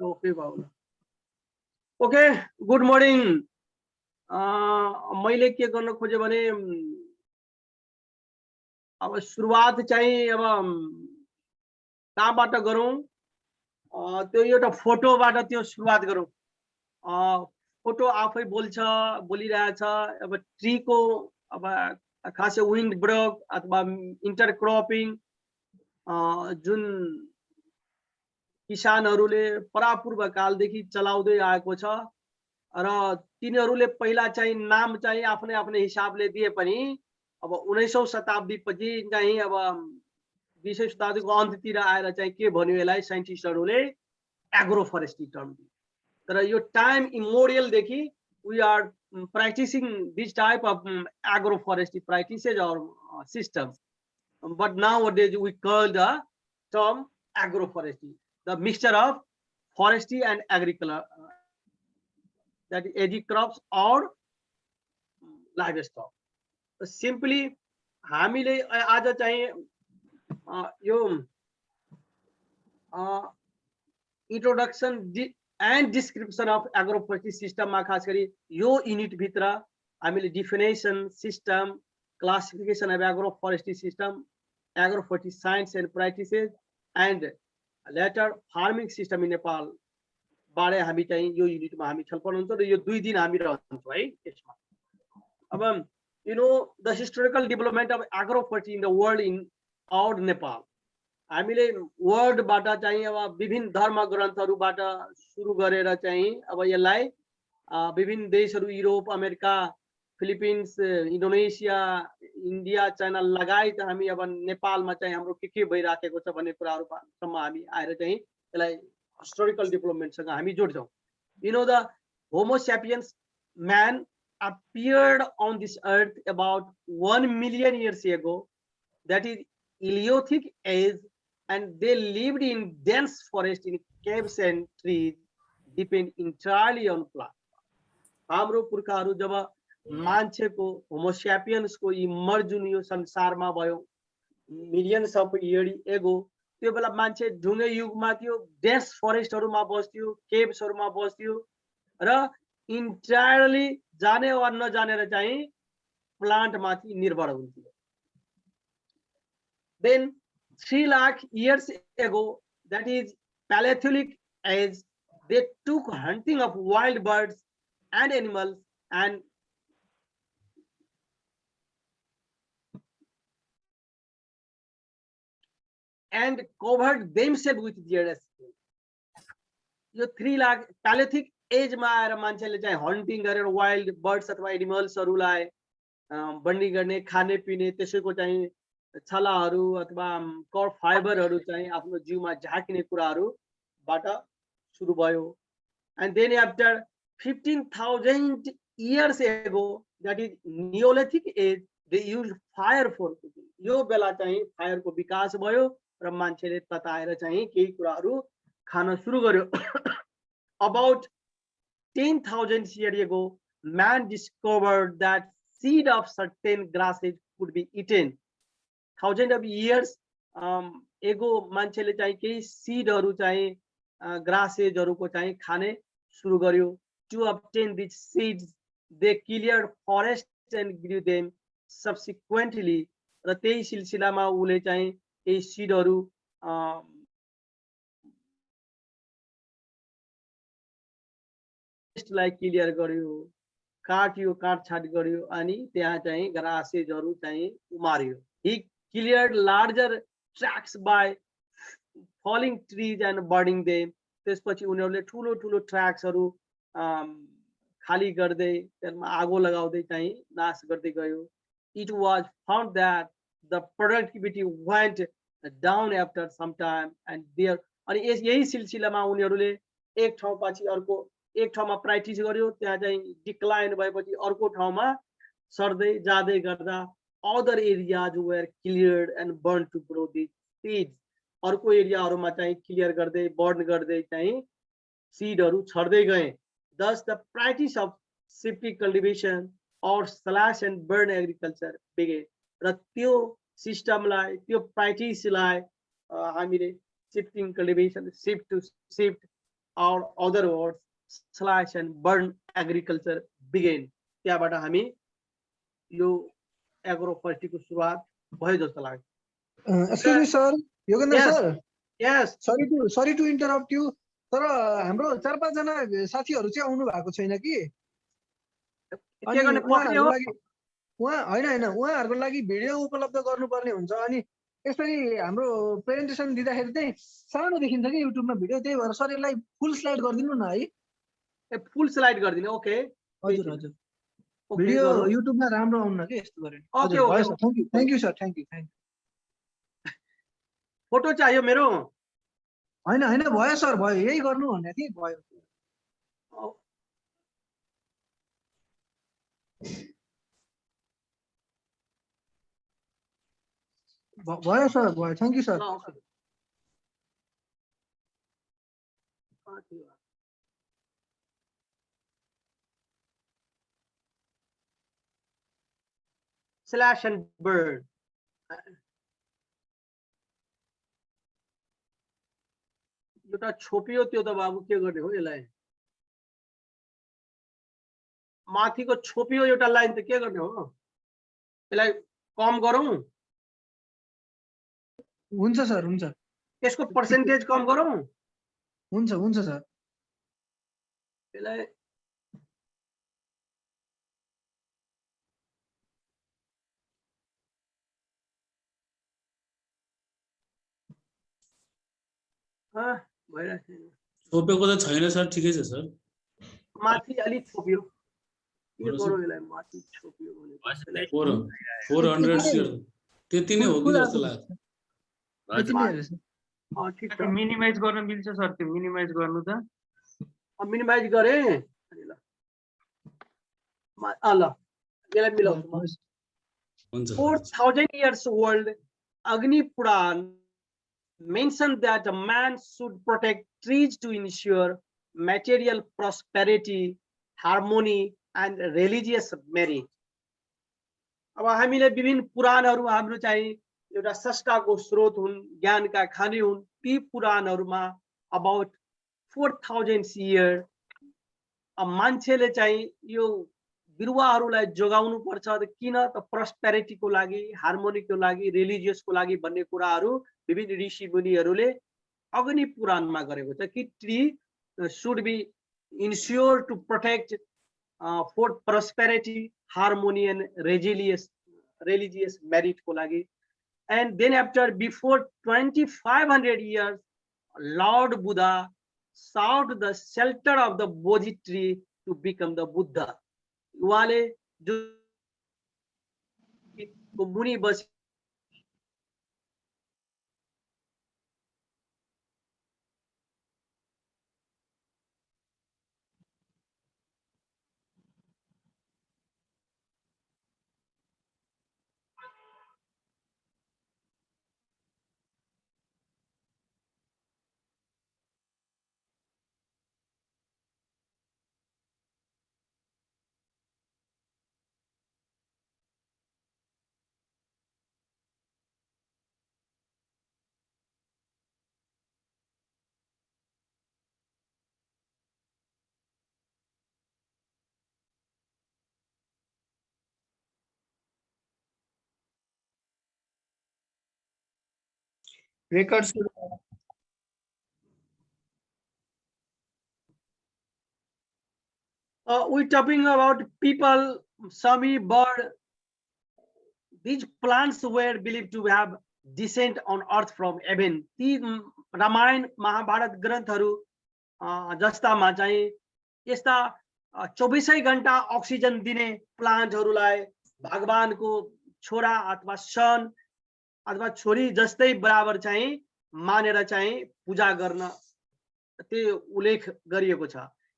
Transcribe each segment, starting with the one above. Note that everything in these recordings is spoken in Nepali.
ओके भावना ओके गुड मर्निङ मैले के गर्न खोजेँ भने अब सुरुवात चाहिँ अब कहाँबाट गरौँ त्यो एउटा फोटोबाट त्यो सुरुवात गरौँ फोटो आफै बोल्छ बोलिरहेछ अब ट्रीको अब खासै विन्ड ब्रेक अथवा इन्टरक्रपिङ जुन किसानहरूले परापूर्व कालदेखि चलाउँदै आएको छ र तिनीहरूले पहिला चाहिँ नाम चाहिँ आफ्नै आफ्नै हिसाबले दिए पनि अब 19औं शताब्दी पछि चाहिँ अब 20औं शताब्दीको अन्त्यतिर आएर चाहिँ के भन्यो यसलाई साइन्टिस्टहरूले एग्रो फरेस्ट्री टर्म दियो तर यो टाइम इमोरियल देखि we are practicing this type of agroforestry practices or system but nowadays we call the term agroforestry, the mixture of forestry and agriculture, that is agri crops or livestock. So simply हामीले आज चाहिँ यो introduction and description of agroforestry system मा खास गरी यो युनिट भित्र हामीले definition, system, classification of agroforestry system, agroforestry science and practices and later farming system in Nepal बारे हामी चाहिँ यो युनिटमा हामी छलफल हुन्छ र यो 2 दिन हामी रहन्छौँ है यसमा। अब you know the historical development of agroforestry in the world in और नेपाल हामीले वर्ल्डबाट चाहिँ अब विभिन्न धर्म ग्रन्थहरूबाट सुरु गरेर चाहिँ अब यसलाई विभिन्न देशहरू Europe America Philippines Indonesia India China लगायत हामी अब नेपालमा चाहिँ हाम्रो के भइराखेको छ भन्ने कुराहरूसम्म हामी आएर चाहिँ यसलाई हिस्टोरिकल डेभलपमेन्टसँग हामी जोड्छौँ। You know the Homo sapiens man appeared on this earth about 1 million years ago, that is Paleolithic age, and they lived in dense forest in caves and trees depend entirely on plants. हाम्रो पुर्खाहरू जब मान्छेको होमोस्यापियन्सको इमर्ज जुन यो संसारमा भयो मिलियन्स अफ इयर एगो त्यो बेला मान्छे ढुङ्गे युगमा थियो डेन्स फरेस्टहरूमा बस्थ्यो केव्सहरूमा बस्थ्यो र इन्टायरली जाने वा नजानेर चाहिँ प्लान्टमाथि निर्भर हुन्थ्यो। Then 3 lakh years ago, that is Paleolithic age, they took hunting of wild birds and animals and covered themselves with their skin. यो 3 लाख Paleolithic age मा आएर मान्छेले चाहिँ हन्टिङ गरेर वाइल्ड बर्ड्स अथवा एनिमल्सहरूलाई बन्दी गर्ने खाने पिने त्यसैको चाहिँ छलाहरू अथवा कर फाइबरहरू चाहिँ आफ्नो जिउमा झाकिने कुराहरूबाट सुरु भयो। And then after 15,000 years ago, that is Neolithic age, they used fire for cooking. यो बेला चाहिँ फायरको विकास भयो र मान्छेले तताएर चाहिँ केही कुराहरू खान सुरु गर्यो। About 10,000 years ago, man discovered that seed of certain grasses could be eaten. Thousands of years ago मान्छेले चाहिँ केही सीडहरू चाहिँ ग्रासेजहरूको चाहिँ खाने सुरु गर्यो। To obtain these seeds, they cleared forests and grew them subsequently. र त्यही सिलसिलामा उले चाहिँ केही सीडहरू लाई क्लियर गर्यो, काट्यो, काटछाट गर्यो अनि त्यहाँ चाहिँ ग्रासेजहरू चाहिँ उमार्यो। He cleared larger tracts by falling trees and burning them. त्यसपछि उनीहरूले ठुलो ठुलो ट्र्याक्सहरू खाली गर्दै त्यसमा आगो लगाउँदै चाहिँ नाश गर्दै गयो। It was found that the productivity went down after some time and there अनि यही सिलसिलामा उनीहरूले एक ठाउँपछि अर्को एक ठाउँमा प्र्याक्टिस गर्यो त्यहाँ चाहिँ डिक्लाइन भएपछि अर्को ठाउँमा सर्दै जाँदै गर्दा other areas were cleared and burned to grow these seeds. अर्को एरियाहरूमा चाहिँ क्लियर गर्दै बर्न गर्दै चाहिँ सीडहरू छर्दै गए। Thus the practice of shifting cultivation or slash and burn agriculture began. र त्यो सिस्टमलाई त्यो प्र्याक्टिसलाई हामीले shifting cultivation, shift to shift or other words, slash and burn agriculture began. त्यहाँबाट हामी यो एग्रोफोरेस्ट्री को सुरुवात भयो जस्तो लाग्छ. Excuse me, sir. Yogendra Yes. sir. Yes. Sorry to interrupt you. तर हाम्रो 4-5 जना साथीहरु चाहिँ आउनु भएको छैन कि. के गर्ने पक्रियो हो? उहाँहरुको लागि भिडियो उपलब्ध गर्नुपर्ने हुन्छ अनि यसरी हाम्रो प्रेजेन्टेसन दिँदाखेरि चाहिँ सानो देखिन्छ कि युट्युबमा भिडियो, त्यही भएर सर यसलाई फुल स्लाइड गरिदिनु न है. फुल स्लाइड गरिदिनु. ओके. हजुर हजुर. भिडियो युट्युबमा राम्रो आउन के यस्तो गरे. Okay okay. Thank you sir. Thank you. Photo चाहियो मेरो? हैन भयो सर, भयो. यही गर्नु भन्ने थिए, भयो. भयो सर, भयो. Thank you sir. Slash and burn. एउटा छोपियो त्यो त बाबु के गर्ने हो यसलाई? माथिको छोपियो एउटा लाइन त के गर्ने हो? यसलाई कम गरौँ? हुन्छ सर, हुन्छ. यसको पर्सेन्टेज कम गरौँ? हुन्छ सर. यसलाई छोपेको त छैन सर, ठिकै छ सर. माथि अलि छोपियो. के गरौँ यसलाई? माथि छोपियो भने 400 शेयर त्यति नै हो कि जस्तो लाग्छ. ठीक छ. मिनिमाइज गर्न मिल्छ सर, त्यो मिनिमाइज गर्नु त. मिनिमाइज गरे ल. यसलाई मिलाउँछु. 4000 years old Agni Puran mentioned that a man should protect trees to ensure material prosperity, harmony and religious merit. अब हामीले विभिन्न पुराणहरू हाम्रो चाहिँ एउटा संस्कारको स्रोत हुन्, ज्ञानका खानी हुन्. ती पुराणहरूमा about 4000 years मान्छेले चाहिँ यो बिरुवाहरूलाई जोगाउनु पर्छ. किन त प्रस्पेरिटीको लागि, हार्मोनीको लागि, रिलिजियसको लागि भन्ने कुराहरू विभिन्न ऋषि मुनिहरूले अग्नि पुराणमा गरेको छ कि tree should be ensure to protect for prosperity, harmony and religious मेरिटको लागि. And then after before 2500 years Lord Buddha sought the shelter of the Bodhi tree to become the Buddha. उहाँले जो मुनि बस Records. We're talking about people, Sami, bird. These plants were believed to have descent on earth from heaven. ती रामायण महाभारत ग्रन्थहरू जस्तामा चाहिँ यस्ता 24 घण्टा अक्सिजन दिने प्लान्टहरूलाई भगवानको छोरा अथवा सन अथवा छोरी जस्तै बराबर चाहिँ मानेर चाहिँ पूजा गर्न त्यो उल्लेख गरिएको छ.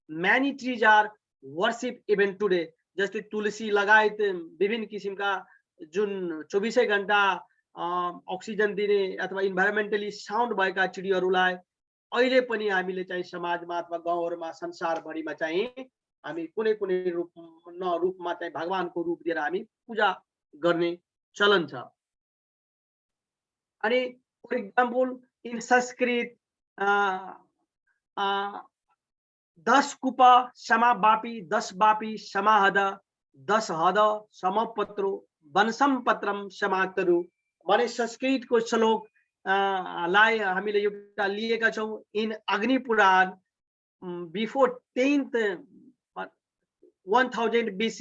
Many trees are worship even today. जस्तै तुलसी लगायत विभिन्न किसिमका जुन 24 घण्टा अक्सिजन दिने अथवा इन्भाइरोमेन्टली साउन्ड भएका चिडीहरूलाई अहिले पनि हामीले चाहिँ समाजमा अथवा गाउँहरूमा संसारभरिमा चाहिँ हामी कुनै कुनै रूपमा चाहिँ भगवानको रूप दिएर हामी पूजा गर्ने चलन छ. अनि फर एक्जाम्पल इन संस्कृत 10 कुप समाबापी 10 बापी समाहद 10 हद समपत्रो वनसम पत्रम समातरु भने संस्कृतको श्लोक लाई हामीले एउटा लिएका छौं in Agni Purana before 10th 1000 BC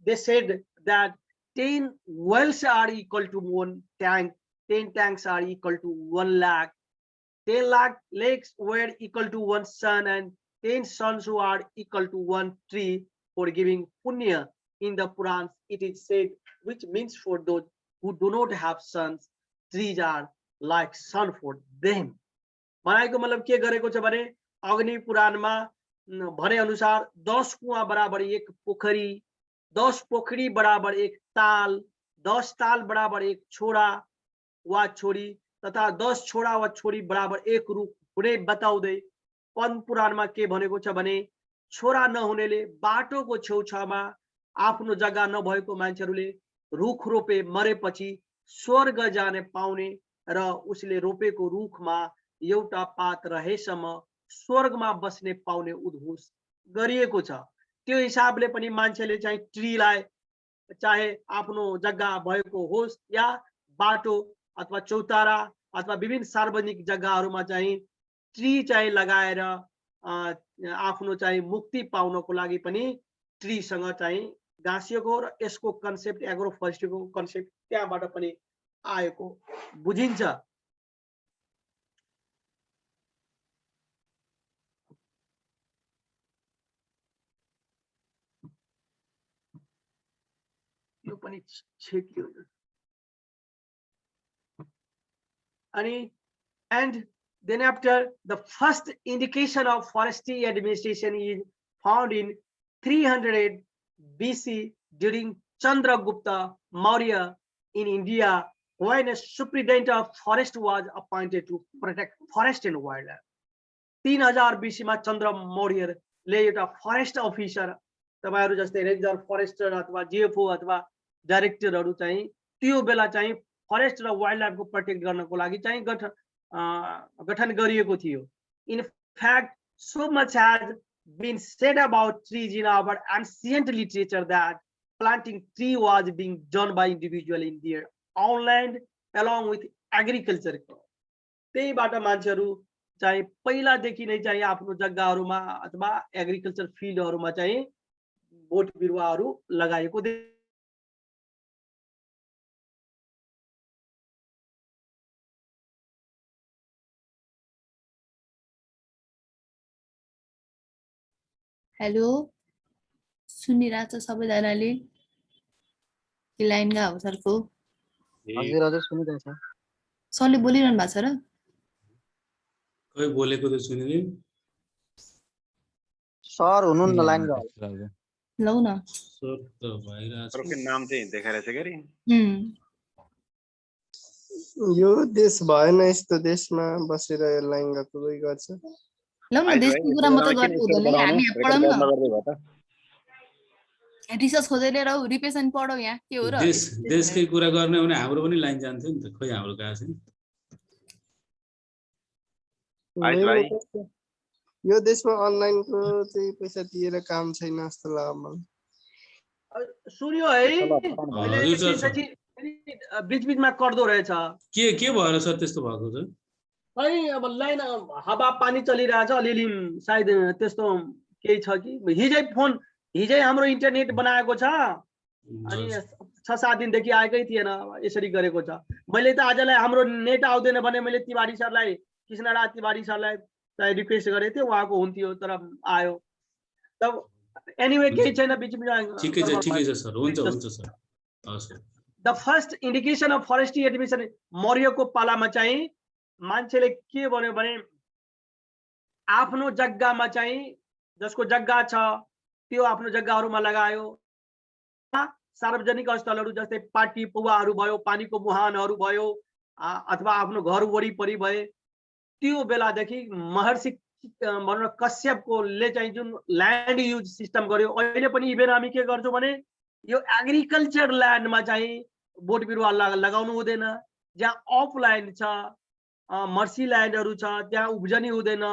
they said that 10 wells are equal to 1 tank, 10 tanks are equal to 1 lakh, 10 lakh lakes were equal to 1 sun, and 10 suns are equal to 1 tree for giving punya. In the Purans it is said, which means for those who do not have sons, trees are like sun for them. भनाइको मतलब के गरेको छ भने अग्नि पुराणमा भने अनुसार 10 कुआ बराबर 1 पोखरी, 10 पोखरी बराबर 1 ताल, 10 ताल बराबर 1 छोरा वा छोरी तथा 10 छोरा वा छोरी बराबर 1 रुख हुने बताउँदै पद्म पुराणमा के भनेको छ भने छोरा नहुनेले बाटोको छेउछाउमा आफ्नो जग्गा नभएको मान्छेहरूले रुख रोपे मरेपछि स्वर्ग जाने पाउने र उसले रोपेको रुखमा एउटा पात रहेसम्म स्वर्गमा बस्ने पाउने उद्घोष गरिएको छ। त्यो हिसाबले पनि मान्छेले चाहिँ ट्रीलाई चाहे आफ्नो जग्गा भएको होस् या बाटो अथवा चौतारा अथवा विभिन्न सार्वजनिक जग्गाहरूमा चाहिँ ट्री चाहिँ लगाएर आफ्नो चाहिँ मुक्ति पाउनको लागि पनि ट्रीसँग चाहिँ गाँसिएको र यसको कन्सेप्ट एग्रो फरेस्ट्रीको कन्सेप्ट त्यहाँबाट पनि आएको बुझिन्छ। यो पनि छेकियो अनि and then after the first indication of forestry administration is found in 300 BC during Chandragupta Maurya in India when a superintendent of forest was appointed to protect forest and wildlife. 3000 BC मा चन्द्र मौर्यले एउटा फरेस्ट अफिसर तपाईहरु जस्तै रेन्जर फरेस्टर अथवा जीएफओ अथवा डाइरेक्टरहरु चाहिँ त्यो बेला चाहिँ फरेस्ट र वाइल्ड लाइफको प्रोटेक्ट गर्नको लागि चाहिँ गठन गरिएको थियो। In fact, so much has been said about trees in our ancient literature that planting tree was being done by individual in their own land along with agriculture. त्यहीबाट मान्छेहरु चाहिँ पहिलादेखि नै चाहिँ आफ्नो जग्गाहरुमा अथवा एग्रिकल्चर फिल्डहरुमा चाहिँ बोट बिरुवाहरु लगाएको हेलो सुनिरहेछ सबैजनाले के लाइन गा हो सरको हजुर हजुर सुनिरहेछ सरले बोलिरहनु भएको छ र खै बोलेको त सुनिदिन सर हुनुहुन्न लाइन गा लौ न सर त भइरहेछ सरको नाम चाहिँ देखाइरहेछ गरी यो देश भएन यस्तो देशमा बसेर लाइन गएको कोही गर्छ लौ न देशको कुरा मात्र गर्नु हुँदैन हामी यहाँ पढौँ न रिसर्च खोजेर ल्याऊ रिप्रेजेन्ट पढौ यहाँ के हो र देशकै कुरा गर्ने हो भने हाम्रो पनि लाइन जान्थ्यो नि त खोइ हाम्रो गएको छैन यो देशमा अनलाइनको चाहिँ पैसा दिएर काम छैन जस्तो लाग्छ मलाई सुन्यो है बीच बीचमा कर्दो रहेछ के भएर सर त्यस्तो भएको छ है अब लाइन हावा पानी चलिरहेछ अलिअलि सायद त्यस्तो केही छ कि हिजै हाम्रो इन्टरनेट बनाएको छ अनि 6-7 दिनदेखि आएकै थिएन यसरी गरेको छ। मैले त आजलाई हाम्रो नेट आउँदैन भने मैले तिवारी सरलाई कृष्णराज तिवारी सरलाई रिक्वेस्ट गरेको थिएँ उहाँको हुन्थ्यो तर आयो तब एनीवे केही छैन बीचमा ठिकै छ सर हुन्छ सर हस् the first indication of forestry administration मौर्यको पालामा चाहिँ मान्छेले के भन्यो भने आफ्नो जग्गामा चाहिँ जसको जग्गा छ त्यो आफ्नो जग्गाहरुमा लगायो सार्वजनिक स्थलहरु जस्तै पाटी पुवाहरु भयो पानीको मुहानहरु भयो अथवा आफ्नो घर वरिपरि भए त्यो बेलादेखि महर्षि कश्यपकोले चाहिँ जुन ल्यान्ड युज सिस्टम गर्यो अहिले पनि इभेन हामी के गर्छौं भने यो एग्रिकल्चर ल्यान्डमा चाहिँ बोट बिरुवा लगाउनु हुँदैन जहाँ अफ ल्यान्ड छ मर्सी ल्यान्डहरु छ त्यहाँ उब्जनी हुँदैन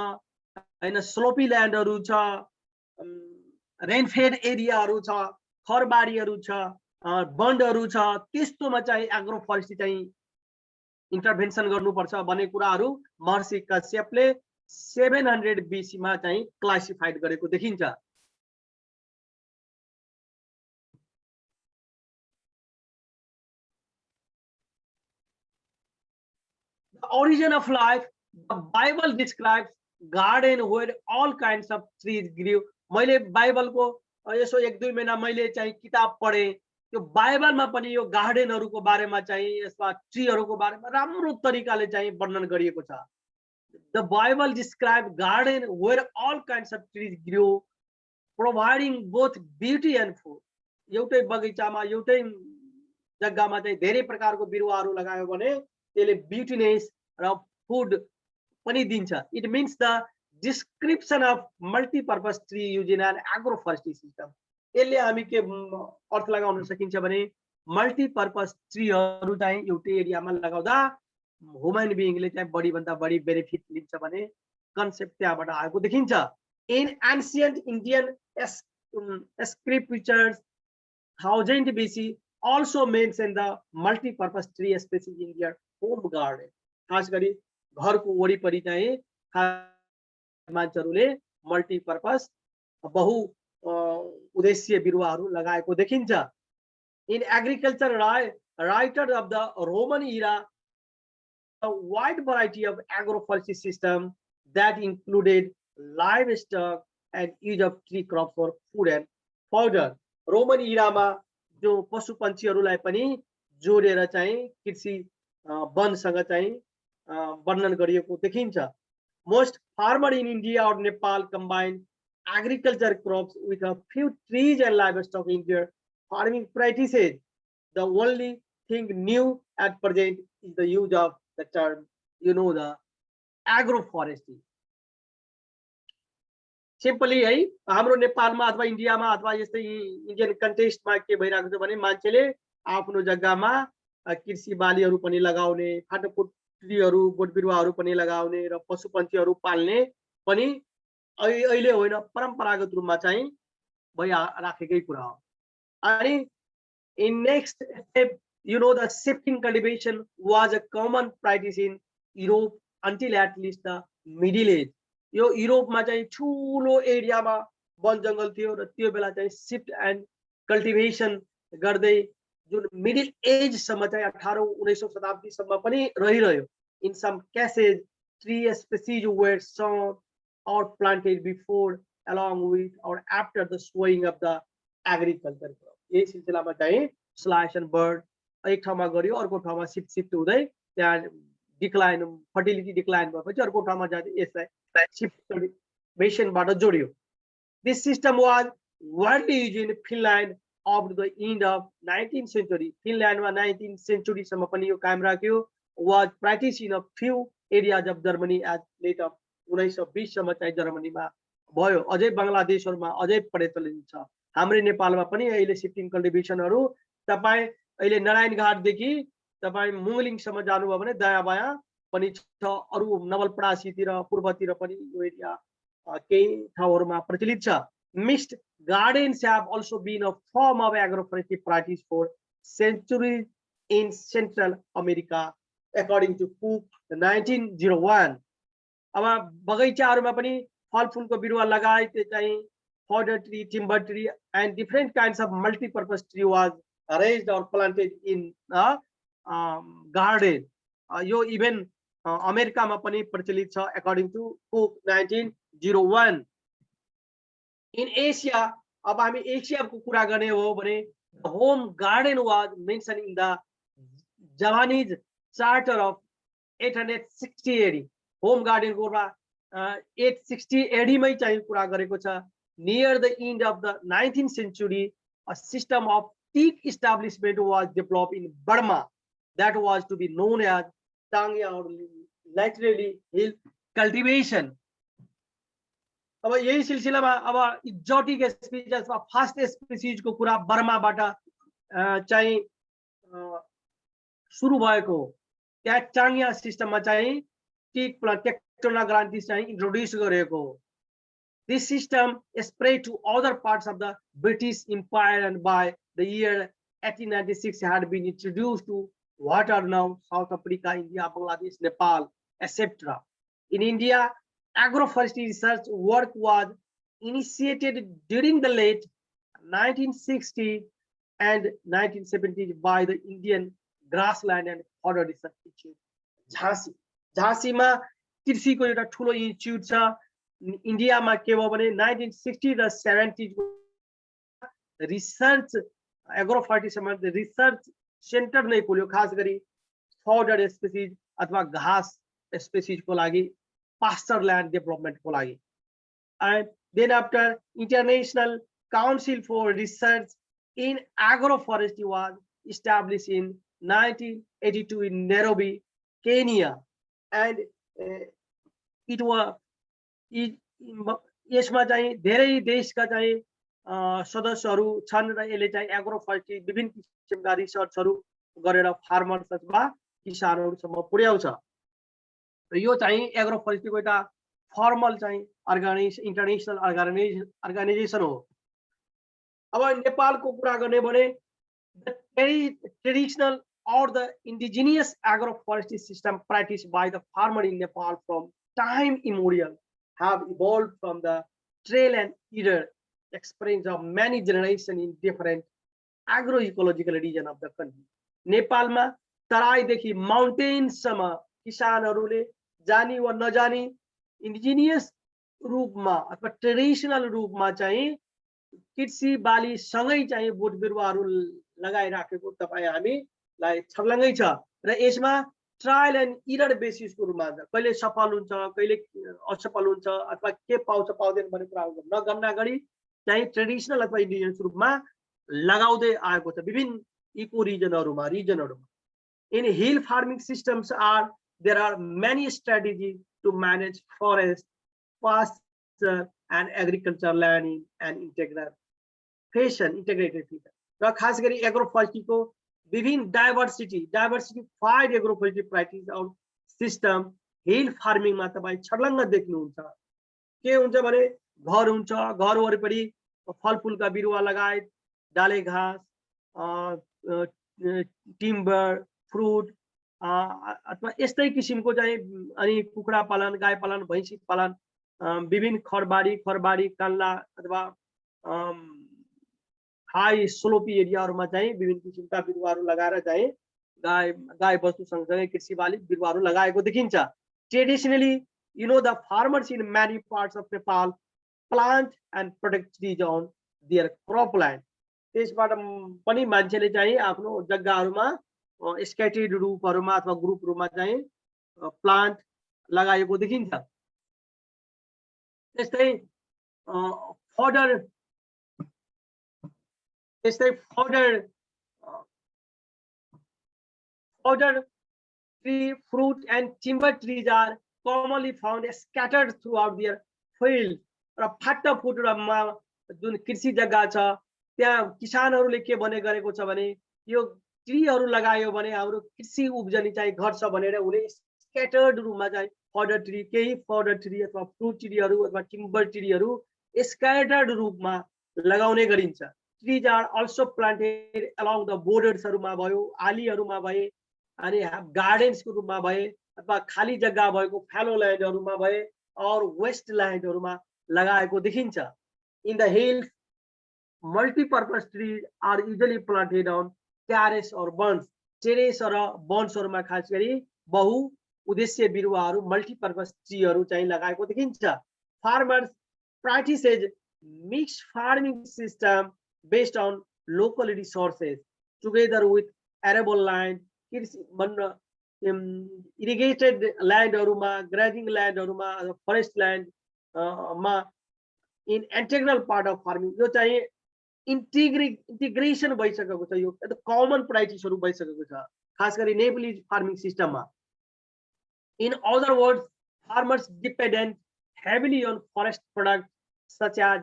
हैन, स्लोपी ल्यान्डहरू छ, रेनफेड एरियाहरू छ, खरबारीहरू छ, बन्डहरू छ, त्यस्तोमा चाहिँ एग्रो फरेस्ट्री चाहिँ इन्टरभेन्सन गर्नुपर्छ भन्ने कुराहरू महर्षि कश्यपले 700 BC मा चाहिँ क्लासिफाइड गरेको देखिन्छ। The origin of life, the Bible describes garden where all kinds of trees grew. मैले बाइबलको यसो 1-2 महिना मैले चाहिँ किताब पढे, त्यो बाइबलमा पनि यो गार्डनहरूको बारेमा चाहिँ यसमा ट्रीहरूको बारेमा राम्रो तरिकाले चाहिँ वर्णन गरिएको छ। The Bible describes garden where all kinds of trees grew, providing both beauty and food. एउटै बगैँचामा एउटै जग्गामा चाहिँ धेरै प्रकारको बिरुवाहरू लगायो भने त्यसले ब्युटीनेस र फुड पनि दिन्छ। It means the description of multi-purpose tree used in an agroforestry system. यसले हामी के अर्थ लगाउन सकिन्छ भने मल्टीपर्पस ट्रीहरू चाहिँ एउटै एरियामा लगाउँदा ह्युमन बिइङले चाहिँ बढी भन्दा बढी बेनिफिट लिन्छ भने कन्सेप्ट त्यहाँबाट आएको देखिन्छ। In ancient Indian scriptures 1000 BC also mention the multi-purpose tree species in their home garden. खास गरी घरको वरिपरि चाहिँ मान्छेहरूले मल्टीपर्पस बहु उद्देश्य बिरुवाहरू लगाएको देखिन्छ। In agriculture, writers of the Roman era a wide variety of agroforestry system that included livestock and use of tree crops for food and fodder. Roman इरामा जो पशु पन्छीहरूलाई पनि जोडेर चाहिँ कृषि वनसँग चाहिँ वर्णन गरिएको देखिन्छ। Most farmers in India or Nepal combine agriculture crops with a few trees and livestock in their farming practices. The only thing new at present is the use of the term, the agroforestry. Simply है हाम्रो नेपालमा अथवा इन्डियामा अथवा यस्तै इन्डियन कन्टेक्स्टमा के भइरहेको छ भने मान्छेले आफ्नो जग्गामा कृषि बालीहरू पनि लगाउने, फाटोफुट ट्रीहरू बोट बिरुवाहरू पनि लगाउने र पशु पन्छीहरू पाल्ने पनि अहिले होइन परम्परागत रूपमा चाहिँ भइराखेकै कुरा हो। अनि in next step, the shifting cultivation was a common practice in Europe until at least the Middle Age. यो युरोपमा चाहिँ ठुलो एरियामा वन जंगल थियो र त्यो बेला चाहिँ शिफ्ट एन्ड कल्टिभेसन गर्दै जुन मिडल एज सम्म चाहिँ 18-19औं शताब्दीसम्म पनि रहिरह्यो। In some cases, tree species were sown or planted before, along with or after the sowing of the agriculture crop. यही सिलसिलामा चाहिँ स्ल्याश एन्ड बर्ड एक ठाउँमा गर्यो, अर्को ठाउँमा शिफ्ट हुँदै त्यहाँ डिक्लाइन फर्टिलिटी डिक्लाइन भएपछि अर्को ठाउँमा जाँदै यसलाई shift कल्टिभेसनबाट जोडियो। This system was widely used in Finland up to the end of 19th century. फिनल्यान्डमा 19th century सम्म पनि यो कायम राख्यो। Was practiced in a few areas of Germany as late of 1920 सम्म चाहिँ जर्मनीमा भयो। अझै बङ्गलादेशहरुमा अझै प्रचलित छ। हाम्रो नेपालमा पनि अहिले शिफ्टिङ कल्टिभेसनहरु तपाई अहिले नारायणघाट देखि तपाई मुङलिङ सम्म जानुभयो भने दायाँ बायाँ पनि छ। अरु नवलपरासीतिर पूर्वतिर पनि यो एरिया केही ठाउँहरुमा प्रचलित छ। Mixed gardens have also been a form of agroforestry practice for centuries in Central America, according to Cook 1901. अब बगैँचाहरुमा पनि फलफूलको बिरुवा लगाए चाहिँ fodder tree, timber tree, and different kinds of multi-purpose tree was raised or planted in a garden. यो इभन अमेरिकामा पनि प्रचलित छ, according to Cook 1901. In Asia, अब हामी एसियाको कुरा गर्ने हो भने the home garden was mentioned in the Javanese charter of 860 AD. Home garden को 860 AD मै चाहिँ कुरा गरेको छ। Near the end of the 19th century, a system of teak establishment was developed in Burma that was to be known as Tangya or laterally hill cultivation. अब यही सिलसिलामा अब एक्जोटिक स्पीसीज वा फास्ट स्पीसीज को कुरा बर्माबाट चाहिँ सुरु भएको। त्यहाँ टाङ्या सिस्टममा चाहिँ टिक प्लान्ट टेक्टोना ग्रान्टिस चाहिँ इन्ट्रोड्युस गरेको। This system spread to other parts of the British Empire, and by the year 1896 had been introduced to what are now South Africa, India, Bangladesh, Nepal, etc. In India, agroforestry research work was initiated during the late 1960s and 1970s by the Indian Grassland and Fodder Research Institute. झाँसीमा कृषिको एउटा ठुलो इन्स्टिट्युट छ। इन्डियामा के भयो भने 1960 र 70 रिसर्च एग्रोफर्टी सम्बन्धी रिसर्च सेन्टर नै खोल्यो, खास गरी फडर स्पेसिस अथवा घास स्पेसिसको लागि, पास्चर ल्यान्ड डेभलपमेन्टको लागि। And then after International Council for Research in Agroforestry was established in 1982 in Nairobi, Kenya, and it was यसमा चाहिँ धेरै देशका चाहिँ सदस्यहरू छन् र यसले चाहिँ एग्रोफर्स्ट्री विभिन्न किसिमका रिसर्चहरू गरेर फार्मर्स अथवा किसानहरूसम्म पुर्याउँछ। र यो चाहिँ एग्रोफर्स्ट्रीको एउटा फर्मल चाहिँ इन्टरनेसनल अर्गनाइजेसन हो। अब नेपालको कुरा गर्ने भने traditional or the indigenous agroforestry system practiced by the farmer in Nepal from time immemorial have evolved from the trail and eater experience of many generations in different agroecological region of the country. नेपालमा तराईदेखि माउन्टेनसम्म किसानहरूले जानी वा नजानी इन्डिजिनियस रूपमा अथवा ट्रेडिसनल रूपमा चाहिँ कृषि बाली सँगै चाहिँ बोट बिरुवाहरू लगाइराखेको तपाईँ हामीलाई छर्लङ्गै छ। र यसमा ट्रायल एन्ड इरर बेसिसको रूपमा हुन्छ, कहिले सफल हुन्छ कहिले असफल हुन्छ अथवा के पाउँछ पाउँदैन भन्ने कुरा नगन्ना गरी चाहिँ ट्रेडिसनल अथवा इन्डिजिनियस रूपमा लगाउँदै आएको छ विभिन्न इको रिजनहरूमा। In hill farming systems there are many strategies to manage forest, pasture and agriculture land in an integrated fashion. र खास गरी एग्रोफर्स्ट्रीको विभिन्न डाइभर्सिफाइड एग्रोफर्स्ट्री प्र्याक्टिस और सिस्टम हिल फार्मिङमा तपाईँ छर्लङ्ग देख्नुहुन्छ। के हुन्छ भने घर हुन्छ, घर वरिपरि फलफुलका बिरुवा लगायत डाले घाँस, टिम्बर, फ्रुट अथवा यस्तै किसिमको चाहिँ अनि कुखुरा पालन, गाई पालन, भैँसी पालन, विभिन्न खरबाडी कान्ला अथवा हाई स्लोपी एरियाहरूमा चाहिँ विभिन्न किसिमका बिरुवाहरू लगाएर चाहिँ गाई बस्तु सँगसँगै कृषि बाली बिरुवाहरू लगाएको देखिन्छ। Traditionally the farmers in many parts of Nepal plant and protect trees on their cropland. त्यसबाट पनि मान्छेले चाहिँ आफ्नो जग्गाहरूमा स्क्याटर्ड रूपहरूमा अथवा ग्रुप रूपमा चाहिँ प्लान्ट लगाएको देखिन्छ। त्यस्तै fodder tree, fruit and timber trees are commonly found scattered throughout their field. र फाटा फुटुरमा जुन कृषि जग्गा छ त्यहाँ किसानहरूले के भने गरेको छ भने यो ट्रीहरू लगायो भने हाम्रो कृषि उब्जनी चाहिँ घट्छ भनेर उले स्क्याटर्ड रूपमा चाहिँ फडर ट्री, केही फडर ट्री अथवा फ्रुट ट्रीहरू अथवा टिम्बर ट्रीहरू स्क्याटर्ड रूपमा लगाउने गरिन्छ। Trees are also planted along the बोर्डर्सहरूमा भयो, आलीहरूमा भए अनि गार्डन्सको रूपमा भए अथवा खाली जग्गा भएको फ्यालो ल्यान्डहरूमा भए और वेस्ट ल्यान्डहरूमा लगाएको देखिन्छ। In the hills multipurpose trees are usually planted on terrace or bunds. Terrace र बन्सहरूमा खास गरी बहु उद्देश्य बिरुवाहरू मल्टीपर्पज ट्रीहरू चाहिँ लगाएको देखिन्छ। Farmers practices mixed farming system based on local resources together with arable land, irrigated landहरूमा, grazing landहरूमा, forest land मा in integral part of farming यो चाहिँ integration भइसकेको छ। यो कमन प्र्याक्टिसहरू भइसकेको छ खास गरी नेपलिज फार्मिङ सिस्टममा। In other words, farmers dependent heavily on forest products such as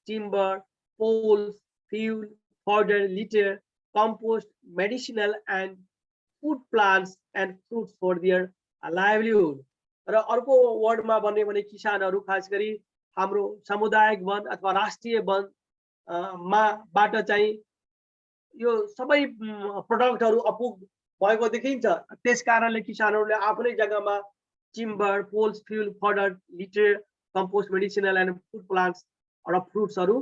timber, poles, fuel, fodder, litter, compost, medicinal and food plants and fruits for their livelihood. र अर्को वर्डमा भन्ने भने किसानहरू खास गरी हाम्रो सामुदायिक वन अथवा राष्ट्रिय वन बाट चाहिँ यो सबै प्रोडक्टहरू अपुग भएको देखिन्छ। त्यसकारणले किसानहरूले आफ्नै जग्गामा timber, poles, fuel, fodder, litter, compost, medicinal and food plants र फ्रुट्सहरू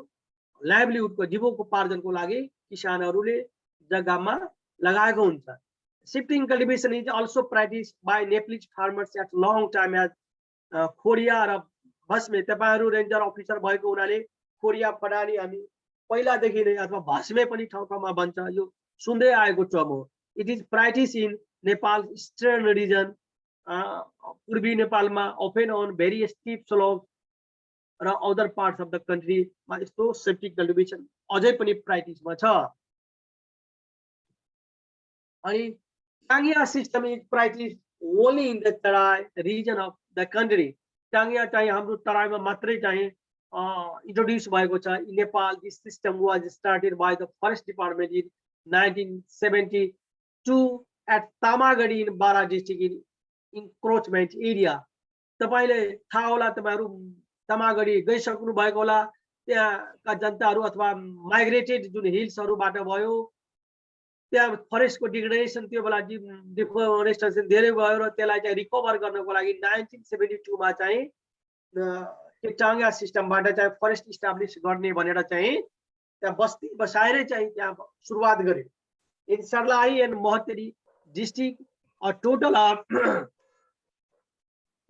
लाइभलीहुडको जीवकोपार्जनको लागि किसानहरूले जग्गामा लगाएको हुन्छ। Shifting cultivation is also practiced by Nepalese farmers at long time as खोरिया र भस्मे। तपाईहरु रेन्जर अफिसर भएको हुनाले खोरिया पडानी हामी पहिलादेखि नै अथवा भस्मे पनि ठाउँ ठाउँमा भन्छ, यो सुन्दै आएको टर्म हो। It is practiced in Nepal eastern region, पूर्वी नेपालमा often on very steep slopes र other parts of the country मा यस्तो सेप्टिक कल्टिभेसन अझै पनि प्र्याक्टिसमा छ। अनि taungya system is practice only in the Terai region of the country. Taungya चाहिँ हाम्रो तराईमा मात्रै चाहिँ इन्ट्रोड्युस भएको छ। In Nepal this system was started by the forest department in 1972 at Tamagadhi in Bara district in encroachment area. तपाईले थाहा होला, तपाईहरु तामागढी गइसक्नु भएको होला, त्यहाँका जनताहरू अथवा माइग्रेटेड जुन हिल्सहरूबाट भयो, त्यहाँ फरेस्टको डिग्रेडेसन त्यो बेला डिफोरेस्टेसन धेरै भयो र त्यसलाई चाहिँ रिकभर गर्नको लागि 1972 मा चाहिँ त्यो टाङ्गिया सिस्टमबाट चाहिँ फरेस्ट इस्टाब्लिस गर्ने भनेर चाहिँ त्यहाँ बस्ती बसाएरै चाहिँ त्यहाँ सुरुवात गर्यो। In Sarlahi and Mahottari district a total of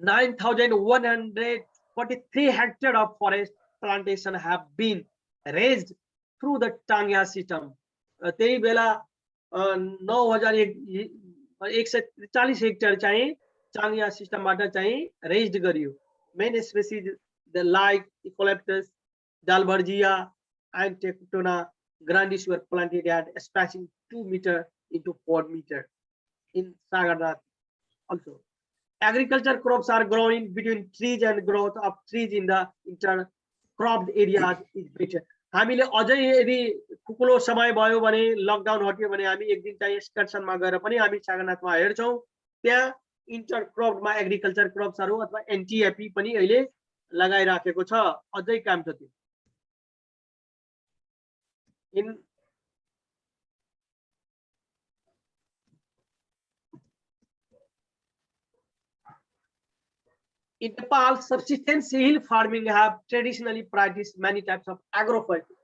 9,143 hectares of forest plantation have been raised through the Tangya system. त्यही बेला 9,140 हेक्टर चाहिँ टाङ्गिया सिस्टमबाट चाहिँ रेज्ड गरियो। Main species the like eucalyptus, dalbergia and tectona grandis were planted at spacing 2 meter into 4 meter in Sagarnath also. Agriculture crops are growing between trees and growth of trees in the intercropped areas is better. हामीले अझै यदि खुकुलो समय भयो भने, लकडाउन हट्यो भने हामी एक दिन चाहिँ एक्सकर्सनमा गएर पनि हामी सागरनाथमा हेर्छौं। त्यहाँ इन्टरक्रप्डमा एग्रिकल्चर क्रप्सहरू अथवा एनटीएपी पनि अहिले लगाइराखेको छ, अझै काम छ त्यो। In Nepal, subsistence hill farming have traditionally practiced many types of agroforestry.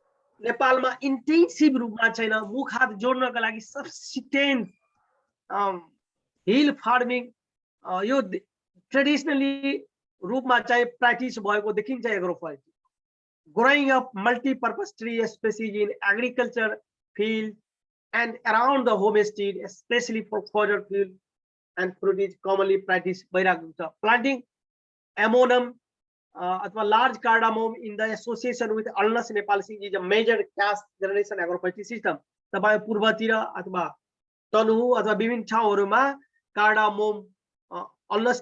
Nepal में इंटेंसिव रूप में छैन, मुख हात जोड्नका लागि subsistence हिल फार्मिंग यो ट्रेडिशनली रूप में चाहिँ practice भएको देखिन्छ agroforestry. Growing up multi-purpose tree species in agriculture field and around the homestead, especially for fodder fuel and fruit is commonly practiced भइरहेको छ। Planting ammonium अथवा large cardamom in the association with Alnas nepalsi is a major cash generation agroforestry system. तपाईं पूर्वतिर अथवा तनहु अथवा विभिन्न ठाउँहरुमा कार्डामोम अल्नस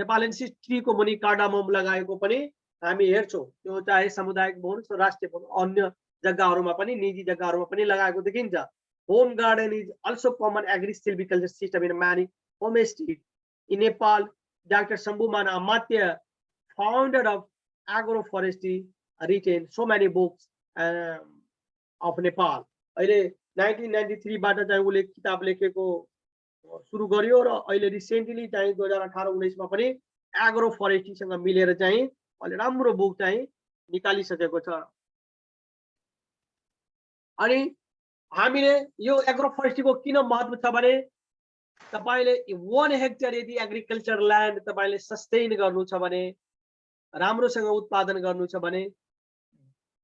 नेपालेन्सिस ट्री को मुनि कार्डामोम लगाएको पनि हामी हेर्छौं। त्यो चाहे सामुदायिक वन, राष्ट्रिय वन, अन्य जग्गाहरुमा पनि निजी जग्गाहरुमा पनि लगाएको देखिन्छ। Home garden is also common agri-silviculture system in many homesteads in Nepal. Dr. Shambhuman Amatya, founder of agroforestry, written so many books of Nepal. अहिले 1993 बाट चाहिँ उले किताब लेखेको सुरु गर्यो र अहिले रिसेन्टली चाहिँ 2018-19 मा पनि एग्रोफोरेस्ट्री सँग मिलेर चाहिँ अहिले राम्रो बुक चाहिँ निकालिसकेको छ। अनि हामीले यो एग्रोफोरेस्ट्री को किन महत्व छ भने तपाईले 1 हेक्टर यदि एग्रिकल्चर ल्यान्ड तपाईले सस्टेन गर्नु छ भने, राम्रोसँग उत्पादन गर्नु छ भने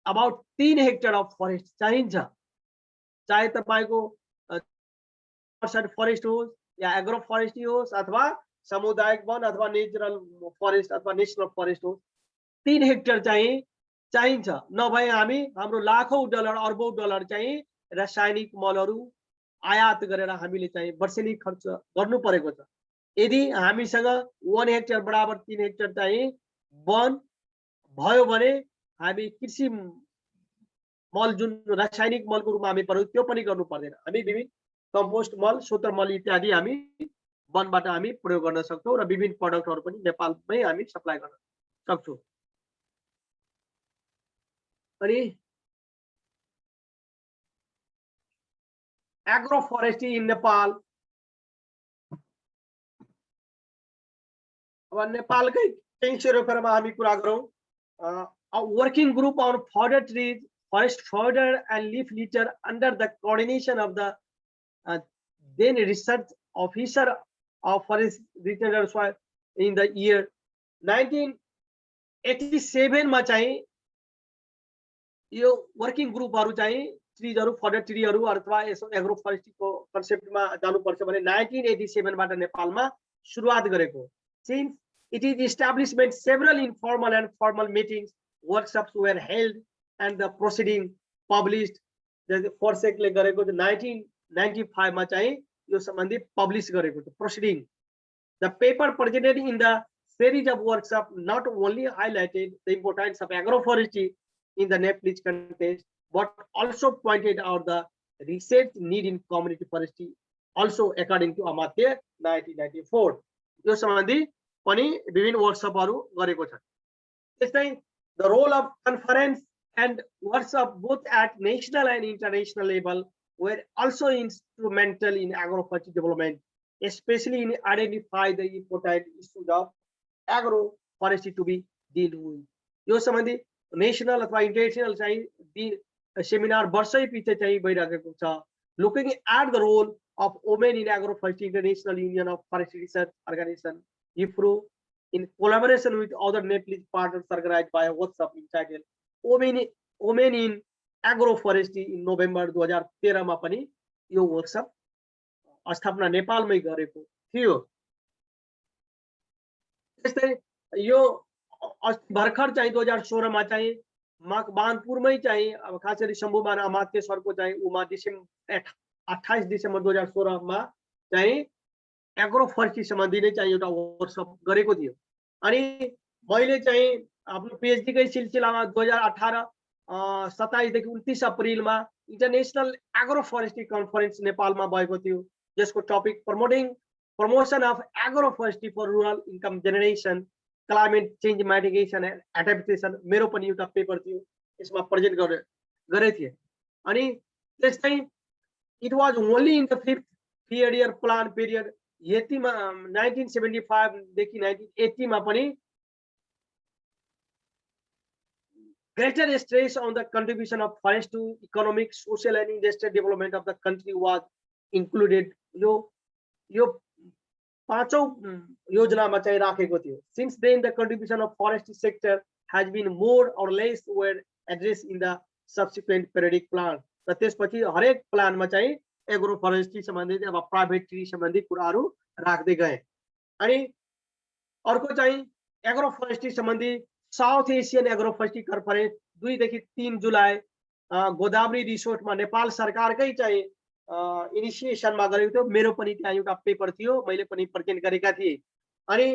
अबाउट 3 हेक्टर अफ फरेस्ट चाहिन्छ। चाहे तपाईको फरेस्ट होस् या एग्रो फरेस्ट्री होस् अथवा सामुदायिक वन अथवा नेचुरल फरेस्ट अथवा नेशनल फरेस्ट होस्, 3 हेक्टर चाहिँ चाहिन्छ। नभए हामी हाम्रो लाखौं डलर अर्बौं डलर चाहिँ रासायनिक मलहरू आयात गरेर हामीले चाहिँ वर्षेनी खर्च गर्नु परेको छ। यदि हामीसँग 1 हेक्टर बराबर 3 हेक्टर चाहिँ वन भयो भने हामी कृषि मल जुन रासायनिक मलको रूपमा हामी प्रयोग त्यो पनि गर्नु पर्दैन। हामी विभिन्न कम्पोस्ट मल, सोतर मल इत्यादि हामी वनबाट हामी प्रयोग गर्न सक्छौं र विभिन्न प्रोडक्टहरु पनि नेपालमै हामी सप्लाई गर्न सक्छौं। अनि एग्रो फरेस्ट्री इन नेपाल, अब नेपालकै केही क्षेत्रफलमा हामी कुरा गरौँ। A working group on fodder trees, forest fodder and leaf litter under the coordination of the then research officer of forest retailers in the year 1987 मा चाहिँ यो वर्किङ ग्रुपहरु चाहिँ ट्रीजहरु फडर ट्रीहरु अथवा यसो एग्रो फरेस्ट्रीको कन्सेप्टमा जानुपर्छ भने 1987 बाट नेपालमा सुरुवात गरेको। Since it is establishment, several informal and formal meetings, workshops were held and the proceeding published. The forsake ले गरेको 1995 मा चाहिँ यो सम्बन्धी पब्लिश गरेको थियो proceeding. The paper presented in the series of workshops not only highlighted the importance of agroforestry in the Nepalese context, but also pointed out the research need in community forestry. Also, according to Amartya 1994, यो सम्बन्धी पनि विभिन्न वर्कसपहरु गरेको छ। त्यस्तै the role of conference and workshop both at national and international level were also instrumental in agroforestry development, especially in identify the important issues of agroforestry to be dealt with. यो सम्बन्धी नेशनल अथवा इन्टरनेशनल चाहिँ सेमिनार वर्षै पछि चाहिँ भइरहेको छ। Looking at the role of women in agroforestry, International Union of Forestry Research Organization (IFRO), in collaboration with other Nepalese partners, organized by a workshop entitled "Women in Agroforestry" in November 2013 मा पनि यो वर्कशप स्थापना नेपालमै गरेको थियो। त्यस्तै यो भर्खर चाहिँ 2016 मा चाहिँ मकवानपुरमै चाहिँ अब खास गरी शम्भुमान अमात्य सरको चाहिँ उमा 28 डिसेम्बर 2016 मा चाहिँ एग्रोफोरेस्ट्री सम्बन्धी नै चाहिँ एउटा वर्कशप गरेको थियो। अनि मैले चाहिँ आफ्नो पीएचडी कै सिलसिलामा 2018 27 देखि 29 अप्रिलमा इन्टरनेशनल एग्रोफोरेस्ट्री कन्फरेन्स नेपालमा भएको थियो, जसको topic promotion of agroforestry for rural income generation, climate change mitigation and adaptation मेरो पनि एउटा पेपर थियो, यसमा प्रेजेन्ट गरे थिए। अनि त्यस्तै it was only in the 5th 3-year plan period यतिमा 1975 देखि 1980 मा पनि greater stress on the contribution of forest to economic, social and industrial development of the country was included. यो पाँचौं योजनामा चाहिँ राखेको थियो। Since then the contribution of forestry sector has been more or less were addressed in the subsequent periodic plan. र त्यसपछि हरेक प्लानमा चाहिँ एग्रो फरेस्ट्री सम्बन्धित अब प्राइभेट ट्री सम्बन्धी कुराहरू राख्दै गए। अनि अर्को चाहिँ एग्रो फरेस्ट्री सम्बन्धी south Asian agro forestry conference 2 देखि 3 जुलाई गोदावरी रिसोर्टमा नेपाल सरकारकै चाहिँ इनिसिएसनमा गरेको थियो। मेरो पनि त्यहाँ एउटा पेपर थियो, मैले पनि प्रेजेन्ट गरेका थिए। अनि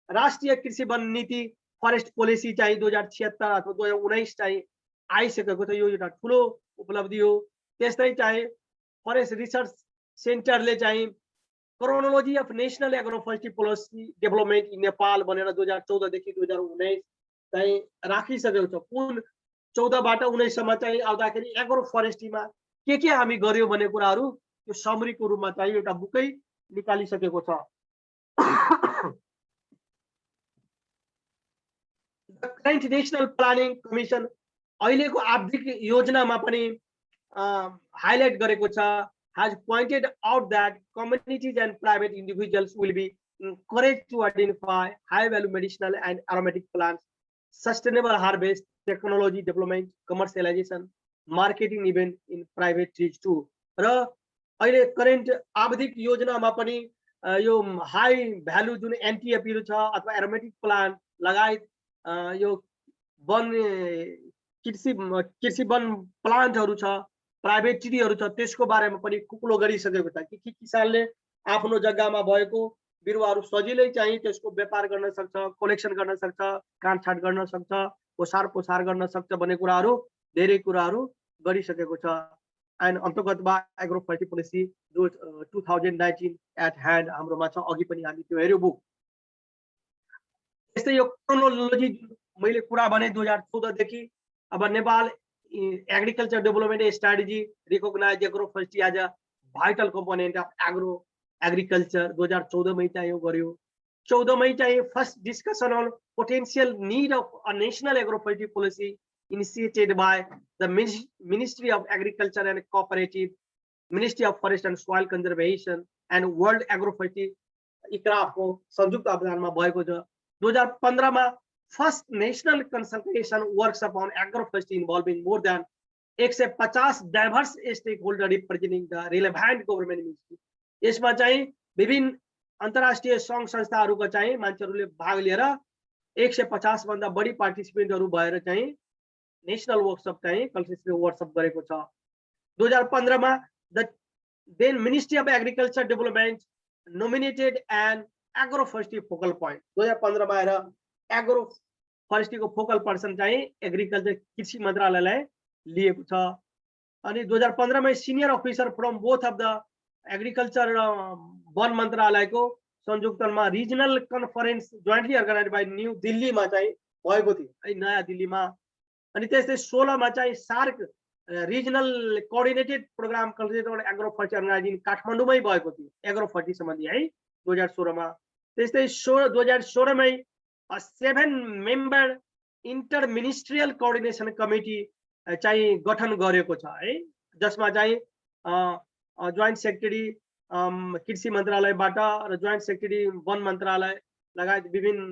राष्ट्रिय कृषि वन नीति फरेस्ट पोलिसी चाहिँ 2076 अथवा 2019 चाहिँ आइसकेको थियो, यो एउटा ठुलो उपलब्धि हो। त्यस्तै चाहिँ फरेस्ट रिसर्च सेन्टरले चाहिँ chronology of national agroforestry policy development in Nepal भनेर 2014 देखि 2019 चाहिँ राखिसकेको छ। कुन 14 बाट 19 सम्म चाहिँ आउँदाखेरि एग्रो फरेस्ट्रीमा के हामी गर्यो भन्ने कुराहरू यो समरीको रूपमा चाहिँ एउटा बुकै निकालिसकेको छ। करेन्ट नेशनल प्लानिङ कमिसन अहिलेको आर्थिक योजनामा पनि हाइलाइट गरेको छ, has pointed out that communities and private individuals will be encouraged to identify high value medicinal and aromatic plants, sustainable harvest, technology development, commercialization, marketing even in private trees too. र अहिले करेन्ट आर्थिक योजनामा पनि यो हाई भ्यालु जुन एन्टिएपीहरू छ अथवा एरोमेटिक प्लान्ट लगायत यो वन कृषि वन प्लान्टहरू छ, प्राइभेट ट्रीहरू छ, त्यसको बारेमा पनि खुकुलो गरिसकेको छ कि किसानले आफ्नो जग्गामा भएको बिरुवाहरू सजिलै चाहिँ त्यसको व्यापार गर्न सक्छ, कलेक्सन गर्न सक्छ, काटछाट गर्न सक्छ, ओसार गर्न सक्छ भन्ने कुराहरू धेरै कुराहरू गरिसकेको छ। एन्ड अन्तर्गतमा एग्रोफोरेस्ट्री पोलिसी 2019 एट ह्यान्ड हाम्रोमा छ, अघि पनि हामी त्यो हेर्यो बुक। त्यस्तै यो क्रोनोलोजी मैले कुरा भने 2014 देखि अब Nepal agriculture development strategy recognized agroforestry as a vital component of agriculture 2014 मै चाहिँ यो गर्यो 14 मै चाहिँ first discussion on potential need of a national agroforestry policy initiated by the Ministry of Agriculture and Cooperative, Ministry of Forest and Soil Conservation and World Agroforestry ICRAF को संयुक्त अभियानमा भएको छ 2015 मा first national consultation workshop on agroforestry involving more than 150 diverse stakeholder representing the relevant government ministry. यसमा चाहिँ विभिन्न अन्तर्राष्ट्रिय संघ संस्थाहरूको चाहिँ मान्छेहरूले भाग लिएर 150 भन्दा बढी पार्टिसिपेन्टहरू भएर चाहिँ नेशनल वर्कशप चाहिँ कल्चरल वर्कशप गरेको छ 2015 मा the then ministry of agriculture development nominated an agroforestry focal point 2015 मा आएर एग्रोफोरेस्ट्री को फोकल पर्सन चाहिँ एग्रिकल्चर कृषि मन्त्रालयलाई लिएको छ अनि 2015 मा senior officer from both of the agriculture वन मन्त्रालयको संयुक्तमा regional conference jointly organized by New दिल्लीमा चाहिँ भएको थियो है नयाँ दिल्लीमा अनि त्यस्तै 16 मा चाहिँ SAARC regional coordinated programme cultural agroforestry organising काठमाडौँमै भएको थियो एग्रोफोरेस्ट्री सम्बन्धी है 2016 मा त्यस्तै 2016 मै 7 member inter ministerial coordination committee चाहिँ गठन गरेको छ है जसमा चाहिँ जोइन्ट सेक्रेटरी कृषि मन्त्रालयबाट र जोइन्ट सेक्रेटरी वन मन्त्रालय लगायत विभिन्न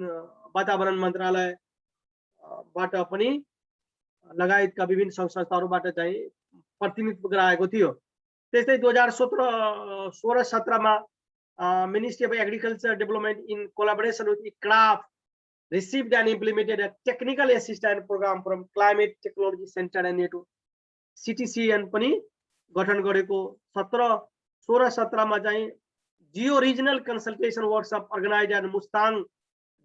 वातावरण मन्त्रालयबाट पनि लगायतका विभिन्न संघ संस्थाहरूबाट चाहिँ प्रतिनिधित्व गराएको थियो त्यस्तै 2016-17 मा ministry of agriculture development in collaboration with ICRAF received and implemented a technical assistance program from Climate Technology Center and NATO CTCN पनि गठन गरेको 16-17 मा चाहिँ geo regional consultation workshop organize and Mustang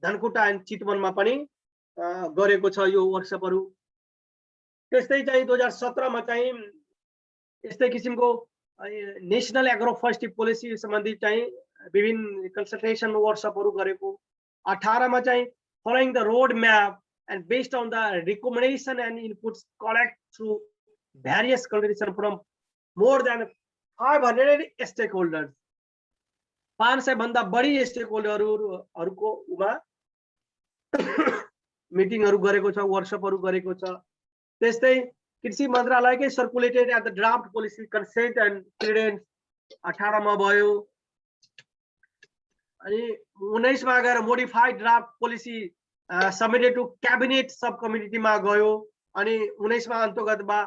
Dhankuta and चितवनमा पनि गरेको छ यो वर्कशपहरू त्यस्तै चाहिँ 2017 मा चाहिँ यस्तै किसिमको नेशनल एग्रोफोरेस्ट्री पोलिसी सम्बन्धी चाहिँ विभिन्न कन्सल्टेसन वर्कशपहरू गरेको 18 मा चाहिँ following the roadmap and based on the recommendation and inputs collect through various consultation from more than 500 stakeholders 500 भन्दा बढी स्टेकहोल्डरहरूको उमा मिटिङहरू गरेको छ वर्कशपहरू गरेको छ त्यस्तै कृषि मन्त्रालयकै circulated at the draft policy consent and clearance 18 मा भयो अनि 19 मा गएर modified draft policy submitted to cabinet sub committee मा गयो अनि 19 मा अन्तर्गतमा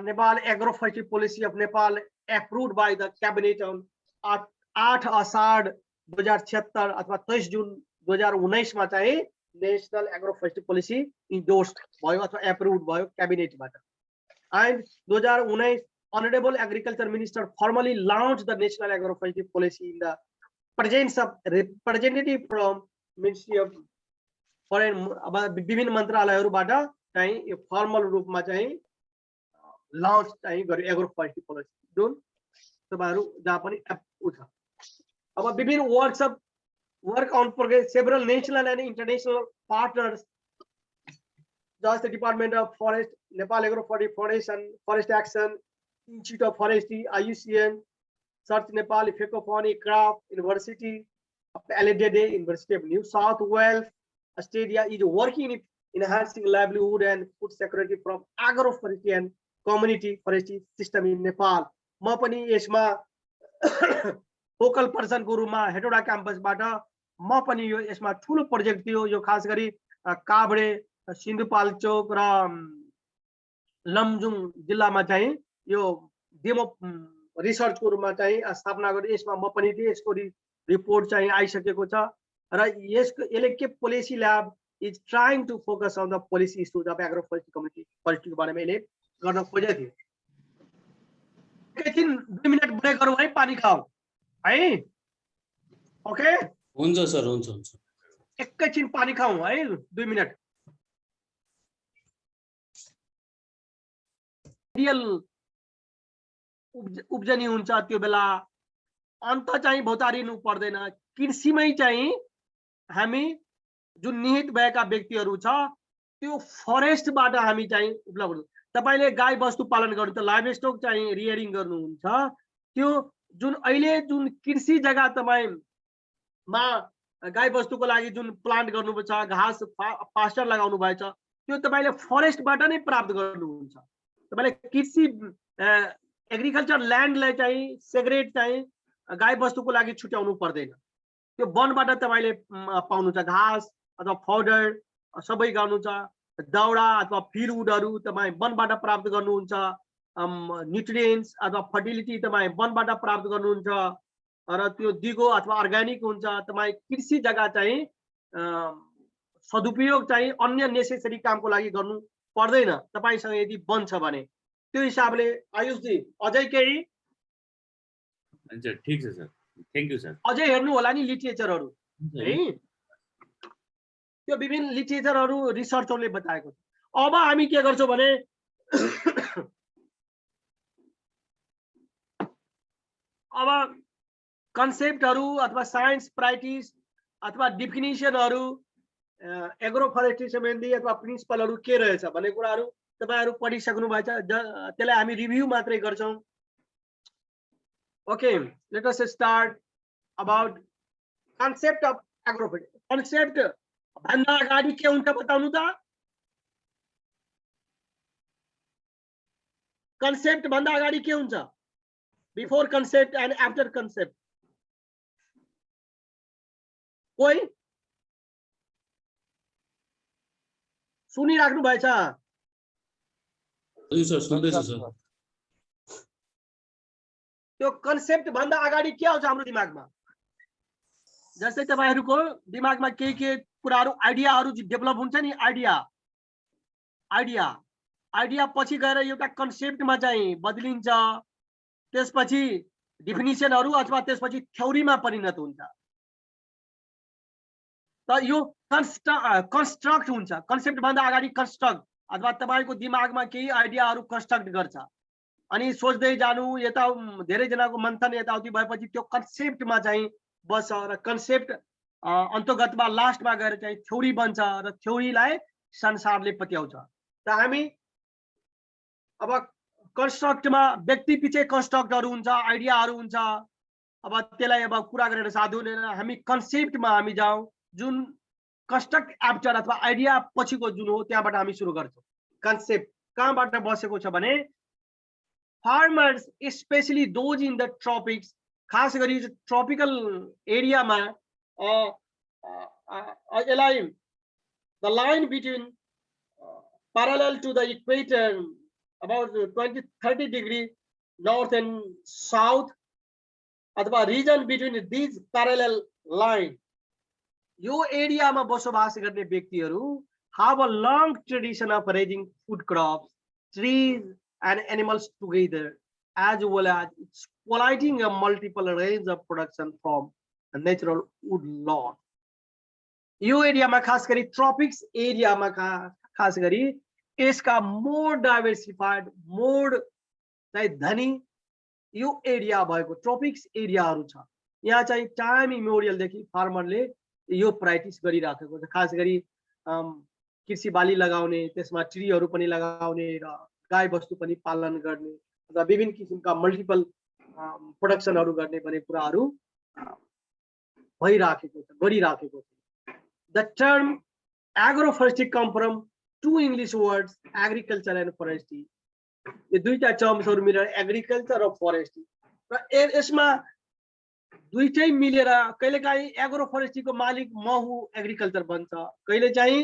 Nepal agroforestry policy of Nepal approved by the cabinet on 8 Asar 2076 अथवा 23 जुन 2019 मा चाहिँ नेशनल एग्रोफोरेस्ट्री पोलिसी इन्डोर्स्ड भयो अथवा एप्रुभड भयो क्याबिनेटबाट and 2019 Honorable Agriculture Minister formally launched the National Agroforestry Policy in the presence of representative from Ministry of Foreign विभिन्न मन्त्रालयहरूबाट चाहिँ यो फर्मल रूपमा चाहिँ लन्च चाहिँ गर्यो एग्रोफोरेस्ट्री पोलिसी जुन तपाईहरु जहाँ पनि उठ्छ अब विभिन्न workshop work on progress several national and international partners just the Department of Forest, Nepal Agroforestry Foundation, Forest Action, Institute of Forestry, IUCN, Search Nepal, FECOFON, ICRAF, University of LADD, University of New South Wales, Australia is working in enhancing livelihood and food security from agroforestry and community forestry system in Nepal. म पनि यसमा फोकल पर्सन को रूपमा हेटौडा क्याम्पसबाट म पनि यो यसमा ठूलो प्रोजेक्ट थियो यो खास गरी काभ्रे सिन्धुपाल्चोक र लमजुङ जिल्लामा चाहिँ यो डेमो रिसर्च को रूपमा चाहिँ स्थापना गरे यसमा म पनि थिए यसको रिपोर्ट चाहिँ आइसकेको छ र यसको एलके policy lab is trying to focus on the policy issues of agroforestry community policy को बारेमा यसले गर्न खोजेको थियो एकैछिन 2 मिनेट ब्रेक गरौँ है पानी खाऊ है ओके हुन्छ सर हुन्छ हुन्छ एकैछिन पानी खाऊ है 2 मिनेट रियल उब्जनी हुन्छ त्यो बेला अन्त चाहिँ भौतारिनु पर्दैन कृषिमै चाहिँ हामी जुन निहित भएका व्यक्तिहरू छ त्यो फरेस्टबाट हामी चाहिँ उपलब्ध तपाईले गाई बस्तु पालन गर्नु त लाइभ स्टक चाहिँ रियरिङ गर्नुहुन्छ त्यो जुन अहिले जुन कृषि जग्गा तपाईमा गाई बस्तुको लागि जुन प्लान्ट गर्नुपर्छ घाँस पास्चर लगाउनु भएछ त्यो तपाईले फरेस्टबाट नै प्राप्त गर्नुहुन्छ तपाईले कृषि एग्रिकल्चर ल्यान्डलाई चाहिँ सेग्रेट चाहिँ गाई बस्तुको लागि छुट्याउनु पर्दैन त्यो वनबाट तपाईले पाउनुहुन्छ घाँस अथवा फडर सबै गर्नुहुन्छ दाउरा अथवा फिडवुडहरू तपाई वनबाट प्राप्त गर्नुहुन्छ न्युट्रिएन्ट्स अथवा फर्टिलिटी तपाई वनबाट प्राप्त गर्नुहुन्छ र त्यो दिगो अथवा अर्ग्यानिक हुन्छ तपाई कृषि जग्गा चाहिँ सदुपयोग चाहिँ अन्य नेसेसरी कामको लागि गर्नु पर्दैन तपाईसँग यदि वन छ भने त्यो हिसाबले आयुष जी अझै केही हुन्छ ठीक छ सर थ्यांक यू सर अझै हेर्नु होला नि लिटरेचरहरू है त्यो विभिन्न लिटरेचरहरू रिसर्चरले बताएको छ अब हामी के गर्छौं भने अब कन्सेप्टहरू अथवा साइन्स प्राक्टिस अथवा डेफिनिसनहरू एग्रो फरेस्ट्री सम्बन्धी अथवा प्रिन्सिपलहरू के रहेछ भन्ने कुराहरू तपाईहरु पढिसक्नु भएछ त्यसलाई हामी रिभ्यू मात्रै गर्छौं okay let us start about concept of agro forestry concept भन्दा अगाडि के हुन्छ बताउनु त कन्सेप्ट भन्दा अगाडि के हुन्छ before concept and after concept कोही सुनिराख्नु भएछ त्यो कन्सेप्ट भन्दा अगाडि के आउँछ हाम्रो दिमागमा जस्तै तपाईहरुको दिमागमा के कुराहरु आइडियाहरु डेभलप हुन्छ नि आइडिया पछि गएर एउटा कन्सेप्टमा चाहिँ बदलिन्छ त्यसपछि डेफिनिसनहरु अथवा त्यसपछि थ्योरीमा परिणत हुन्छ त यो कन्स्ट्रक्ट हुन्छ कन्सेप्ट भन्दा अगाडि कन्स्ट्रक्ट अथवा तपाईको दिमागमा केही आइडियाहरु कन्स्ट्रक्ट गर्छ अनि सोच्दै जानु यता धेरै जनाको मन्थन यताउति भएपछि त्यो कन्सेप्टमा चाहिँ बस्छ र कन्सेप्ट अन्तर्गतमा लास्टमा गएर चाहिँ थ्योरी बन्छ र थ्योरीलाई संसारले पत्याउँछ त हामी अब कन्स्ट्रक्टमा व्यक्ति पछि कन्स्ट्रक्टहरु हुन्छ आइडियाहरु हुन्छ अब त्यसलाई अब कुरा गरेर साधु हामी कन्सेप्टमा हामी जाउँ जुन कन्स्ट्रक्ट आफ्टर अथवा आइडिया पछिको जुन हो त्यहाँबाट हामी सुरु गर्छौं कन्सेप्ट कहाँबाट बसेको छ भने farmers specially those in the tropics खास गरी ट्रपिकल एरियामा यसलाई the line between parallel to the equator about 20-30 degree north and south अथवा region between these parallel line यो एरियामा बसोबास गर्ने व्यक्तिहरू have a long tradition of raising food crops, trees and animals together, as well as exploiting a multiple range of production from a natural woodlot. यो एरियामा खास गरी ट्रपिक्स एरियामा खास गरी यसका मोर डाइभर्सिफाइड मोर चाहिँ धनी यो एरिया भएको ट्रपिक्स एरियाहरू छ यहाँ चाहिँ टाइम इमेमोरियल देखि फार्मरले यो प्र्याक्टिस गरिराखेको छ खास गरी कृषि बाली लगाउने त्यसमा ट्रीहरू पनि लगाउने र गाई बस्तु पनि पालन गर्ने र विभिन्न किसिमका मल्टिपल प्रोडक्सनहरू गर्ने भन्ने कुराहरू भइराखेको छ गरिराखेको छ the term agroforestry come from two English words agriculture and forestry यो दुईटा टर्म्सहरु मिलेर एग्रीकल्चर र फरेस्ट्री र यसमा दुईटै मिलेर कहिलेकाहीँ एग्रोफोरेस्ट्रीको मालिक म हुँ एग्रीकल्चर भन्छ कहिले चाहिँ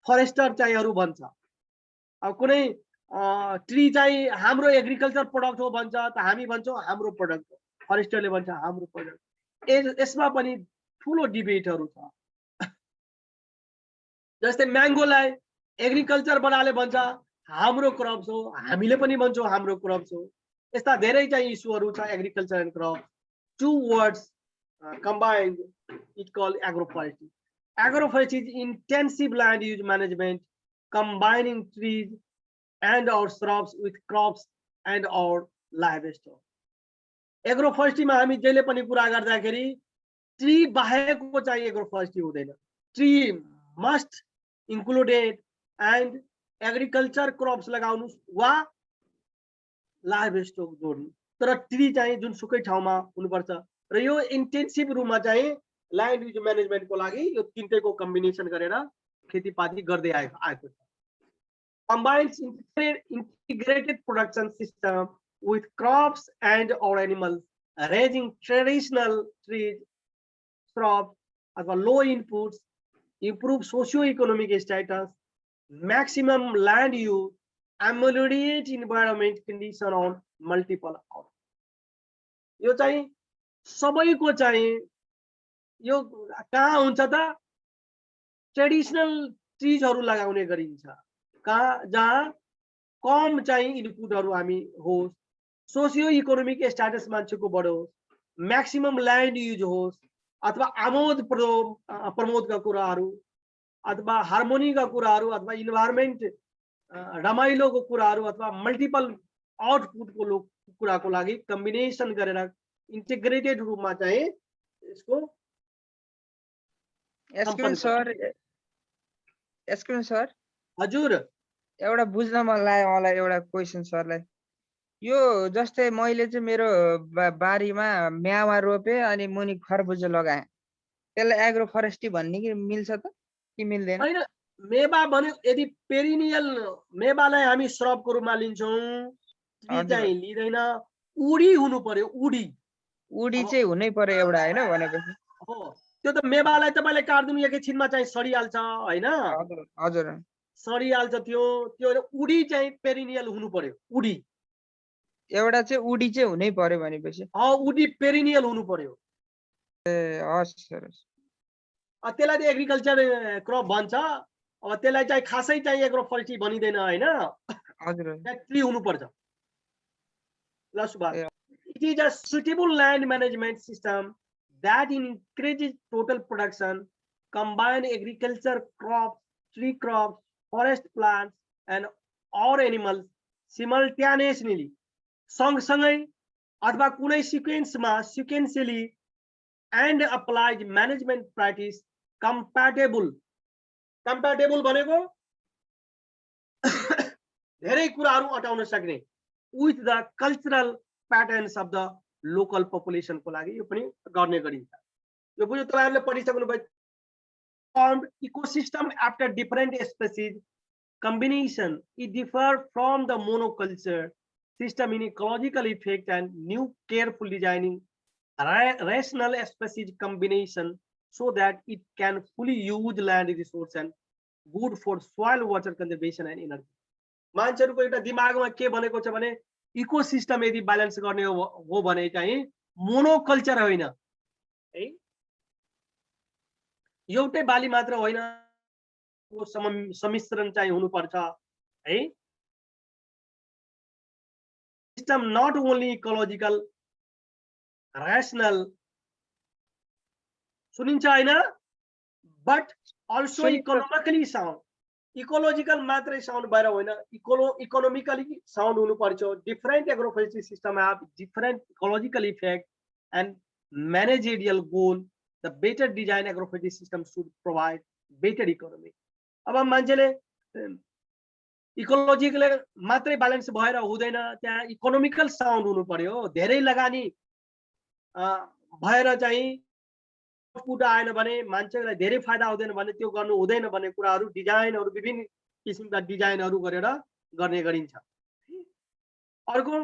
फरेस्टर चाहिँहरु भन्छ अब कुनै ट्री चाहिँ हाम्रो एग्रीकल्चर प्रोडक्ट हो भन्छ त हामी भन्छौं हाम्रो प्रोडक्ट हो फरेस्टरले भन्छ हाम्रो प्रोडक्ट यसमा पनि ठूलो डिबेटहरु छ जस्तै म्याङ्गोलाई एग्रीकल्चर बनाले भन्छ हाम्रो क्रप्स हो हामीले पनि भन्छौं हाम्रो क्रप्स हो यस्ता धेरै चाहिँ इस्युहरु छ agriculture and crop two words combined it called agroforestry. Agroforestry is intensive land use management combining trees and or shrubs with crops and or livestock. Agroforestry मा हामी जहिले पनि कुरा गर्दाखेरि ट्री बाहेकको चाहिँ एग्रोफोरेस्ट्री हुँदैन tree must included and agriculture crops लगाउनुस् वा लाइभस्टक जोड्नु। तर ट्री चाहिँ जुनसुकै ठाउँमा हुनुपर्छ र यो इन्टेन्सिभ रूपमा चाहिँ ल्यान्ड युज म्यानेजमेन्टको लागि यो तीनटैको कम्बिनेसन गरेर खेतीपाती गर्दै आएको छ। Combines integrated production system with crops and or animals, raising traditional trees, crops, अथवा low inputs, improve socio-economic status, maximum land use, ameliorate environment condition on multiple outcomes. यो चाहिँ सबैको चाहिँ यो कहाँ हुन्छ त ट्रेडिसनल ट्रिजहरू लगाउने गरिन्छ कहाँ जहाँ कम चाहिँ इनपुटहरू हामी होस्, सोसियो इकोनोमिक स्ट्याटस मान्छेको बढोस्, म्याक्सिमम ल्यान्ड युज होस्, अथवा आमोद प्रमोदका कुराहरू अथवा हार्मोनीका कुराहरू अथवा इन्भाइरोमेन्ट रमाइलोको कुराहरू अथवा मल्टिपल आउटपुटको कुराको लागि कम्बिनेसन गरेर इन्टिग्रेटेड रूपमा चाहिँ यसको एस्क्रिन सर हजुर एउटा बुझ्न मन लाग्यो मलाई एउटा क्वेसन सरलाई। यो जस्तै मैले चाहिँ मेरो बारीमा म्यावा रोपे अनि मुनि खरबुजा लगाएँ, त्यसलाई एग्रो फरेस्ट्री भन्ने कि मिल्छ त कि मिल्दैन? हैन, मेवा भन्यो यदि पेरिनियल मेवालाई हामी श्रबको रूपमा लिन्छौँ, ट्री चाहिँ लिँदैन, उडी हुनु पर्यो। उडी चाहिँ हुनै पर्यो एउटा हैन भनेपछि। हो, त्यो त मेवालाई तपाईले काट्दिनु एकैछिनमा चाहिँ सडिहाल्छ हैन? हजुर सडिहाल्छ त्यो उडी चाहिँ पेरिनियल हुनु पर्यो। उडी एउटा चाहिँ उडी चाहिँ हुनै पर्यो भनेपछि उडी पेरिनियल हुनु पर्यो। ए हस् सर। त्यसलाई चाहिँ एग्रिकल्चर क्रप भन्छ। अब त्यसलाई चाहिँ खासै चाहिँ एग्रो फरेस्ट्री भनिदैन हैन? हजुर ट्री हुनु पर्छ। ल Subhash, it is a suitable land management system that increases total production, combine agriculture crops, tree crops, forest plants and or animals simultaneously, सँगसँगै अथवा कुनै सिक्वेन्समा सिक्वेन्शियली and applies management practice compatible भनेको धेरै कुराहरू अटाउन सक्ने with the cultural patterns of the local population को लागि यो पनि गर्ने गरिन्छ। यो बुझ्नु, तपाईहरुले पढिसक्नु भयो। Formed ecosystem after different species combination, it differ from the monoculture system in ecological effect and new careful designing rational species combination so that it can fully use land resource and good for soil water conservation and energy. मान्छेहरुको एउटा दिमागमा के भनेको छ भने इकोसिस्टम यदि ब्यालेन्स गर्ने हो भने चाहिँ मोनोकल्चर होइन है, एउटै बाली मात्र होइन, सम्मिश्रण चाहिँ हुनुपर्छ है। System not only ecological rational सुनिन्छ हैन, but also economically sound. Ecological मात्रै साउन्ड भएर होइन, इकोनोमिकली साउन्ड हुनु पर्छ। Different agroforestry system have different ecological effect and managerial goal. The better design agroforestry system should provide better economy. अब मान्छेले इकोलोजिकल मात्रै ब्यालेन्स भएर हुँदैन, त्यहाँ इकोनोमिकल साउन्ड हुनु पर्यो। धेरै लगानी भएर चाहिँ आउटपुट आएन भने, मान्छेलाई धेरै फाइदा हुँदैन भने त्यो गर्नु हुँदैन भन्ने कुराहरू डिजाइनहरू विभिन्न किसिमका डिजाइनहरू गरेर गर्ने गरिन्छ। अर्को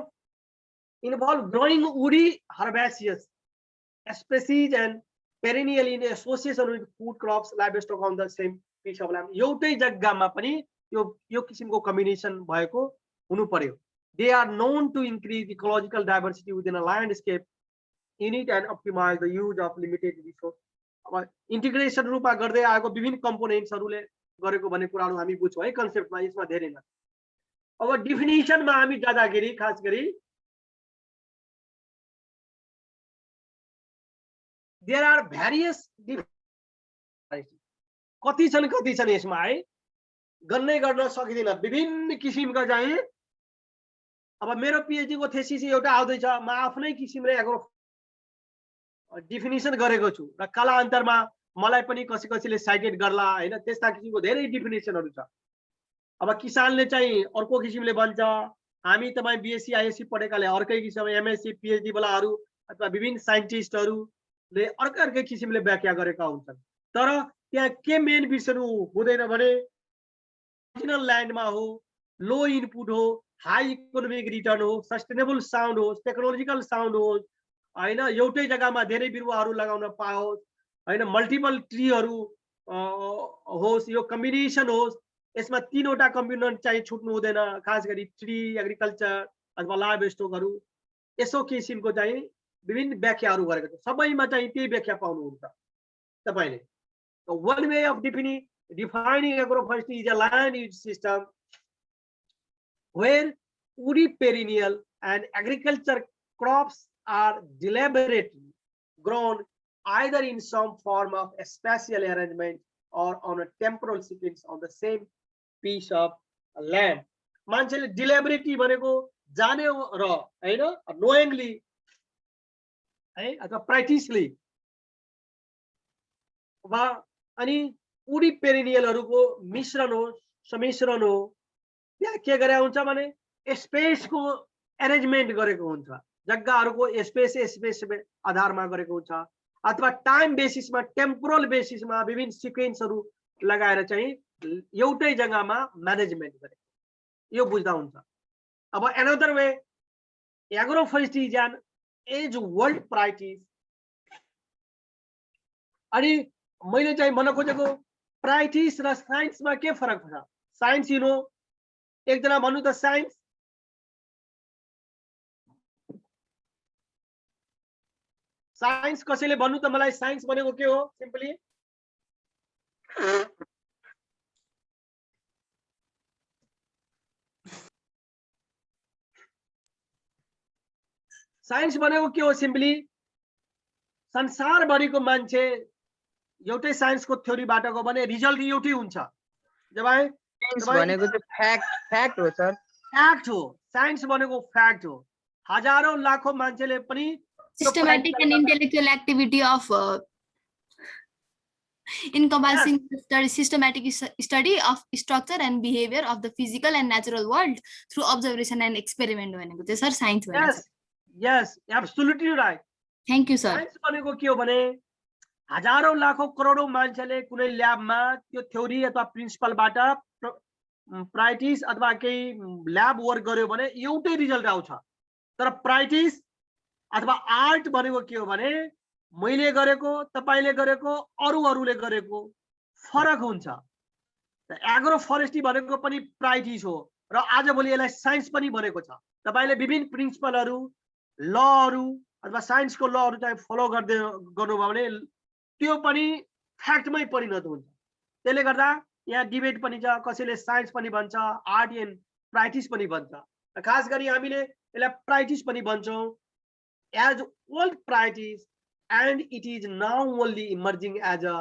involve growing woody herbaceous species and perennial in association with food crops livestock on the same piece of land. एउटै जग्गामा पनि यो किसिमको कम्बिनेसन भएको हुनु पर्यो। They are known to increase ecological diversity within a landscape unit and optimize the use of limited resource। अब इंटीग्रेशन रूपमा गर्दै आएको विभिन्न कम्पोनेन्ट्सहरुले गरेको भन्ने कुराहरु हामी बुझ्छौं है कन्सेप्टमा, यसमा धेरै न। अब डेफिनेसनमा हामी जाँदाखेरि खास गरी देयर आर भेरियस कति छन् यसमा है, गर्नै गर्न सकिदैन। विभिन्न किसिमका चाहिँ अब मेरो पीएचडी को थेसिस एउटा आउँदैछ, म आफ्नै किसिमले एग्रो डिफिनेसन गरेको छु र कालान्तरमा मलाई पनि कसैले साइटेड गर्ला हैन, त्यस्ता किसिमको धेरै डिफिनेसनहरु छ। अब किसानले चाहिँ अर्को किसिमले भन्छ, हामी तपाईँ बिएससी आइएससी पढेकाले अर्कै किसिम, एमएससी पिएचडी वालाहरू अथवा विभिन्न साइन्टिस्टहरूले अर्कै किसिमले व्याख्या गरेका हुन्छन्। तर त्यहाँ के मेन विषयहरू हुँदैन भने मार्जिनल ल्यान्डमा हो, लो इनपुट हो, हाई इकोनोमिक रिटर्न हो, सस्टेनेबल साउन्ड होस्, टेक्नोलोजिकल साउन्ड होस्, होइन, एउटै जग्गामा धेरै बिरुवाहरू लगाउन पाओस्, होइन, मल्टिपल ट्रीहरू होस्, यो कम्बिनेसन होस्, यसमा तीनवटा कम्पोनेन्ट चाहिँ छुट्नु हुँदैन, खास गरी ट्री एग्रिकल्चर अथवा लाइभ स्टोकहरू, यसो किसिमको चाहिँ विभिन्न व्याख्याहरू गरेको छ। सबैमा चाहिँ त्यही व्याख्या पाउनुहुन्छ तपाईँले। one way of defining agroforestry is a land use system where woody perennial and agriculture crops are deliberately grown either in some form of a spatial arrangement or on a temporal sequence on the same piece of land. मान्छेले deliberately भनेको जाने र हैन, knowingly है अथवा practically वा अनि उडी पेरिनियलहरूको मिश्रण हो, सम्मिश्रण हो। त्यहाँ के गरे हुन्छ भने स्पेसको एरेन्जमेन्ट गरेको हुन्छ, जग्गाहरूको स्पेस आधारमा गरेको हुन्छ, अथवा टाइम बेसिसमा, टेम्पोरल बेसिसमा विभिन्न सिक्वेन्सहरू लगाएर चाहिँ एउटै जग्गामा म्यानेजमेन्ट गरेको, यो बुझ्दा हुन्छ। अब another way agroforestry is an age world priorities. अनि मैले चाहिँ भन्न खोजेको प्रायोरिटिज र साइन्समा के फरक छ? साइन्स यु नो, एकजना भन्नु त साइन्स, साइन्स कसैले भन्नु त मलाई साइन्स भनेको के हो? सिम्पली साइन्स भनेको के हो? सिम्पली संसारभरिको मान्छे एउटै साइन्सको थ्योरीबाट गयो भने रिजल्ट एउटै हुन्छ। जब साइन्स भनेको चाहिँ फ्याक्ट हो सर, फ्याक्ट हो। साइन्स भनेको फ्याक्ट हो। हजारौं लाखौं मान्छेले पनि systematic and intellectual activity of encompassing systematic study of structure and behavior of the physical and natural world through observation and experiment भनेको चाहिँ सर साइन्स हो। Yes yes, absolutely right. Thank you sir. Science भनेको के हो भने हजारौं लाखौं करोडौं मान्छेले कुनै ल्याबमा त्यो थ्योरी अथवा प्रिन्सिपलबाट प्राक्टिस अथवा केही ल्याब वर्क गर्यो भने एउटै रिजल्ट आउँछ। तर प्राक्टिस अथवा आर्ट भनेको के हो भने मैले गरेको, तपाईले गरेको, अरूले गरेको फरक हुन्छ। एग्रो फरेस्ट्री भनेको पनि प्राक्टिस हो र आजभोलि यसलाई साइन्स पनि भनेको छ। तपाईले विभिन्न प्रिन्सिपलहरू, लहरू अथवा साइन्सको लहरू चाहिँ फलो गर्नुभयो भने त्यो पनि फ्याक्टमै परिणत हुन्छ। त्यसले गर्दा यहाँ डिबेट पनि छ, कसैले साइन्स पनि भन्छ, आर्ट एन्ड प्राक्टिस पनि भन्छ। खास गरी हामीले यसलाई प्राक्टिस पनि भन्छौँ, as old practice and it is now only emerging as a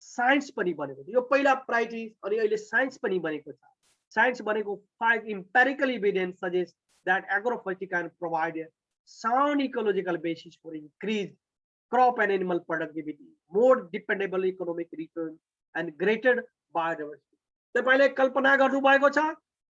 science पनि बनेको छ। यो पहिला प्राक्टिस अनि अहिले साइन्स पनि बनेको छ। साइन्स भनेको five empirical evidence suggest that agroforestry can provide a sound ecological basis for increased crop and animal productivity, more dependable economic return and greater biodiversity. तपाईले कल्पना गर्नु भएको छ,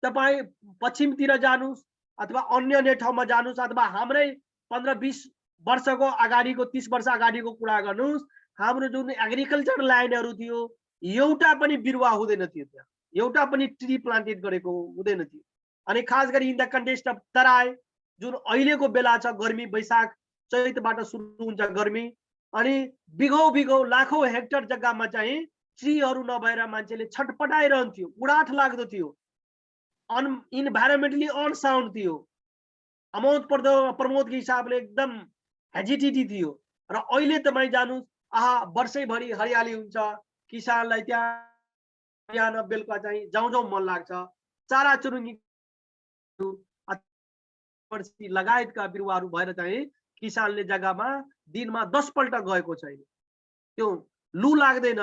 तपाई पश्चिमतिर जानुस् अथवा अन्य ठाउँमा जानुस् अथवा हाम्रै 15-20 वर्षको अगाडिको 30 वर्ष अगाडिको कुरा गर्नुस्, हाम्रो जुन एग्रिकल्चर ल्यान्डहरु थियो एउटा पनि बिरुवा हुँदैन थियो, त्यहाँ एउटा पनि ट्री प्लान्टेड गरेको हुँदैन थियो। अनि खास गरी in the context of Terai जुन अहिलेको बेला छ, गर्मी वैशाख चैतबाट सुरु हुन्छ गर्मी, अनि बिघौ लाखौं हेक्टर जग्गामा चाहिँ ट्रीहरू नभएर मान्छेले छटपटाइरहन्थ्यो, उडाठ लाग्दो थियो, इन्भाइरोमेन्टली अनसाउन्ड थियो, आमोद प्रमोदको हिसाबले एकदम हेजिटेटी थियो। र अहिले तपाईँ जानुस्, आहा वर्षैभरि हरियाली हुन्छ, किसानलाई त्यहाँ बिहान बेलुका चाहिँ जाउँ मन लाग्छ, चारा चुरुङ्गी लगायतका बिरुवाहरू भएर चाहिँ किसानले जग्गामा दिनमा 10 पल्ट गएको छैन। त्यो लु लाग्दैन,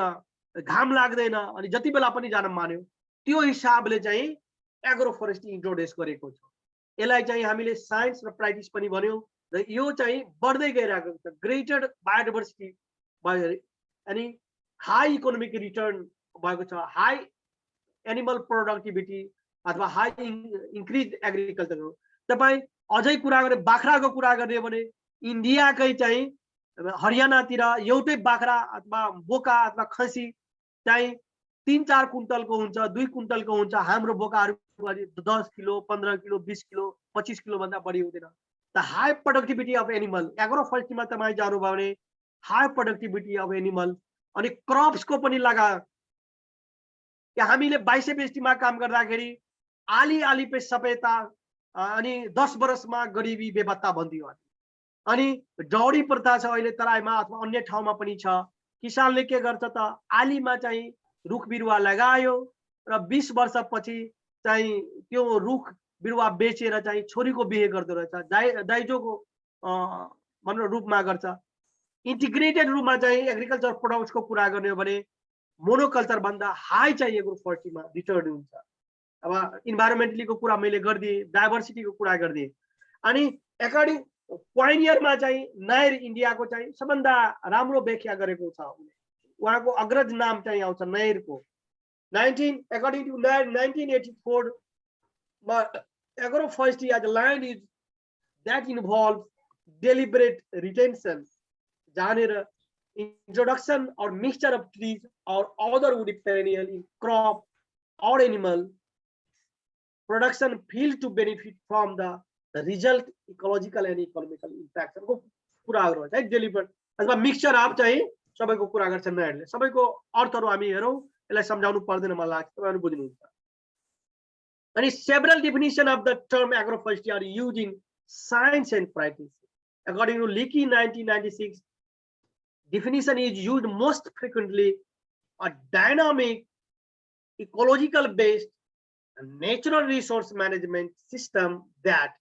घाम लाग्दैन, अनि जति बेला पनि जान मान्यो। त्यो हिसाबले चाहिँ एग्रो फरेस्ट्री इन्ट्रोड्युस गरेको छ। यसलाई चाहिँ हामीले साइन्स र प्र्याक्टिस पनि भन्यौं र यो चाहिँ बढ्दै गइरहेको छ। ग्रेटर बायोडाइभर्सिटी भयो अनि हाई इकोनोमिक रिटर्न भएको छ, हाई एनिमल प्रोडक्टिभिटी अथवा हाई इन्क्रिज एग्रिकल्चर हो। तपाईँ अझै कुरा गरे बाख्राको कुरा गर्ने हो भने इन्डियाकै चाहिँ हरियाणातिर एउटै बाख्रा अथवा बोका अथवा खसी चाहिँ 3-4 कुन्टलको हुन्छ, 2 कुन्टलको हुन्छ। हाम्रो बोकाहरू 10 किलो, 15 किलो, 20 किलो, 25 किलो भन्दा बढी हुँदैन। The high productivity of animal agro फरेस्ट्रीमा तपाईँ जानुभयो भने हाई प्रोडक्टिभिटी अफ एनिमल अनि क्रप्सको पनि लगा कि हामीले 22 बेस्टीमा काम गर्दाखेरि आली पे सपेता अनि 10 वर्षमा गरिबी बेपत्ता भन्दियो। अनि डौरी प्रथा छ अहिले तराईमा अथवा अन्य ठाउँमा पनि छ। किसानले के गर्छ त आलीमा चाहिँ रुख बिरुवा लगायो र 20 वर्षपछि चाहिँ त्यो रुख बिरुवा बेचेर चाहिँ छोरीको बिहे गर्दो रहेछ, दाइजोको भन्ने रूपमा गर्छ। इन्टिग्रेटेड रूपमा चाहिँ एग्रिकल्चर प्रोडक्ट्सको कुरा गर्ने हो भने मोनोकल्चर भन्दा हाई चाहिँ एग्रो फरेस्ट्रीमा रिटर्न हुन्छ। अब इन्भाइरोमेन्टलीको कुरा मैले गरिदिएँ, डाइभर्सिटीको कुरा गरिदिएँ। अनि एकर्डिङ पायोनियरमा चाहिँ नायर इन्डियाको चाहिँ सबभन्दा राम्रो व्याख्या गरेको छ। उहाँको अग्रज नाम चाहिँ आउँछ नायरको। According to Nair 1984 मा agroforestry as a land is that involve deliberate retention जानेर introduction or mixture of trees or other woody perennial in crop or animal production failed to benefit from the result ecological and economical impact को कुरा गर्नु है। डेलिबरेट अथवा मिक्सचर अफ चाहिँ सबैको कुरा गर्छन् नायरले। सबैको अर्थहरु हामी हेरौं, यसलाई सम्झाउनु पर्दैन मलाई लाग्छ तपाईहरु बुझ्नुहुन्छ। अनि several definition of the term agroforestry are used in science and practice. According to Leakey 1996, definition is used most frequently a dynamic, ecological based natural resource management system that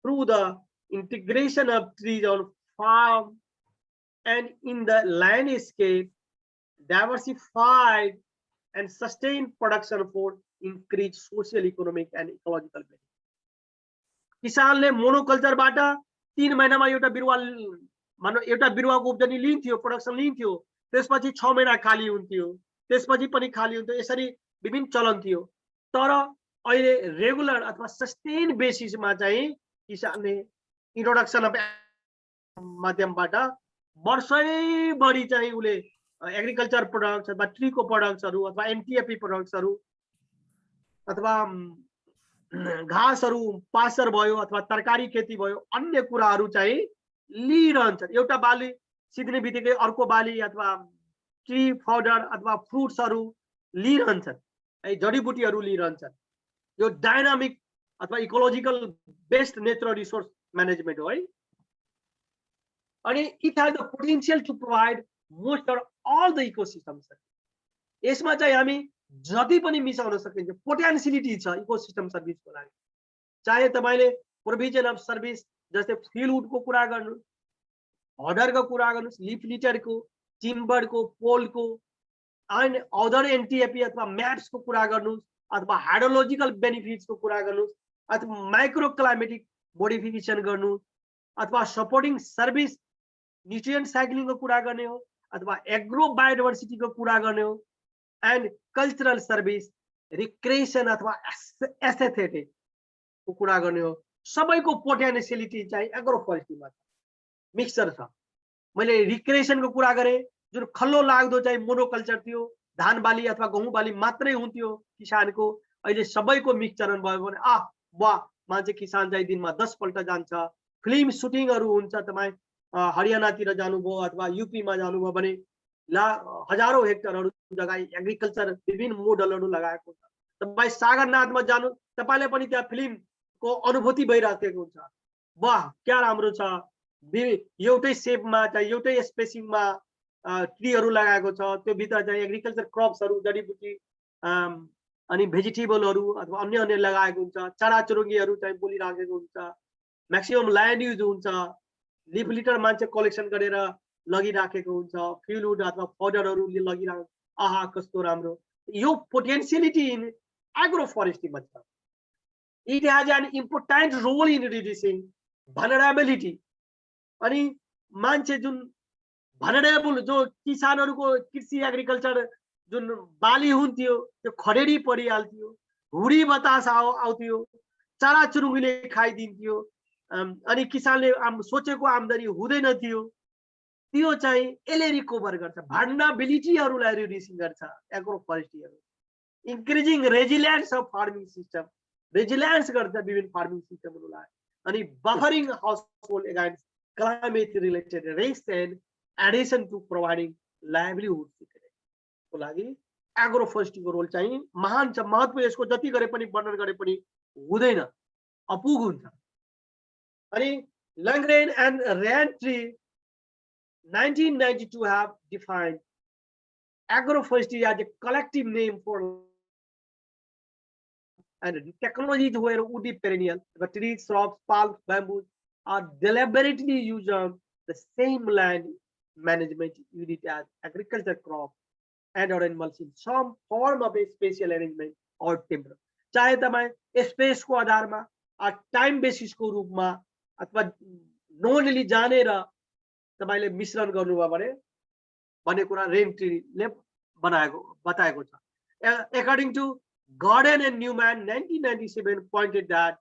through the integration of trees on farm and in the landscape diversified and sustained production for increased social, economic and ecological benefit. किसानले मोनोकल्चरबाट 3 महिनामा एउटा बिरुवा मानौ एउटा बिरुवाको उब्जनी लिन्थ्यो, प्रोडक्सन लिन्थ्यो, त्यसपछि 6 महिना खाली हुन्थ्यो, त्यसपछि पनि खाली हुन्थ्यो, यसरी विभिन्न चलन थियो। तर अहिले रेगुलर अथवा सस्टेन बेसिसमा चाहिँ किसानले इन्ट्रोडक्सन अफ माध्यमबाट वर्षैभरि चाहिँ उले एग्रिकल्चर प्रोडक्ट्स अथवा ट्रीको प्रोडक्ट्सहरु अथवा एनटीएपी प्रोडक्ट्सहरु अथवा घाँसहरु पासर भयो अथवा तरकारी खेती भयो अन्य कुराहरु चाहिँ लिइरहन्छन्। एउटा बाली सिद्धिने बित्तिकै अर्को बाली अथवा ट्री फाउडर अथवा फ्रुट्सहरु लिइरहन्छन्, है जडीबुटीहरु लिइरहन्छन्। यो डायनामिक अथवा ecological based natural resource management हो है। अनि it has the potential to provide most or all the ecosystems. यसमा चाहिँ हामी जति पनि मिसाउन सकिन्छ, पोटेन्शियलिटी छ इकोसिस्टम सर्भिसको लागि। चाहे तपाईले प्रोभिजन अफ सर्भिस जस्तै फिलवुडको कुरा गर्नु, हडरको कुरा गर्नु, लिफ लिटरको, टिम्बरको, पोलको एन्ड अदर एनटीएपी अथवा म्याप्सको कुरा गर्नु, अथवा हाइड्रोलोजिकल बेनिफिट्सको कुरा गर्नु, अथवा माइक्रो क्लाइमेटिक मोडिफिकेसन गर्नु, अथवा सपोर्टिङ सर्भिस न्यूट्रिएन्ट साइक्लिङको कुरा गर्ने हो, अथवा एग्रो बायोडाइभर्सिटीको कुरा गर्ने हो, एन्ड कल्चरल सर्भिस, रिक्रिएसन अथवा एस्थेटिकको कुरा गर्ने हो। सबैको पोटेन्शियलिटी चाहिँ एग्रो फरेस्ट्रीमा छ, मिक्सचर छ। मैले रिक्रिएसनको कुरा गरे, जुन खल्लो लाग्दो चाहिँ मोनोकल्चर थियो, धान बाली अथवा गहुँ बाली मात्रै हुन्थ्यो किसानको, अहिले सबैको मिक्सचर भयो भने वाह मान्छे किसान चाहिँ दिनमा 10 पल्ट जान्छ। फिल्म सुटिङहरु हुन्छ, तपाई हरियाणातिर जानुभयो अथवा यूपीमा जानुभयो भने हजारौं हेक्टरहरु जग्गा एग्रिकल्चर विभिन्न मोडलहरु लगाएको छ। तपाई सागरनाथमा जानु, तपाईले पनि त्यहाँ फिल्मको अनुभूति भइराखेको हुन्छ। वाह क्या राम्रो छ, एउटै शेपमा चाहिँ एउटै स्पेसिङमा ट्रीहरु लगाएको छ, त्यो भित्र चाहिँ एग्रिकल्चर क्रप्सहरु, जडीबुटी अनि भेजिटेबलहरु अथवा अन्य अन्य लगाएको हुन्छ। चराचुरुङ्गीहरु चाहिँ बोलिराखेको हुन्छ, म्याक्सिमम ल्यान्ड युज हुन्छ, लिफ लिटर मान्छे कलेक्सन गरेर लगिराखेको हुन्छ, फ्युलवुड अथवा फडरहरु लगिराखेको। आहा कस्तो राम्रो। यो पोटेन्शियलिटी इन एग्रो फरेस्ट्रीमा छ। It has an important role in reducing vulnerability. अनि मान्छे जुन भनरेबल जो किसानहरुको कृषि एग्रिकल्चर जुन बाली हुन्थ्यो त्यो खडेरी परिहाल्थ्यो, हुडी बतास आउँथ्यो, चराचुरुङ्गीले खाइदिन्थ्यो, अनि किसानले सोचेको आम्दानी हुँदैन थियो, त्यो चाहिँ यसले रिकभर गर्छ, भल्नरेबिलिटीहरूलाई रिड्युसिङ गर्छ एग्रो फरेस्ट्रीहरू, increasing resilience of farming system, resilience गर्छ विभिन्न फार्मिङ सिस्टमहरूलाई, अनि buffering household against climate related risk and addition to providing livelihood को लागि एग्रो फरेस्ट्रीको रोल चाहिँ महान छ। महत्व यसको जति गरे पनि वर्णन गरे पनि हुँदैन, अपुग हुन्छ। अनि लैंग्रेन and र्यान्ट्री 1992 have defined agroforestry as a collective name for and technologies where woody perennial, but trees, shrubs, palms, bamboos are deliberately used on the same land management unit as agriculture crop and or animals in some form of a spatial arrangement or timber. चाहे तपाईं स्पेस को आधारमा टाइम बेसिस को रूपमा अथवा नोनली जानेर तपाईले मिश्रण गर्नुभयो भने भन्ने कुरा रेन्ट्रीले बताएको छ। According to Gordon and Newman 1997 pointed that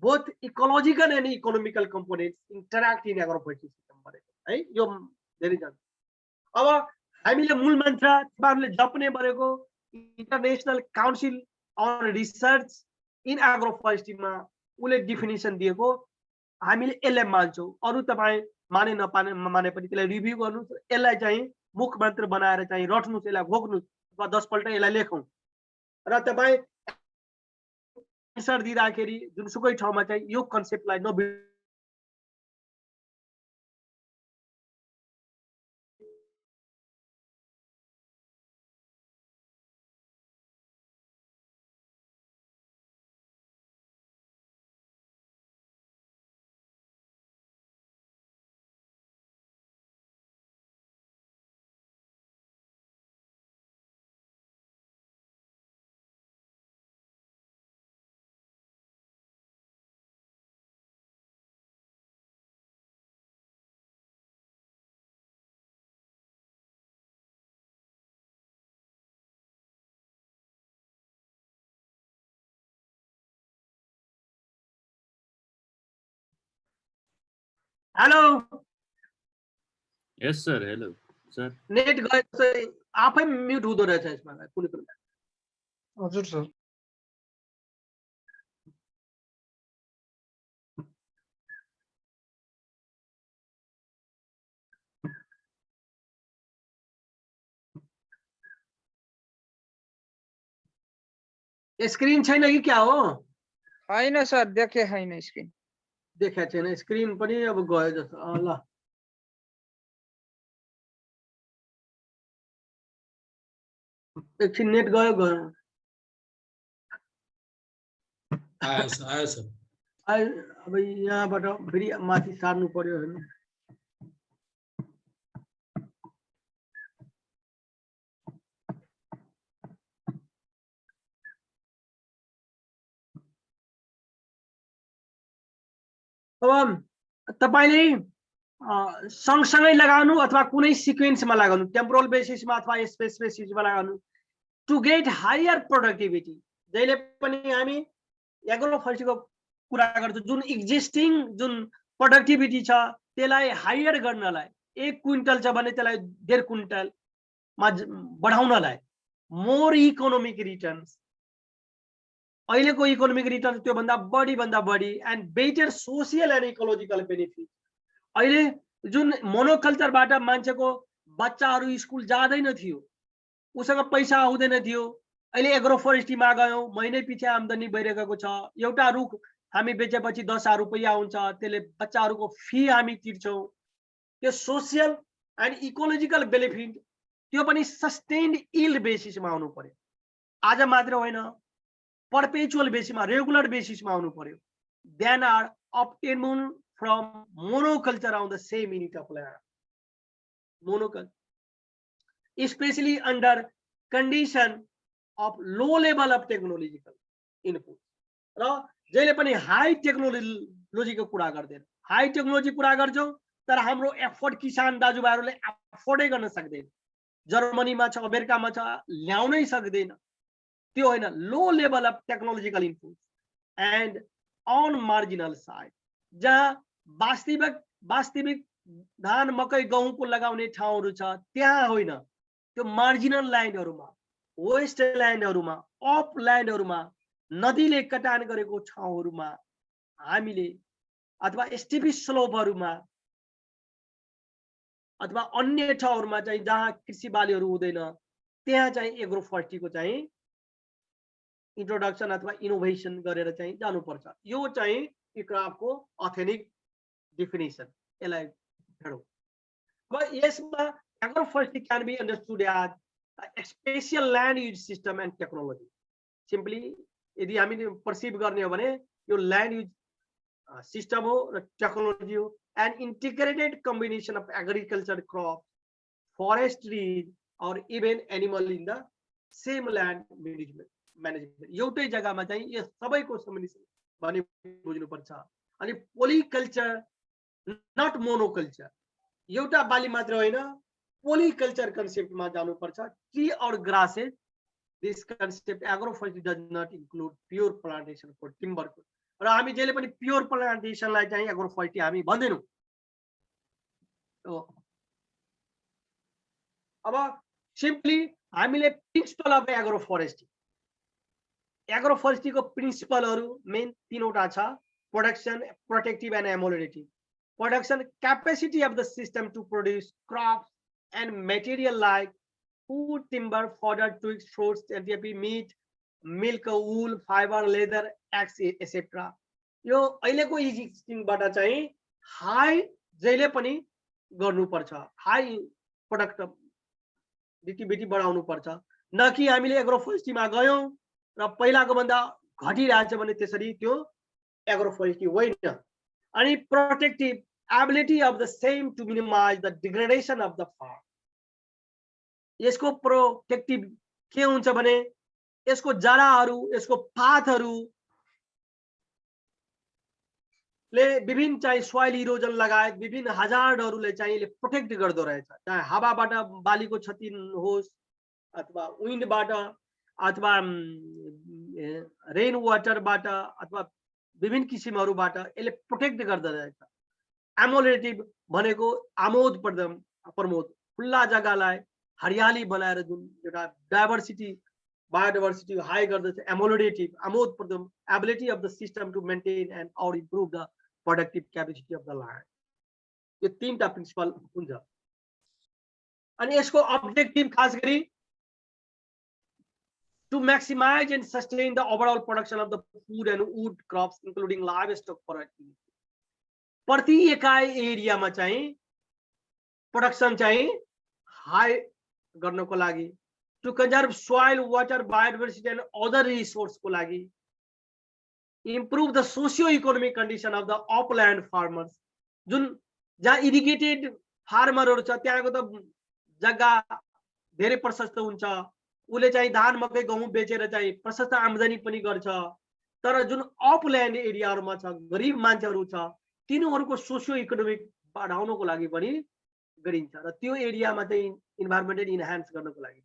both ecological and economical components interact in agroforestry system भनेको है, यो धेरै जन। अब हामीले मूल मन्त्र तपाईहरुले जप्ने भनेको international council on research in agroforestry मा उले डेफिनेसन दिएको, हामीले यसलाई मान्छौं। अरु तपाई माने नपाने माने पनि त्यसलाई रिभ्यु गर्नु, यसलाई चाहिँ मुख मन्त्र बनाएर चाहिँ रट्नु, यसलाई घोक्नु अथवा 10 पल्ट यसलाई लेखौं र तपाई आन्सर दिँदाखेरि जुनसुकै ठाउँमा चाहिँ यो कन्सेप्टलाई हेलो यस सर, हेलो सर। नेट गएको चाहिँ आफै म्युट हुँदो रहेछ यसमा कुनै कुनै। हजुर सर। स्क्रिन छैन कि क्या हो? हैन सर, देखे हैन स्क्रिन। देखाएको छैन स्क्रिन पनि, अब गयो जस्तो। ल एकछिन नेट गयो गयो। आयो सर। अब यहाँबाट फेरि माथि सार्नु पर्यो हैन। अब तपाईले सँगसँगै लगाउनु अथवा कुनै सिक्वेन्समा लगाउनु, टेम्पोरल बेसिसमा अथवा स्पेस बेसिसमा लगाउनु टु गेट हायर प्रोडक्टिभिटी। जहिले पनि हामी एग्रोफरेस्ट्रीको कुरा गर्छौं, जुन एक्जिस्टिङ जुन प्रोडक्टिभिटी छ त्यसलाई हायर गर्नलाई, 1 क्विन्टल छ भने त्यसलाई 1.5 क्विन्टलमा बढाउनलाई मोर इकोनोमिक रिटर्न्स, अहिलेको इकोनोमिक रिटर्न त्यो भन्दा बढी and better social and ecological benefit. अहिले जुन मोनोकल्चरबाट मान्छेको बच्चाहरू स्कुल जाँदैन थियो, उसँग पैसा आउँदैन थियो, अहिले एग्रोफरेस्ट्रीमा गयौं, महिनै पछि आम्दानी भइरहेको छ। एउटा रुख हामी बेचेपछि 10,000 रुपैयाँ हुन्छ, त्यसले बच्चाहरूको फी हामी तिर्छौं। त्यो सोशल एन्ड इकोलोजिकल बेनिफिट त्यो पनि सस्टेन्ड यील्ड बेसिसमा आउनु पर्यो। आज मात्र होइन, perpetual बेसिसमा, रेगुलर बेसिसमा आउनु पर्यो। Then are obtained from monoculture on the same unit of land. Monoculture, especially under condition of low level of technological input. र जहिले पनि हाई टेक्नोलोजीको कुरा गर्दैन, हाई टेक्नोलोजी कुरा गर्छौं तर हाम्रो एफोर्ट किसान दाजुभाइहरूले एफोर्डै गर्न सक्दैन। जर्मनीमा छ, अमेरिकामा छ, ल्याउनै सक्दैन। त्यो होइन, low level of technological input and on marginal side, जहाँ वास्तविक धान मकै गहुँको लगाउने ठाउँहरू छ त्यहाँ होइन, त्यो मार्जिनल ल्यान्डहरूमा, वेस्ट ल्यान्डहरूमा, अप ल्यान्डहरूमा, नदीले कटान गरेको ठाउँहरूमा हामीले अथवा एसटिपी स्लोपहरूमा अथवा अन्य ठाउँहरूमा चाहिँ जहाँ कृषि बालीहरू हुँदैन त्यहाँ चाहिँ एग्रो फरेस्ट्रीको चाहिँ इन्ट्रोडक्सन अथवा इनोभेसन गरेर चाहिँ जानुपर्छ। यो चाहिँ इक्राफको अथेन्टिक डेफिनेसन, यसलाई हेरौँ। अब यसमा agroforestry can be understood as a spatial land use system and technology. Simply यदि हामीले पर्सिभ गर्ने हो भने यो ल्यान्ड युज सिस्टम हो र टेक्नोलोजी हो, and integrated combination of agriculture, crop, forestry और even animal in the same land management. एउटै जग्गामा चाहिँ यो सबैको सम्मिलित भने बुझ्नुपर्छ। अनि पोलिकल्चर नट मोनोकल्चर, एउटा बाली मात्र होइन, पोलिकल्चर कन्सेप्टमा जानुपर्छ। Tree or grasses, this concept agroforestry does not include pure plantation for timber. र हामी जहिले पनि प्योर प्लान्टेसनलाई चाहिँ एग्रो फरेस्ट्री हामी भन्दैनौँ। अब सिम्पली हामीले प्रिन्सिपल अफ एग्रो फरेस्ट्रीको प्रिन्सिपलहरू मेन तीनवटा छ। Production, protective and ameliorative. Production, capacity of the system to produce crops and material like food, timber, fodder, twigs, fruits, meat, milk, wool, fiber, leather, eggs, etc. यो अहिलेको एक्जिस्टिङबाट चाहिँ हाई जहिले पनि गर्नुपर्छ, हाई प्रोडक्टिभिटी बढाउनु पर्छ। न कि हामीले एग्रो फरेस्ट्रीमा गयौँ र पहिलाको भन्दा घटिरहेछ भने त्यसरी त्यो एग्रो फरेस्ट्री होइन। अनि protective, ability of the same to minimize the degradation of the farm. यसको प्रोटेक्टिभ के हुन्छ भने यसको जराहरू, यसको पातहरूले विभिन्न चाहिँ सोइल इरोजन लगायत विभिन्न हजार्डहरूले चाहिँ यसले प्रोटेक्ट गर्दो रहेछ। चाहे हावाबाट बालीको क्षति होस् अथवा विन्डबाट अथवा रेन वाटरबाट अथवा विभिन्न किसिमहरूबाट यसले प्रोटेक्ट गर्दो रहेछ। एमोलेटिभ भनेको आमोद प्रमोद, खुल्ला जग्गालाई हरियाली बनाएर जुन एउटा डाइभर्सिटी, बायोडाइभर्सिटी हाई गर्दछ। एमोलेटिभ, आमोद प्रदम, ability of the system to maintain and और improve the productive capacity of the land. यो तीनटा प्रिन्सिपल हुन्छ। अनि यसको अब्जेक्टिभ खास गरी to maximize and sustain the overall production of the food and wood crops including livestock productivity. प्रति एकाइ एरियामा चाहिँ प्रोडक्सन चाहिँ हाई गर्नको लागि, to conserve soil, water, biodiversity and other रिसोर्सको लागि, improve the socio economic condition of the upland farmers. जुन जहाँ इरिगेटेड फार्मरहरू छ त्यहाँको त जग्गा धेरै प्रशस्त हुन्छ, उसले चाहिँ धान मकै गहुँ बेचेर चाहिँ प्रशस्त आम्दानी पनि गर्छ। तर जुन अपल्यान्ड एरियाहरूमा छ, गरिब मान्छेहरू छ, तिनीहरूको सोसियो इकोनोमिक बढाउनको लागि पनि गरिन्छ र त्यो एरियामा चाहिँ इन्भाइरोमेन्टल इन्हान्स गर्नको लागि।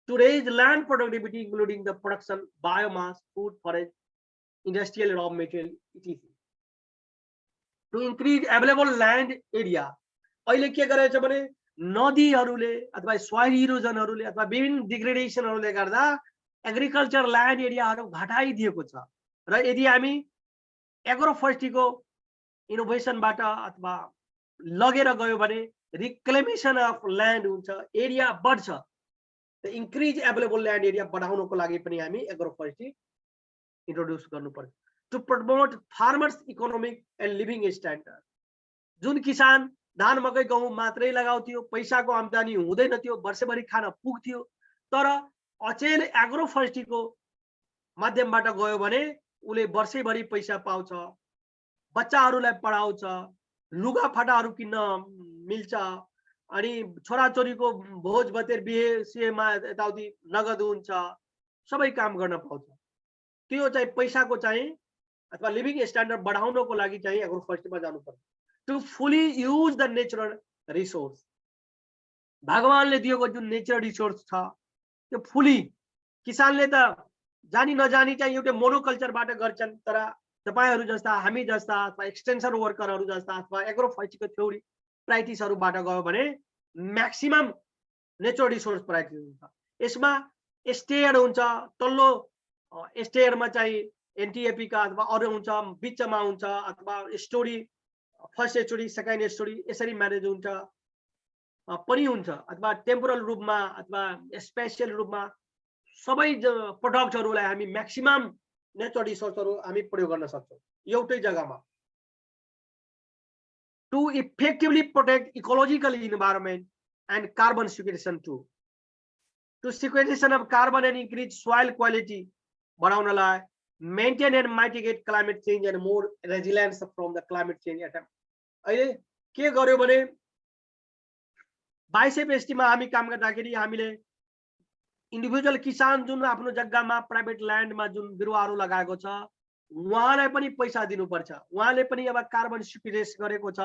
To raise land productivity including the production, biomass, food, forest, industrial र material etc. To increase available land area. अहिले के गरेछ भने नदीहरूले अथवा सोइल इरोजनहरूले अथवा विभिन्न डिग्रेडेसनहरूले गर्दा एग्रिकल्चर ल्यान्ड एरियाहरू घटाइदिएको छ। र यदि हामी एग्रो फरेस्ट्रीको इनोभेसनबाट अथवा लगेर गयो भने रिक्लेमेसन अफ ल्यान्ड हुन्छ, एरिया बढ्छ। The increase available land area बढाउनको लागि पनि हामी एग्रो फरेस्ट्री इन्ट्रोड्युस गर्नुपर्छ। To promote farmers economic and living standard. जुन किसान धान मकै गहुँ मात्रै लगाउँथ्यो, पैसाको आम्दानी हुँदैन थियो, वर्षभरि खान पुग्थ्यो, तर अचेल एग्रो फरेस्ट्रीको माध्यमबाट गयो भने उसले वर्षैभरि पैसा पाउँछ, बच्चाहरूलाई पढाउँछ, लुगा फाटाहरू किन्न मिल्छ, अनि छोराछोरीको भोज भतेर बिहे सिहेमा यताउति नगद हुन्छ, सबै काम गर्न पाउँछ। त्यो चाहिँ पैसाको चाहिँ अथवा लिभिङ स्ट्यान्डर्ड बढाउनको लागि चाहिँ एग्रो फरेस्ट्रीमा जानुपर्छ। टु फुली युज द नेचुरल रिसोर्स। भगवानले दिएको जुन नेचरल रिसोर्स छ त्यो फुली किसानले त जानी नजानी चाहिँ एउटा मोनोकल्चरबाट गर्छन्, तर तपाईहरु जस्ता, हामी जस्ता अथवा एक्सटेन्सन वर्करहरु जस्ता अथवा एग्रो फरेस्ट्रीको थ्योरी प्राक्टिसहरुबाट गयो भने म्याक्सिमम नेचरल रिसोर्स प्राक्टिस हुन्छ। यसमा स्टेयर हुन्छ, तल्लो स्टेयरमा चाहिँ एनटीएपी का अथवा अरु हुन्छ, बिचमा हुन्छ अथवा story first story second story यसरी म्यानेज हुन्छ पनि हुन्छ, अथवा टेम्पोरल रूपमा अथवा स्पेशल रूपमा सबै प्रोडक्टहरुलाई हामी म्याक्सिमम नेचरल रिसोर्सहरु हामी प्रयोग गर्न सक्छौं एउटै जग्गामा। To effectively protect ecological environment and carbon sequestration to sequestration of carbon and increase soil quality बढाउनलाई maintain and mitigate climate change and more resilience from the climate change atom. अहिले के गर्यो भने बाइसेपेस्टीमा हामी काम गर्दाखेरि हामीले इन्डिभिजुअल किसान जुन आफ्नो जग्गामा प्राइभेट ल्यान्डमा जुन बिरुवाहरू लगाएको छ उहाँलाई पनि पैसा दिनुपर्छ। उहाँले पनि अब कार्बन सिक्वेस्ट गरेको छ,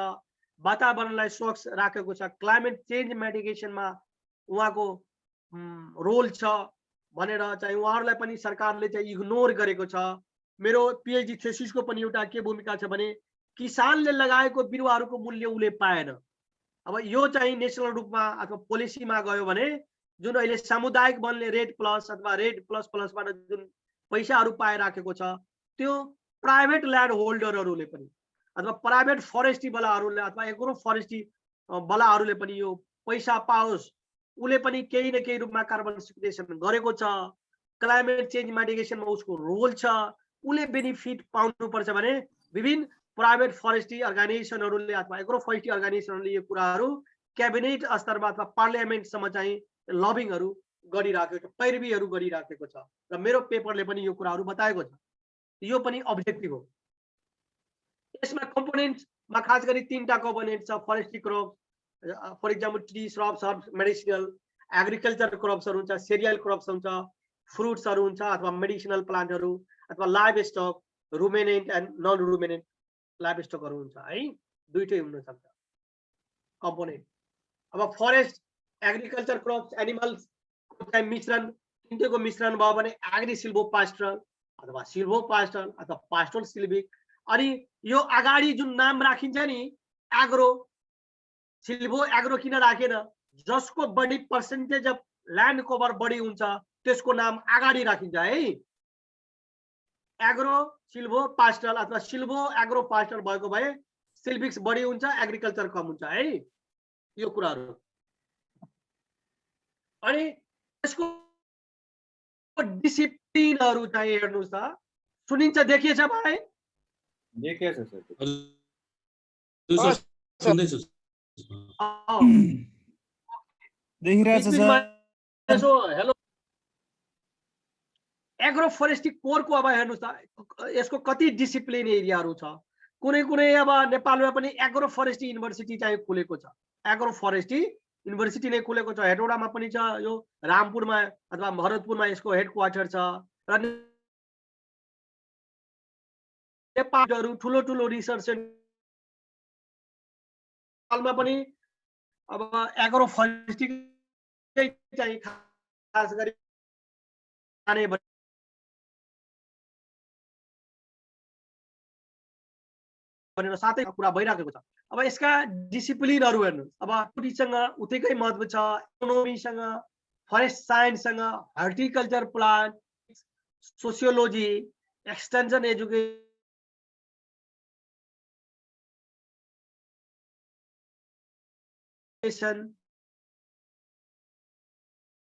वातावरणलाई स्वच्छ राखेको छ, क्लाइमेट चेन्ज मिटिगेसनमा उहाँको रोल छ भनेर चाहिँ उहाँहरूलाई पनि सरकारले चाहिँ इग्नोर गरेको छ। मेरो पीएचडी थेसिसको पनि एउटा के भूमिका छ भने किसानले लगाएको बिरुवाहरूको मूल्य उले पाएन। अब यो चाहिँ नेशनल रूपमा अथवा पोलिसीमा गयो भने जुन अहिले सामुदायिक वनले रेड प्लस अथवा रेड प्लस प्लसबाट जुन पैसाहरू पाइराखेको छ त्यो प्राइभेट ल्यान्ड होल्डरहरूले पनि अथवा प्राइभेट फरेस्ट्री वालाहरूले अथवा एग्रो फरेस्ट्री वालाहरूले पनि यो पैसा पाओस्, उले पनि केही न केही रूपमा कार्बन सिक्वेस्ट्रेसन गरेको छ, क्लाइमेट चेन्ज मिटिगेसनमा उसको रोल छ, उले बेनिफिट पाउनुपर्छ भने विभिन्न प्राइभेट फरेस्ट्री अर्गनाइजेसनहरूले अथवा एग्रो फरेस्ट्री अर्गनाइजेसनहरूले यो कुराहरू क्याबिनेट स्तरमा अथवा पार्लियामेन्टसम्म चाहिँ लबिङहरू गरिराखेको छ, पैरवीहरू गरिराखेको छ र मेरो पेपरले पनि यो कुराहरू बताएको छ। यो पनि अब्जेक्टिभ हो। यसमा कम्पोनेन्ट्समा खास गरी 3टा कम्पोनेन्ट छ। Forestry crop for example tree shrubs herbs medicinal, agriculture क्रप्सहरू हुन्छ, सिरियल क्रप्स हुन्छ, फ्रुट्सहरू हुन्छ अथवा मेडिसिनल प्लान्टहरू अथवा livestock, ruminant and non ruminant लाइभ स्टकहरू हुन्छ है, दुईटै हुन सक्छ कम्पोनेन्ट। अब फरेस्ट एग्रिकल्चर क्रप्स एनिमल्स चाहिँ मिश्रण, तिनटैको मिश्रण भयो भने एग्री सिल्भो पास्टरल अथवा सिल्भो पास्टरल अथवा पास्टरल सिल्भिक। अनि यो अगाडि जुन नाम राखिन्छ नि एग्रो सिल्भो एग्रो किन राखेन, जसको बढी पर्सेन्टेज अफ ल्यान्ड कभर बढी हुन्छ त्यसको नाम अगाडि राखिन्छ है। एग्रो सिल्भो पास्टरल अथवा सिल्भो एग्रो पास्टरल भएको भए सिल्भिक्स बढी हुन्छ, एग्रिकल्चर कम हुन्छ है, यो कुराहरू। अनि यसको डिसिप्लिनहरू चाहिँ हेर्नुस् त, सुनिन्छ, देखिएछ भाइ? देखिएछ सर। हजुर सर, सुन्दैछु। देखिरहेछ सर। हेलो, एग्रो फरेस्ट्री कोरको अब हेर्नुस् त यसको कति डिसिप्लिन एरियाहरू छ। कुनै कुनै अब नेपालमा पनि एग्रो फरेस्ट्री युनिभर्सिटी चाहिँ खुलेको छ, एग्रो फरेस्ट्री युनिभर्सिटी नै खुलेको छ। हेटौडामा पनि छ, यो रामपुरमा अथवा भरतपुरमा यसको हेड क्वार्टर छ र नेपालहरु ठुलो ठुलो रिसर्च सेन्टरमा पनि अब एग्रो फरेस्ट्री चाहिँ खास गरी आने भनेर साथै कुरा भइराखेको छ। अब यसका डिसिप्लिनहरु हेर्नु, अब टुरिसँग उतैकै महत्व छ, इकोनोमीसँग, फरेस्ट साइन्ससँग, horticulture plan, sociology, extension education,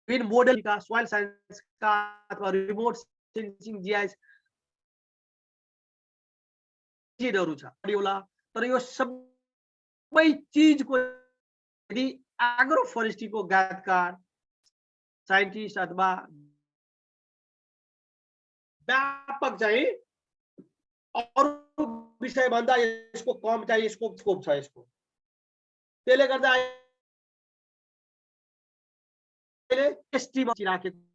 win model का, सोइल साइन्स का अथवा रिमोट सेन्सिङ जीआईएस चीजहरु छ होला। तर यो सबै चीजको यदि एग्रो फरेस्ट्रीको ज्ञातकार साइन्टिस्ट अथवा व्यापक चाहिँ अरु विषय भन्दा यसको कम चाहिँ यसको स्कोप छ यसको। त्यसले गर्दा एसटीमा राखेको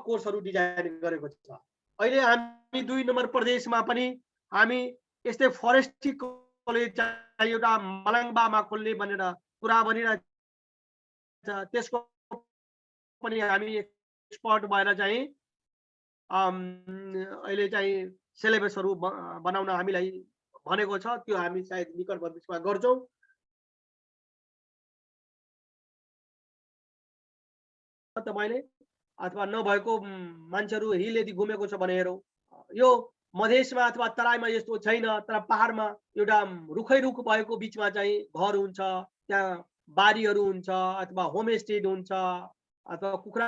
कोर्सहरु डिजाइन गरेको छ। अहिले हामी 2 नम्बर प्रदेशमा पनि हामी यस्तै फरेस्ट्री कलेज चाहिँ एउटा मलङ्बामा खोल्ने भनेर कुरा बनिरहेछ। त्यसको पनि हामी एक्सपर्ट भएर चाहिँ अहिले चाहिँ सिलेबसहरू बनाउन हामीलाई भनेको छ। त्यो हामी सायद निकट भविष्यमा गर्छौँ। तपाईले अथवा नभएको मान्छेहरू हिल यदि घुमेको छ भने हेरौँ, यो मधेसमा अथवा तराईमा यस्तो छैन, तर पहाडमा एउटा रुखै रुख भएको बिचमा चाहिँ घर हुन्छ, त्यहाँ बारीहरू हुन्छ अथवा होमस्टे हुन्छ अथवा कुखुरा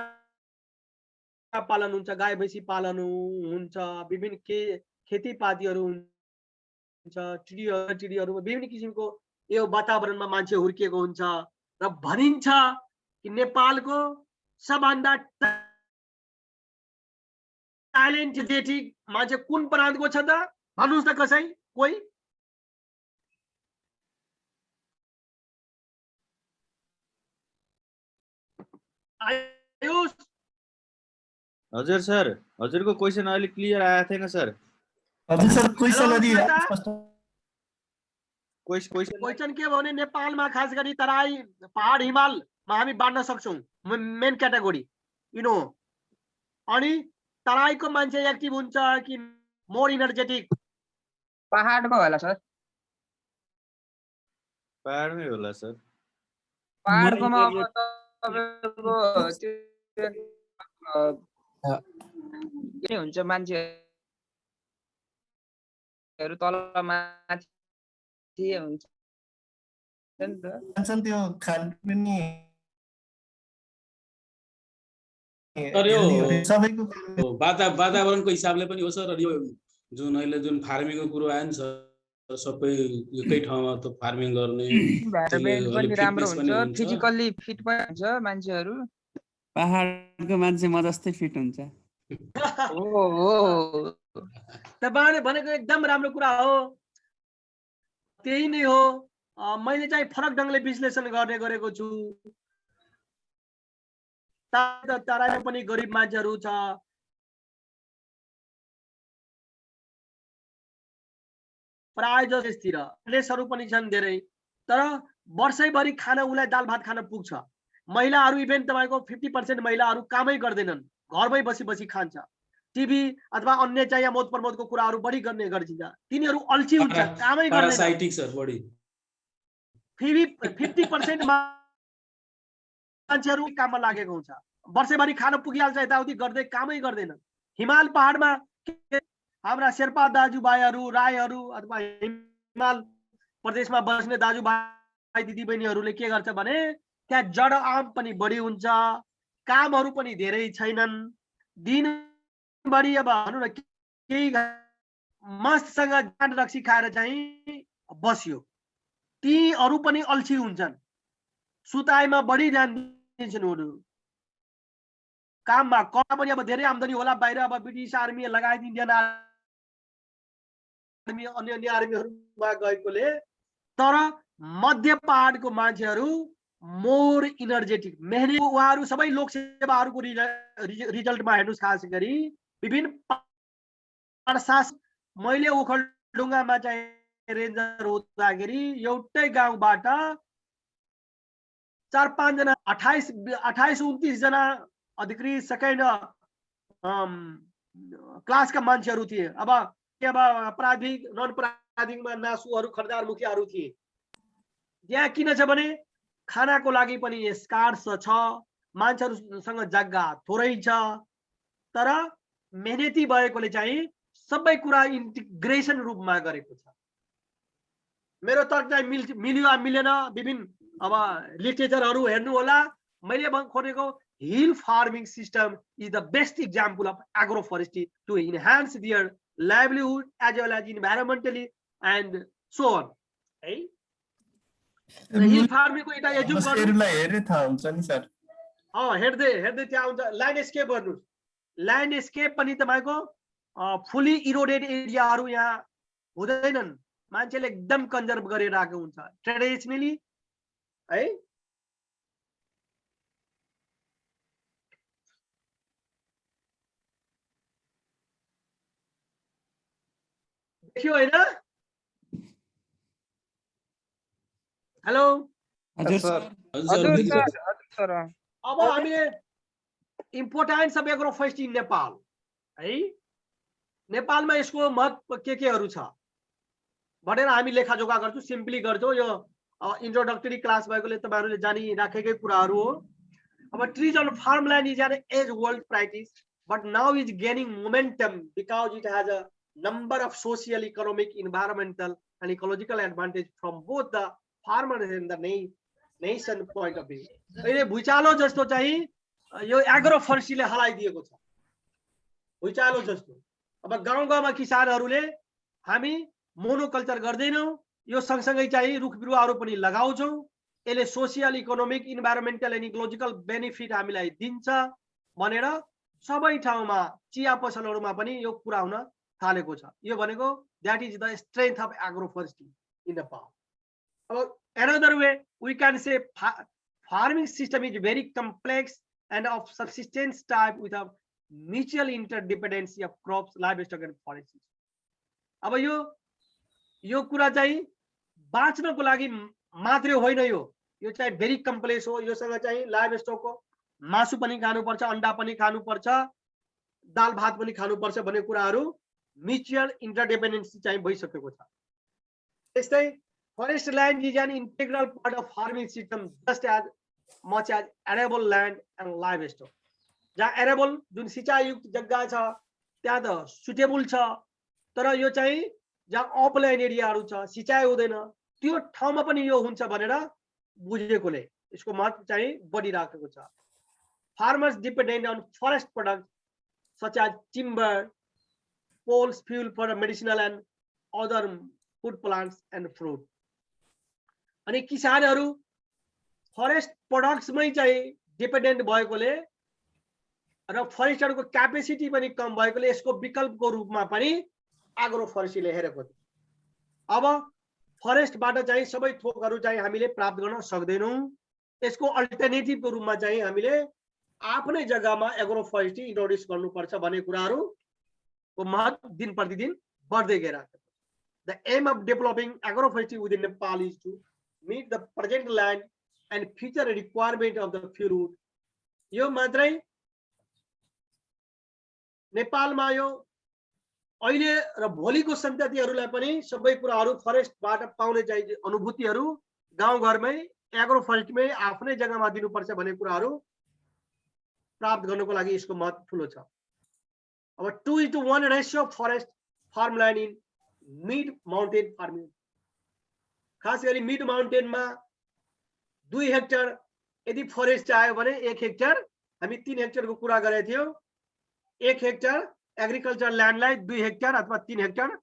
पालन हुन्छ, गाई भैँसी पालन हुन्छ, विभिन्न खेतीपातीहरू हुन्छ, चिडियाहरू विभिन्न किसिमको यो वातावरणमा मान्छे हुर्किएको हुन्छ र भनिन्छ कि नेपालको सबभन्दा ट्यालेन्टेड मान्छे कुन प्रान्तको छ त? भन्नुहोस् त कसै कोही? आयुष? हजुर सर, हजुरको क्वेसन अलि क्लियर आएको थिएन सर। हजुर सर क्वेसन अलि क्वेसन के भने नेपालमा खास गरी तराई पहाड हिमालमा हामी बाँड्न सक्छौँ मेन क्याटेगोरी यु नो। अनि तराईको मान्छे एक्टिभ हुन्छ कि मोर इनर्जेटिक? पहाडको होला सर। पहाडमै होला सर। पहाडकोमा अब तपाईँको के हुन्छ, मान्छेहरू तल माथि हुन्छ नि त। त्यो खानपिनी सबैको वातावरणको हिसाबले पनि हो सर। यो जुन अहिले जुन फार्मिङको कुरो आयो नि सर, सबै एकै ठाउँमा त फार्मिङ गर्ने इन्भाइरोमेन्ट पनि राम्रो हुन्छ, फिजिकल्ली फिट पनि हुन्छ मान्छेहरू। पहाडको मान्छे म जस्तै फिट हुन्छ। तपाईले भनेको एकदम राम्रो कुरा हो, त्यही नै हो। मैले चाहिँ फरक ढंगले विश्लेषण गर्ने गरेको छु। तराईमा पनि गरिब मान्छेहरू छ, प्राय जसतिर प्लेसहरू पनि छन् धेरै, तर वर्षैभरि खान उलाई दाल भात खान पुग्छ। महिलाहरू इभेन तपाईको 50% महिलाहरू कामै गर्दैनन्, घरमै बसी बसी खान्छ, टिभी अथवा अन्य चाहिँ मोद प्रमोदको कुराहरू बढी गर्ने गर्छिन्छ। तिनीहरू अल्छी हुन्छ, कामै गर्दैन। 50% मान्छेहरू काममा लागेको हुन्छ, वर्षैभरि खान पुगिहाल्छ, यताउति गर्दै कामै गर्दैन। हिमाल पहाडमा हाम्रा शेर्पा दाजुभाइहरू, राईहरू अथवा हिमाल प्रदेशमा बस्ने दाजुभाइ दिदीबहिनीहरूले के गर्छ भने त्यहाँ जड आम पनि बढी हुन्छ, कामहरू पनि धेरै छैनन्। दिनभरि अब भनौँ न केही मस्तसँग जाँड रक्सी खाएर चाहिँ बस्यो। ती अरू पनि अल्छी हुन्छन्, सुताइमा बढी ध्यान दिन्छन् उनीहरू, काममा कमा पनि अब धेरै आम्दानी होला बाहिर। अब ब्रिटिस आर्मी लगायत इन्डियन आर्मी अन्य अन्य आर्मीहरूमा गएकोले, तर मध्य पहाडको मान्छेहरू मोर इनर्जेटिक, मेहनत। उहाँहरू सबै लोकसेवाहरूको रिजल्टमा हेर्नुहोस्, खास गरी विभिन्न प्रशासन। मैले ओखलढुङ्गामा चाहिँ रेन्जर हुँदाखेरि एउटै गाउँबाट 4-5 जना 28-29 जना अधिकृत सेकेन्ड क्लासका मान्छेहरू थिए। अब प्राविधिक नन प्राविधिकमा नासुहरू खर्दार मुखियाहरू थिए। यहाँ किन छ भने खानाको लागि पनि स्कार्स छ, मान्छेहरूसँग जग्गा थोरै छ, तर मेहनती भएकोले चाहिँ सबै कुरा इन्टिग्रेसन रूपमा गरेको छ। मेरो तर्क चाहिँ मिल्यो मिलेन, विभिन्न अब लिटरेचरहरू हेर्नु होला। मैले खोजेको hill farming system is the best example of agroforestry to enhance their livelihood as well as environmentally and so on है। हिल फार्मिङको एउटा एजुम गर्नुलाई हेर्दै थाहा हुन्छ नि सर। हेर्दै हेर्दै त्यहाँ हुन्छ। ल्यान्डस्केप गर्नुस्, ल्यान्डस्केप पनि तपाईको फुली इरोडेड एरियाहरू यहाँ हुँदैनन्, मान्छेले एकदम कन्जर्भ गरेर राखेको हुन्छ ट्रेडिसनली है। देखियो होइन हेलो हजुर सर सर हजुर सर हजुर सर अब हामीले importance of agro forestry in Nepal है नेपालमा यसको महत्व केहरू छ भनेर हामी लेखाजोखा गर्छौँ सिम्पली गर्छौँ यो इन्ट्रोडक्टरी क्लास भएकोले तपाईहरुले जानिराखेकै कुराहरू हो अब trees on farmland is an age old practice but now is gaining momentum because it has a number of social economic environmental and ecological advantage from both the farmers and the nation point of view अहिले भुइँचालो जस्तो चाहिँ यो एग्रो फरेस्ट्रीले हलाइदिएको छ भुइँचालो जस्तो अब गाउँ गाउँमा किसानहरूले हामी मोनोकल्चर गर्दैनौं यो सँगसँगै चाहिँ रुख बिरुवाहरू पनि लगाउँछौं यसले social economic environmental and ecological benefit हामीलाई दिन्छ भनेर सबै ठाउँमा चिया पसलहरूमा पनि यो कुरा हुन थालेको छ यो भनेको that is the strength of agro forestry in Nepal अब another way we can say farming system is very complex and of subsistence type with a mutual interdependency of crops livestock and forests अब यो कुरा चाहिँ बाँच्नको लागि मात्रै होइन यो चाहिँ भेरी कम्प्लेक्स हो योसँग चाहिँ लाइभस्टकको मासु पनि खानुपर्छ अन्डा पनि खानुपर्छ दाल भात पनि खानुपर्छ भन्ने कुराहरू म्युचुअल इन्टरडिपेन्डेन्सी चाहिँ भइसकेको छ त्यस्तै forest land is an integral part of farming system just as much as arable land and livestock जहाँ एरेबल जुन सिँचाइयुक्त जग्गा छ त्यहाँ त सुटेबल छ तर यो चाहिँ जहाँ अपल्यान्ड एरियाहरू छ सिँचाइ हुँदैन त्यो ठाउँमा पनि यो हुन्छ भनेर बुझेकोले यसको महत्व चाहिँ बढिराखेको छ farmers dependent on forest product such as timber poles fuel for medicinal and other food plants and fruit अनि किसानहरू फरेस्ट प्रोडक्ट्समै चाहिँ डिपेन्डेन्ट भएकोले र फरेस्टरको क्यापेसिटी पनि कम भएकोले यसको विकल्पको रूपमा पनि एग्रो फरेस्ट्रीले हेरेको छ अब फरेस्टबाट चाहिँ सबै थोकहरू चाहिँ हामीले प्राप्त गर्न सक्दैनौं यसको अल्टरनेटिभको रूपमा चाहिँ हामीले आफ्नै जग्गामा एग्रो फरेस्ट्री इन्ट्रोड्युस गर्नुपर्छ भन्ने कुराहरूको महत्व दिन प्रतिदिन बढ्दै गइरहेको छ the aim of developing agroforestry within Nepal is to meet the present land and future requirement of the fuel यो मात्रै नेपालमा यो अहिले र भोलिको सन्ततिहरूलाई पनि सबै कुराहरू फरेस्टबाट पाउने चाहिँ अनुभूतिहरू गाउँघरमै एग्रो फरेस्टमै आफ्नै जग्गामा दिनुपर्छ भन्ने कुराहरू प्राप्त गर्नको लागि यसको महत्व ठुलो छ अब 2:1 ratio forest farmland in mid mountain farming खास गरी मिड माउन्टेनमा 2 हेक्टर यदि फरेस्ट आयो भने 1 हेक्टर हामी 3 हेक्टरको कुरा गरेका थियौं 1 हेक्टर एग्रीकल्चर ल्यान्डलाई 2 हेक्टर अथवा 3 हेक्टर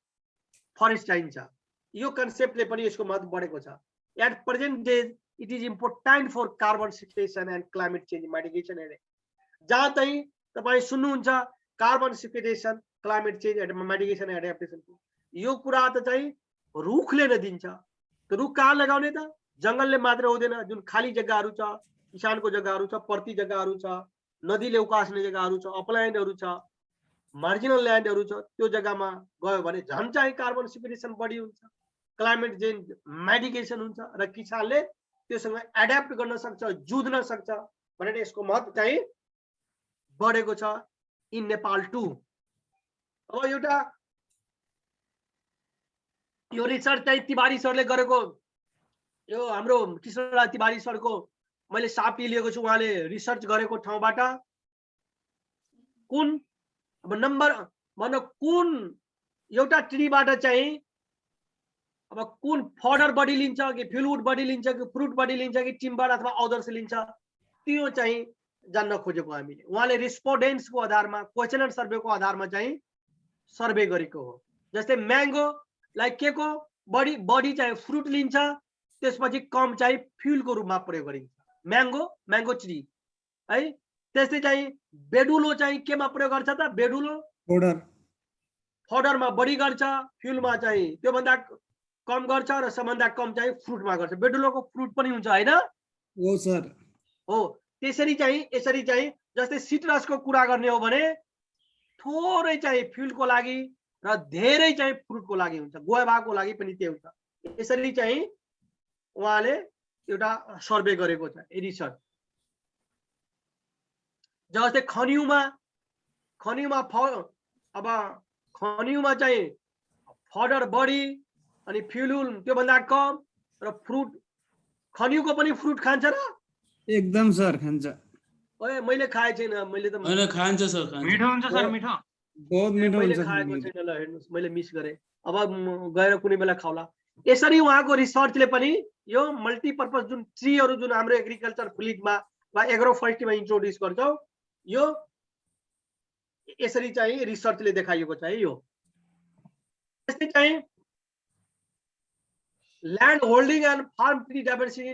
फरेस्ट चाहिन्छ यो कन्सेप्टले पनि यसको महत्व बढेको छ at present day it is important for carbon sequestration and climate change mitigation and जहाँ चाहिँ तपाईँ सुन्नुहुन्छ carbon sequestration climate change and mitigation and adaptation यो कुरा त चाहिँ रुखले नै दिन्छ त रुख कहाँ लगाउने त जंगलले मात्र हुँदैन जुन खाली जग्गाहरू छ किसानको जग्गाहरू छ पर्ती जग्गाहरू छ नदीले उकास्ने जग्गाहरू छ अपल्यान्डहरू छ मार्जिनल ल्यान्डहरू छ त्यो जग्गामा गयो भने झन् चाहिँ कार्बन सिक्वेसन बढी हुन्छ क्लाइमेट चेन्ज मिटिगेसन हुन्छ र किसानले त्योसँग एड्याप्ट गर्न सक्छ जुझ्न सक्छ भनेर यसको महत्व चाहिँ बढेको छ इन नेपाल टु अब एउटा यो रिसर्च चाहिँ तिवारी सरले गरेको यो हाम्रो कृष्णराज तिवारी सरको मैले सापी लिएको छु उहाँले रिसर्च गरेको ठाउँबाट कुन अब नम्बर भन्न कुन एउटा ट्रीबाट चाहिँ अब कुन फडर बढी लिन्छ कि फ्युलवुड बढी लिन्छ कि फ्रुट बढी लिन्छ कि टिम्बर अथवा अदर्स लिन्छ त्यो चाहिँ जान्न खोजेको हामीले उहाँले रेस्पोन्डेन्ट्सको आधारमा क्वेशनर सर्वेको आधारमा चाहिँ सर्वे गरेको हो जस्तै म्याङ्गोलाई के को बढी चाहिँ फ्रुट लिन्छ त्यसपछि कम चाहिँ फ्युलको रूपमा प्रयोग गरिन्छ म्याङ्गो ट्री है त्यस्तै चाहिँ बेडुलो चाहिँ केमा प्रयोग गर्छ त बेडुलो फडरमा बढी गर्छ फ्युलमा चाहिँ त्योभन्दा कम गर्छ र सबभन्दा कम चाहिँ फ्रुटमा गर्छ बेडुलोको फ्रुट पनि हुन्छ हैन हो सर हो त्यसरी चाहिँ जस्तै सिट्रसको कुरा गर्ने हो भने थोरै चाहिँ फ्युलको लागि र धेरै चाहिँ फ्रुटको लागि हुन्छ, गुवाभाको लागि पनि त्यही हुन्छ। यसरी चाहिँ उहाँले एउटा सर्वे गरेको छ रिसर्च। जस्तै खनिउमा अब खनिउमा चाहिँ फडर बढी अनि फ्युल त्योभन्दा कम र फ्रुट खनिउको पनि फ्रुट खान्छ र? एकदम सर खान्छ। ओए मैले खाए छैन, मैले त हैन खान्छ सर, खान्छ। मिठो हुन्छ सर, मिठो बहुत मिठो मैले हुन्छ। खाएको छैन, ल हेर्नुस् मैले मिस गरेँ, अब गएर कुनै बेला खाउला। यसरी उहाँको रिसर्चले पनि यो मल्टिपर्पज जुन ट्रीहरू जुन हाम्रो एग्रिकल्चर फिल्डमा वा एग्रो फरेस्ट्रीमा इन्ट्रोड्युस गर्छौँ, यो यसरी चाहिँ रिसर्चले देखाइएको छ है। यो त्यस्तै चाहिँ land holding and farm tree diversity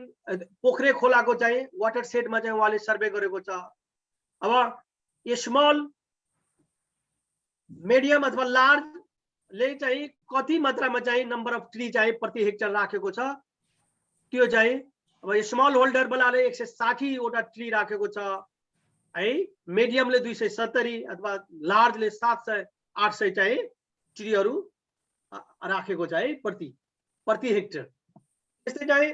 Pokhare खोलाको चाहिँ वाटर सेटमा चाहिँ उहाँले सर्वे गरेको छ। अब यो स्मल मिडियम अथवा लार्जले चाहिँ कति मात्रामा चाहिँ नम्बर अफ ट्री चाहिँ प्रति हेक्टर राखेको छ, त्यो चाहिँ अब स्मल होल्डर वालाले 160 वटा ट्री राखेको छ है, मिडियमले 270 अथवा लार्जले 700-800 चाहिँ ट्रीहरू राखेको छ है प्रति हेक्टर। त्यस्तै चाहिँ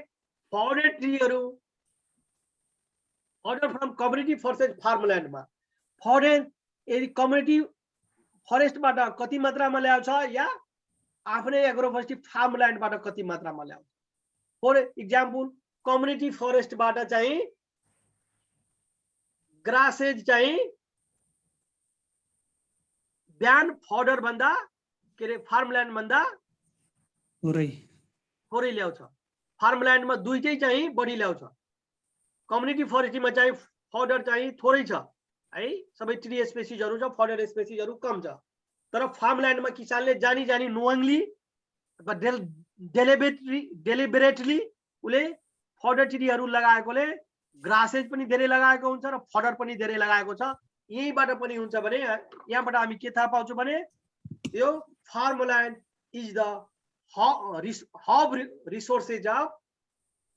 फरेस्ट ट्रीहरू अर्डर फ्रम कम्युनिटी फरेस्ट फार्मल्यान्डमा फरेस्ट यदि कम्युनिटी फरेस्टबाट कति मात्रामा ल्याउँछ या आफ्नै एग्रोफरेस्ट्री फार्मल्यान्डबाट कति मात्रामा ल्याउँछ। फर इक्जाम्पल कम्युनिटी फरेस्टबाट चाहिँ ग्रासेज चाहिँ बिहान फडर भन्दा के अरे फार्मल्यान्ड भन्दा थोरै ल्याउँछ। फार्मल्यान्डमा दुईटै चाहिँ बढी ल्याउँछ। कम्युनिटी फरेस्ट्रीमा चाहिँ फडर चाहिँ थोरै छ है, सबै ट्री स्पेसिसहरू छ, फडर स्पेसिसहरू कम छ। तर फार्मल्यान्डमा किसानले जानी नोइङली अथवा डेलिबरेटली उसले फडर ट्रीहरू लगाएकोले ग्रासेज पनि धेरै लगाएको हुन्छ र फडर पनि धेरै लगाएको छ। यहीबाट पनि हुन्छ भने यहाँबाट हामी के थाहा पाउँछौँ भने यो farmland is the hub resources of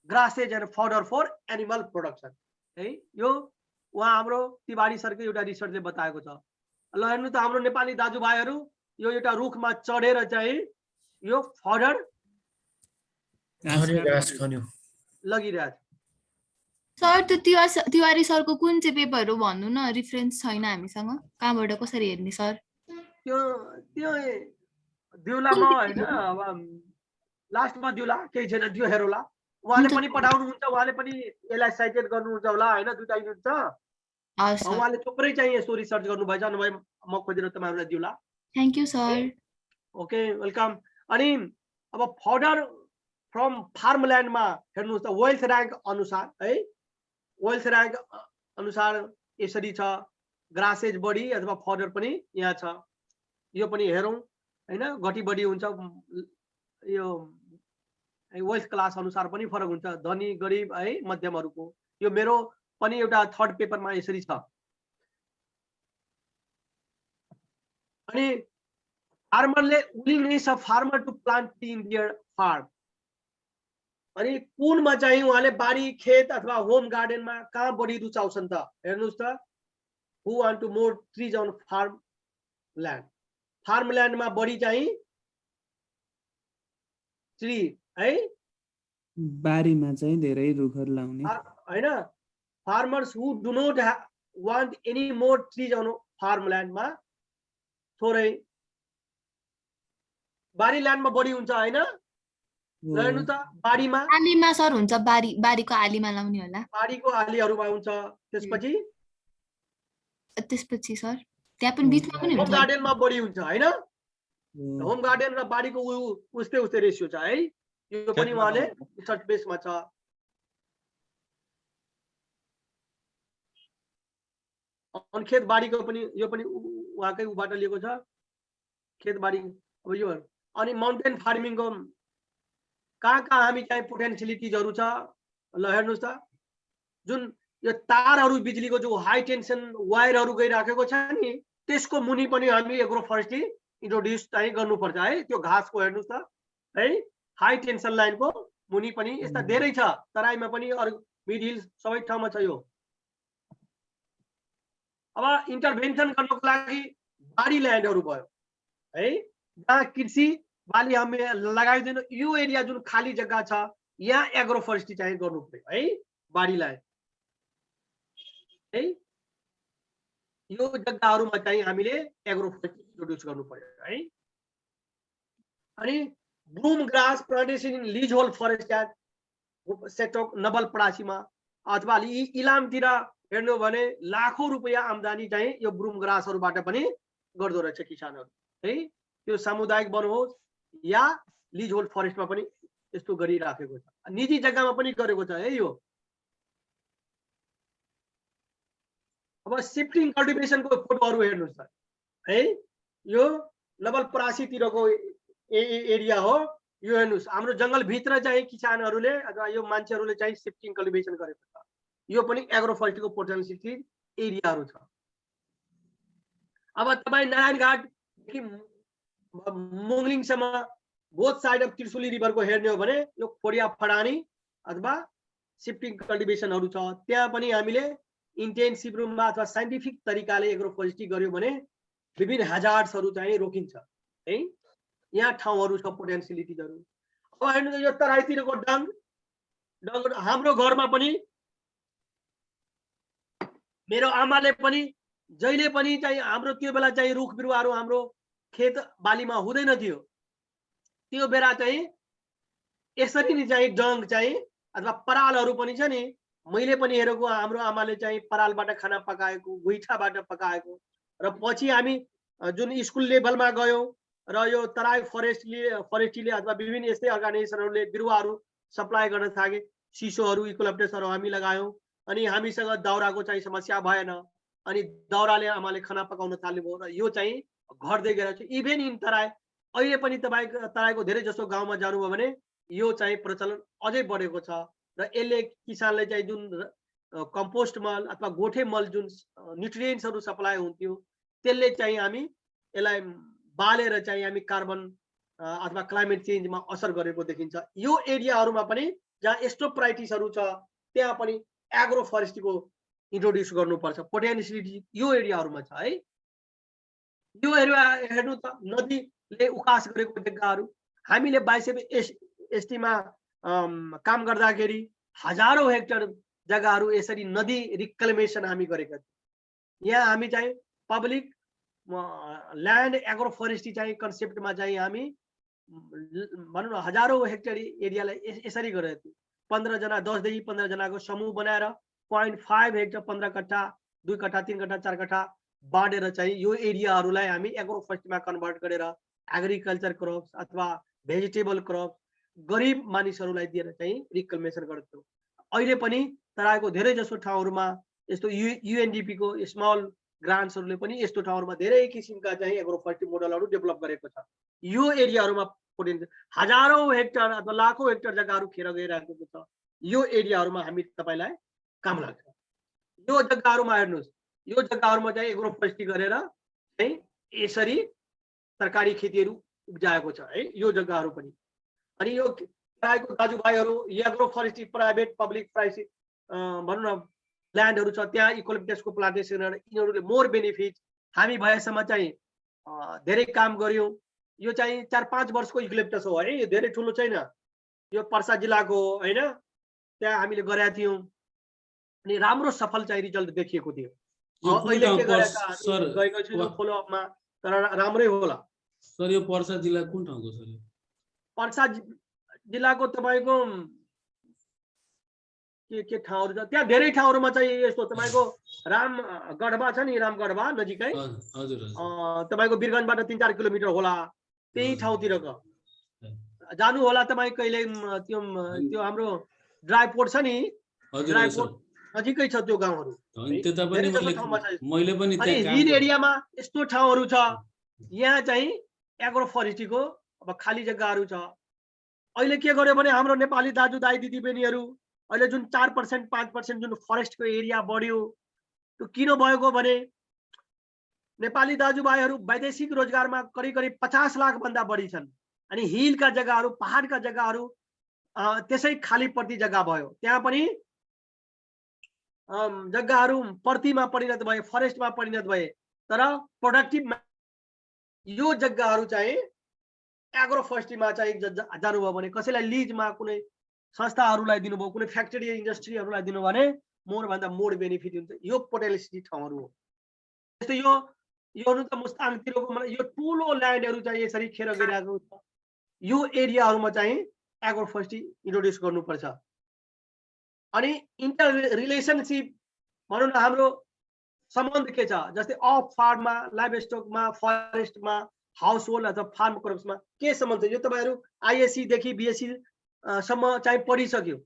grasses and fodder for animal production है। यो उहाँ हाम्रो तिवारी सरको एउटा रिसर्चले बताएको छ। ल हेर्नु त हाम्रो नेपाली दाजुभाइहरू यो एउटा रुखमा चढेर चाहिँ यो फडर लगिरहेछ। सर त्यो तिवारी सरको कुन चाहिँ पेपर हो भन्नु न, रिफरेन्स छैन हामीसँग, कहाँबाट कसरी हेर्ने सर? त्यो दिउलामा होइन, अब लास्टमा दिउला केही छैन, त्यो हेरौला। उहाँले पनि पठाउनुहुन्छ, उहाँले पनि यसलाई साइटेड गर्नुहुन्छ होला होइन, दुईटा युनिट छ उहाँले थुप्रै चाहिँ यसो रिसर्च गर्नुभएछ, नभए म खोजेर तपाईँहरूलाई दिउला। Thank you sir. Okay welcome. अनि अब फडर फ्रम फार्मल्यान्डमा हेर्नुहोस् त वेल्थ ऱ्याङ्क अनुसार है, वेल्थ ऱ्याङ्क अनुसार यसरी छ, ग्रासेज बढी अथवा फडर पनि यहाँ छ। यो पनि हेरौँ होइन, घटी बढी हुन्छ, यो वेल्थ क्लास अनुसार पनि फरक हुन्छ, धनी गरिब है मध्यमहरूको। यो मेरो पनि एउटा थर्ड पेपरमा यसरी छ। अनि फार्मरले willingness of farmer to plant tree in their farm, अनि कुनमा चाहिँ उहाँले बारी खेत अथवा होम गार्डनमा कहाँ बढी रुचाउँछन् त हेर्नुहोस् त। Who want to more trees on farm land, फार्मल्यान्डमा बढी चाहिँ ट्री है, बारीमा चाहिँ धेरै रुखहरू लाउने हैन। Farmers who do not want any more trees on फार्मल्यान्डमा थोरै, बारी ल्यान्डमा बढी हुन्छ हैन। हेर्नु त बारीमा आलीमा सर हुन्छ, बारीको आलीमा लाउने होला, बारीको आलीहरुमा हुन्छ। त्यसपछि सर त्यहाँ पनि बीचमा पनि होम हुन्छ, गार्डनमा बढी हुन्छ हैन। होम गार्डन र बारीको उस्तै रेशियो छ है। यो पनि उहाँले रिसर्च बेसमा छ। अनि खेत बारीको पनि यो पनि उहाँकै उबाट लिएको छ, खेत बारी। अब यो अनि माउन्टेन फार्मिङको कहाँ हामी चाहिँ पोटेन्शियलिटिजहरु छ ल हेर्नुस् त। जुन यो तारहरु बिजुलीको जो हाई टेन्सन वायरहरु गइराखेको छ नि, त्यसको मुनि पनि हामी एग्रो फरेस्ट्री इन्ट्रोड्युस चाहिँ गर्नुपर्छ है। त्यो घाँसको हेर्नुस् त है, हाई टेन्सन लाइनको मुनि पनि यस्ता धेरै छ, तराईमा पनि अरु मिड हिल सबै ठाउँमा छ यो। अब इन्टरभेन्सन गर्नको लागि बारी ल्यान्डहरु भयो है, जहाँ कृषि बाली हामी लगाइदिनु, यो एरिया जुन खाली जग्गा छ यहाँ एग्रो फरेस्ट्री चाहिँ गर्नु पर्यो है बारीलाई है। यो जग्गाहरुमा चाहिँ हामीले एग्रो फरेस्ट्री इन्ट्रोड्युस गर्नु पर्यो है। अनि broom grass plantation in leasehold forest act sector नवलपरासीमा अथवा इलामतिर हेर्नु भने लाखौं रुपैयाँ आम्दानी चाहिँ यो ब्लूम ग्रासहरुबाट पनि गर्दो रहेछ किसानहरु है। त्यो सामुदायिक वन होस् या लीज होल्ड फरेस्टमा पनि यस्तो गरिराखेको छ, निजी जग्गामा पनि गरेको छ है। यो अब शिफ्टिङ कल्टिभेसनको फोटोहरु हेर्नुस् त है। यो नवलपरासीतिरको एरिया हो, यो हेर्नुस् हाम्रो जंगल भित्र चाहिँ किसानहरुले अथवा यो मान्छेहरुले चाहिँ शिफ्टिङ कल्टिभेसन गरेको छ। यो पनि एग्रो फरेस्ट्रीको पोटेन्शियल एरियाहरु छ। अब तपाई नारायणघाट देखि मोङलिङसम्म बोथ साइड अफ त्रिशुली रिभरको हेर्ने हो भने यो खोडिया फडानी अथवा शिफ्टिङ कल्टिभेसनहरु छ। त्यहाँ पनि हामीले इन्टेन्सिभ रूपमा अथवा साइन्टिफिक तरिकाले एग्रो फरेस्ट्री गर्यो भने विभिन्न हजार्ड्सहरु चाहिँ रोकिन्छ है। यहाँ ठाउँहरु छ पोटेन्शियलिटिजहरु। अब हेर्नु यो तराईतिरको डङ हाम्रो घरमा पनि मेरो आमाले पनि जहिले पनि चाहिँ हाम्रो त्यो बेला चाहिँ रुख बिरुवाहरु हाम्रो खेत बालीमा हुँदैन थियो। त्यो बेला चाहिँ यसरी नि चाहिँ डङ चाहिँ अथवा परालहरु पनि छ नि, मैले पनि हेरेको हाम्रो आमाले चाहिँ परालबाट खाना पकाएको, गुइठाबाट पकाएको। र पछि हामी जुन स्कुल लेभलमा गयौं र यो तराई फरेस्ट्रीले अथवा विभिन्न यस्तै अर्गनाइजेसनहरुले बिरुवाहरु सप्लाई गर्न थाले, सिसोहरु इकोलप्टसहरु हामी लगायौं। अनि हामीसँग दाउराको चाहिँ समस्या भएन, अनि दाउराले आमाले खाना पकाउन थाल्नुभयो र यो चाहिँ घट्दै गएको छ। इभन इन तराई अहिले पनि तराईको धेरै जसो गाउँमा जानुभयो भने यो चाहिँ प्रचलन अझै बढेको छ। र यसले किसानले चाहिँ जुन कम्पोस्ट मल अथवा गोठे मल जुन न्युट्रिएन्ट्सहरु सप्लाई हुन्थ्यो त्यसले चाहिँ हामी यसलाई बालेर चाहिँ हामी कार्बन अथवा क्लाइमेट चेन्जमा असर गरेको देखिन्छ। यो एरियाहरुमा पनि जहाँ यस्तो प्रायोरिटिजहरु छ त्यहाँ पनि एग्रो फरेस्ट्रीको इन्ट्रोड्युस गर्नुपर्छ। पोटेन्शियलिटी यो एरियाहरुमा छ है। यो एरिया हेर्नु त नदीले उकास गरेको जग्गाहरु हामीले 22 एसटीमा काम गर्दाखेरि हजारौं हेक्टर जग्गाहरु यसरी नदी रिक्लेमेसन हामी गरेका थियौं। यहाँ हामी चाहिँ पब्लिक ल्यान्ड एग्रो फरेस्ट्री चाहिँ कन्सेप्टमा चाहिँ हामी भनौं न हजारौं हेक्टर एरियालाई यसरी गरेका थियौं। 15 जना 10 देखि 15 जनाको समूह बनाएर 0.5 हेक्टर 15 कट्ठा 2 कट्ठा 3 कट्ठा 4 कट्ठा बाँडेर चाहिँ यो एरियाहरुलाई हामी एग्रो फरेस्ट्रीमा कन्भर्ट गरेर एग्रिकल्चर क्रप्स अथवा भेजिटेबल क्रप्स गरीब मानिसहरुलाई दिएर चाहिँ रिक्लेमेसन गर्थ्यौं। अहिले पनि तराईको धेरै जसो ठाउँहरुमा यस्तो युएनडीपी को स्मल ग्रान्ट्सहरुले पनि यस्तो ठाउँहरुमा धेरै किसिमका चाहिँ एग्रो फरेस्ट्री मोडलहरु डेभलप गरेको छ। यो एरियाहरुमा पोटेन्शियल हजारौं हेक्टर अथवा लाखौं हेक्टर जग्गाहरु खेर गइरहेको छ। यो एरियाहरुमा हामी तपाईलाई काम लाग्छ। यो जग्गाहरुमा हेर्नुस्, यो जग्गाहरुमा चाहिँ एग्रो फरेस्ट्री गरेर चाहिँ यसरी तरकारी खेतीहरु उब्जाएको छ है। यो जग्गाहरु पनि अनि यो तराईको दाजुभाइहरु agro forestry private public price भनौं न ल्यान्डहरु छ, त्यहाँ इकोलिप्टसको प्लान्टेसन यिनीहरुले मोर बेनिफिट हामी भएसम्म चाहिँ धेरै काम गर्यौं। यो चाहिँ 4-5 वर्षको इकोलिप्टस हो है, यो धेरै ठुलो छैन। यो पर्सा जिल्लाको हो हैन, त्यहाँ हामीले गरेका थियौं अनि राम्रो सफल चाहिँ रिजल्ट देखिएको थियो। अहिले के गरेका सर गएको छु फलो अपमा, तर राम्रै होला सर। यो पर्सा जिल्ला कुन ठाउँको सर? पर्सा जिल्लाको तपाईको के ठाउँहरु छ, त्यहाँ धेरै ठाउँहरुमा चाहिँ यस्तो तपाईको रामगढवा छ नि, रामगढवा नजिकै हजुर तपाईको बिरगञ्जबाट 3-4 किलोमिटर होला, त्यही ठाउँतिरको जानु होला तपाई कहिले। त्यो हाम्रो ड्राई पोर्ट छ नि, ड्राई पोर्ट नजिकै छ त्यो गाउँहरु। त्यता पनि मैले पनि त्यहाँ हिल एरियामा यस्तो ठाउँहरु छ, यहाँ चाहिँ एग्रो फरेस्ट्रीको अब खाली जग्गाहरु छ। अहिले के गर्यो भने हाम्रो नेपाली दाजुदाइ दिदीबहिनीहरु अहिले जुन 4% 5% जुन फरेस्टको एरिया बढ्यो, त्यो किन भएको भने नेपाली दाजुभाइहरु वैदेशिक रोजगारमा करिब 50 लाख भन्दा बढी छन्। अनि हिलका जग्गाहरु पहाडका जग्गाहरु त्यसै खाली प्रति जग्गा भयो, त्यहाँ पनि जग्गाहरु प्रतिमा परिणत भए, फरेस्टमा परिणत भए। तर प्रोडक्टिभ यो जग्गाहरु चाहिँ एग्रो फरेस्ट्रीमा चाहिँ जानुभयो भने, कसैलाई लिजमा कुनै संस्थाहरूलाई दिनुभयो, कुनै फ्याक्ट्री इन्डस्ट्रीहरूलाई दिनु भने मोरभन्दा मोर बेनिफिट हुन्छ। यो पोटेन्सियल ठाउँहरू हो। जस्तै यो हुनु त मुस्ताङतिरको यो ठुलो ल्यान्डहरू चाहिँ यसरी खेर गइरहेको छ। यो एरियाहरूमा चाहिँ एग्रो फरेस्ट्री इन्ट्रोड्युस गर्नुपर्छ। अनि इन्टर रिलेसनसिप भनौँ न, हाम्रो सम्बन्ध के छ, जस्तै अफ फार्ममा, लाइभ स्टकमा, फरेस्टमा, हाउस होल्ड अथवा फार्म क्रप्समा के सम्बन्ध छ, यो तपाईँहरू आइएससी देखि बिएससी सम्म चाहिँ पढिसक्यो।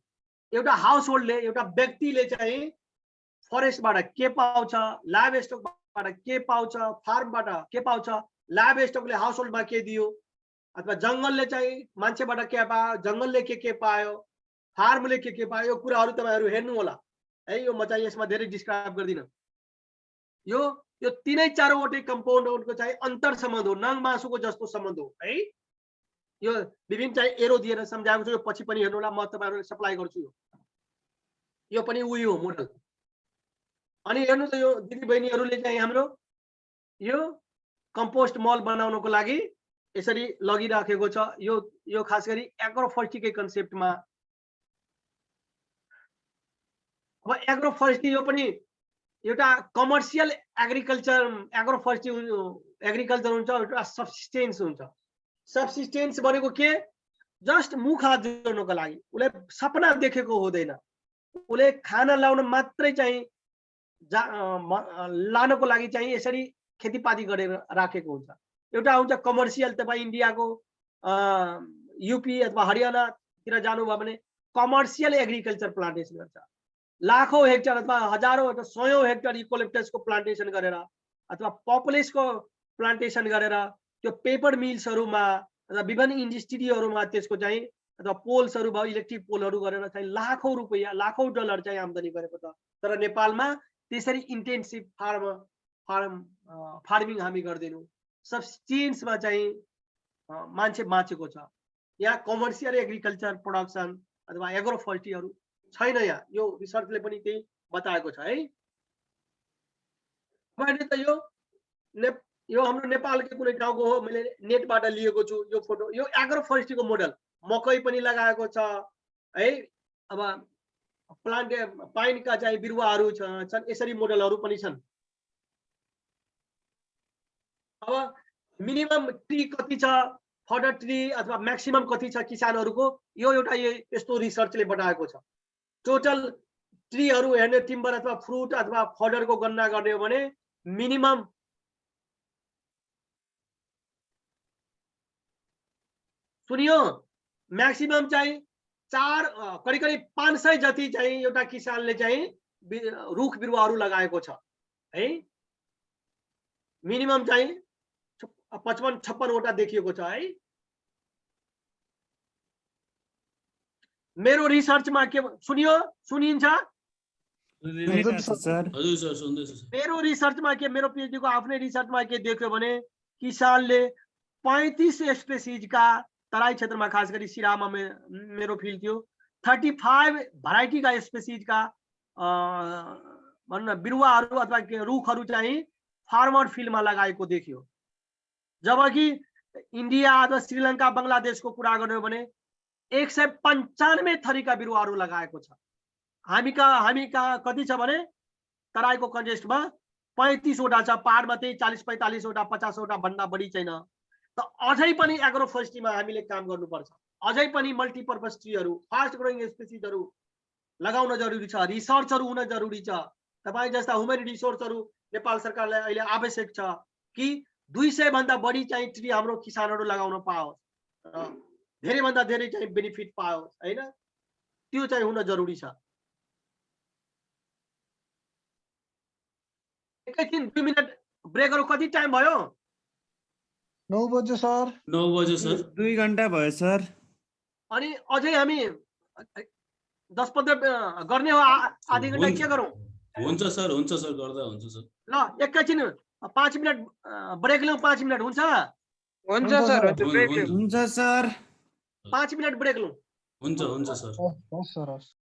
एउटा हाउस होल्डले, एउटा व्यक्तिले चाहिँ फरेस्टबाट के पाउँछ, लाइभ स्टकबाट के पाउँछ, फार्मबाट के पाउँछ, लाइभ स्टकले हाउस होल्डमा के दियो, अथवा जङ्गलले चाहिँ मान्छेबाट के पायो, जङ्गलले के पायो, फार्मले के पायो, यो कुराहरू तपाईँहरू हेर्नु होला है। यो म चाहिँ यसमा धेरै डिस्क्राइब गर्दिनँ। यो तीनै चारवटै कम्पाउन्डहरूको चाहिँ अन्तर सम्बन्ध हो, नङ मासुको जस्तो सम्बन्ध हो है। यो विभिन्न चाहिँ एरो दिएर सम्झाएको छु, यो पछि पनि हेर्नु होला, म तपाईँहरूलाई सप्लाई गर्छु। यो पनि उही हो मोडल। अनि हेर्नु त यो दिदी बहिनीहरूले चाहिँ हाम्रो यो कम्पोस्ट मल बनाउनको लागि यसरी लगिराखेको छ। यो खास गरी एग्रो फरेस्ट्रीकै कन्सेप्टमा। अब एग्रो फरेस्ट्री यो पनि एउटा कमर्सियल एग्रो फरेस्ट्री एग्रिकल्चर हुन्छ, एउटा सब्सिस्टेन्स हुन्छ। सब्सिस्टेन्स भनेको के, जस्ट मुख हात जोड्नको लागि, उसले सपना देखेको हुँदैन, उसले खाना लाउन मात्रै चाहिँ लानको लागि चाहिँ यसरी खेतीपाती गरेर राखेको हुन्छ। एउटा हुन्छ कमर्सियल, तपाईँ इन्डियाको युपी अथवा हरियाणातिर जानुभयो भने कमर्सियल एग्रिकल्चर प्लान्टेसन गर्छ। लाखौं हेक्टर अथवा हजारौं अथवा सयौं हेक्टर इकोलिप्टसको प्लान्टेसन गरेर अथवा पपुलेसको प्लान्टेसन गरेर त्यो पेपर मिल्सहरूमा अथवा विभिन्न इन्डस्ट्रीहरूमा त्यसको चाहिँ अथवा पोल्सहरू भयो, इलेक्ट्रिक पोलहरू गरेर चाहिँ लाखौं रुपैयाँ, लाखौं डलर चाहिँ आम्दानी गरेको छ। तर नेपालमा त्यसरी इन्टेन्सिभ फार्मिङ हामी गर्दैनौँ। सब्सिस्टेन्समा चाहिँ मान्छे बाँचेको छ। यहाँ कमर्सियल एग्रिकल्चर प्रोडक्सन अथवा एग्रो फरेस्ट्रीहरू छैन। यहाँ यो रिसर्चले पनि त्यही बताएको छ है। मैले त यो हाम्रो नेपालकै कुनै ठाउँको हो, मैले नेटबाट लिएको छु यो फोटो। यो एग्रो फरेस्ट्रीको मोडल, मकै पनि लगाएको छ है। अब पाइनका चाहिँ बिरुवाहरू छन्, यसरी मोडलहरू पनि छन्। अब मिनिमम ट्री कति छ, फडर ट्री अथवा म्याक्सिमम कति छ किसानहरूको, यो एउटा यस्तो रिसर्चले बताएको छ। टोटल ट्रीहरू हेर्ने, टिम्बर अथवा फ्रुट अथवा फडरको गणना गर्ने हो भने मिनिमम सुनियो, म्याक्सिमम चाहिँ करिब 500 जति चाहिँ एउटा किसानले चाहिँ रुख बिरुवाहरू लगाएको छ है। मिनिमम चाहिँ 55-56 वटा देखिएको छ है। मेरो रिसर्चमा के सुनियो, सुनिन्छ? मेरो रिसर्चमा के, मेरो पीएचडी को आफ्नै रिसर्चमा के देख्यो भने किसानले 35 स्पेसिज का, तराई क्षेत्रमा खास गरी सिरामा मेरो फिल्ड थियो, 35 भेराइटी का स्पेसिज का भन्न बिरुवाहरू अथवा रुखहरू चाहिँ फार्मर फिल्डमा लगाएको देखियो। जबकि इन्डिया अथवा श्रीलङ्का, बङ्गलादेशको कुरा गर्नु भने 195 थरीका बिरुवाहरू लगाएको छ। हामी कहाँ कति छ भने तराईको कन्टेस्टमा 35 वटा छ, पहाडमा त्यही 40-45 वटा, 50 वटा भन्दा बढी छैन। त अझै पनि एग्रो फरेस्ट्रीमा हामीले काम गर्नुपर्छ। अझै पनि मल्टिपर्पज ट्रीहरू, फास्ट ग्रोइङ स्पेसिसहरू लगाउन जरुरी छ। रिसर्चहरू हुन जरुरी छ। तपाईँ जस्ता ह्युमन रिसोर्सहरू नेपाल सरकारलाई अहिले आवश्यक छ कि 200 भन्दा बढी चाहिँ ट्री हाम्रो किसानहरू लगाउन पाओस्, धेरै भन्दा धेरै चाहिँ बेनिफिट पाओस् हैन। त्यो चाहिँ हुन जरुरी छ। एकैछिन 2 मिनेट ब्रेकहरू। कति टाइम भयो? 9 बज्यो सर। 9 बज्यो सर। 2 घण्टा भयो सर। अनि अझै हामी 10-15 गर्ने हो, आधी घण्टा के गरौँ? हुन्छ सर, हुन्छ सर, गर्दा हुन्छ सर। ल एकैछिन 5 मिनट ब्रेक लिउँ। 5 मिनट हुन्छ? हुन्छ सर, हुन्छ सर। 5 मिनट ब्रेक लिउँ। हुन्छ हुन्छ सर। हस् सर, हस्।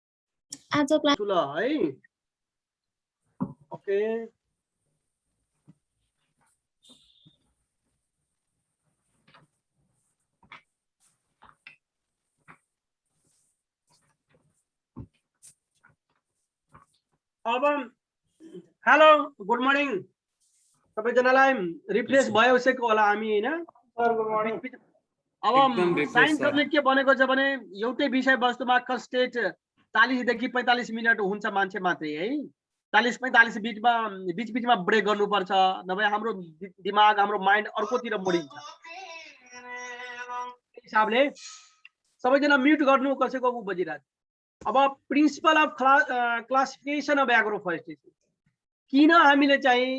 आज क्लास ल है, ओके। अब हेलो गुड मर्निङ सबैजनालाई रिफ्रेस भइसक्यो होला हामी हैन अब एकदम refresh साइन्सहरुले के भनेको छ भने एउटै विषयवस्तुमा कन्स्टेन्ट 40 देखि 45 मिनेट हुन्छ मान्छे मात्रै है 40-45 बीचमा ब्रेक गर्नुपर्छ नभए हाम्रो दिमाग हाम्रो माइन्ड अर्कोतिर मोडिन्छ हिसाबले सबैजना म्युट गर्नु कसैको बजिरहेको अब principal of classification of agroforestry किन हामीले चाहिँ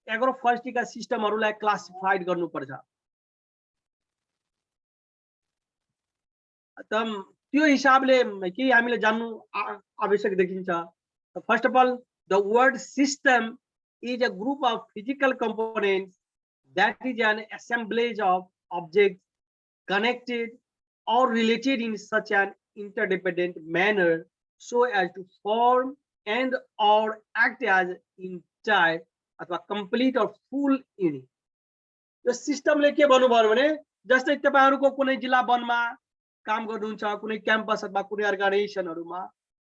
एग्रोफोरेस्ट्रीका सिस्टमहरुलाई क्लासिफाइड गर्नुपर्छ त त्यो हिसाबले के हामीले जान्नु आवश्यक देखिन्छ first of all the word system is a group of physical components that is an assemblage of objects connected or related in such an interdependent manner so as to form and or act as entire अथवा complete or full unit. यो सिस्टमले के भन्नुभयो भने जस्तै तपाईहरुको कुनै जिल्ला वनमा काम गर्नुहुन्छ कुनै क्याम्पस अथवा कुनै अर्गनाइजेसनहरुमा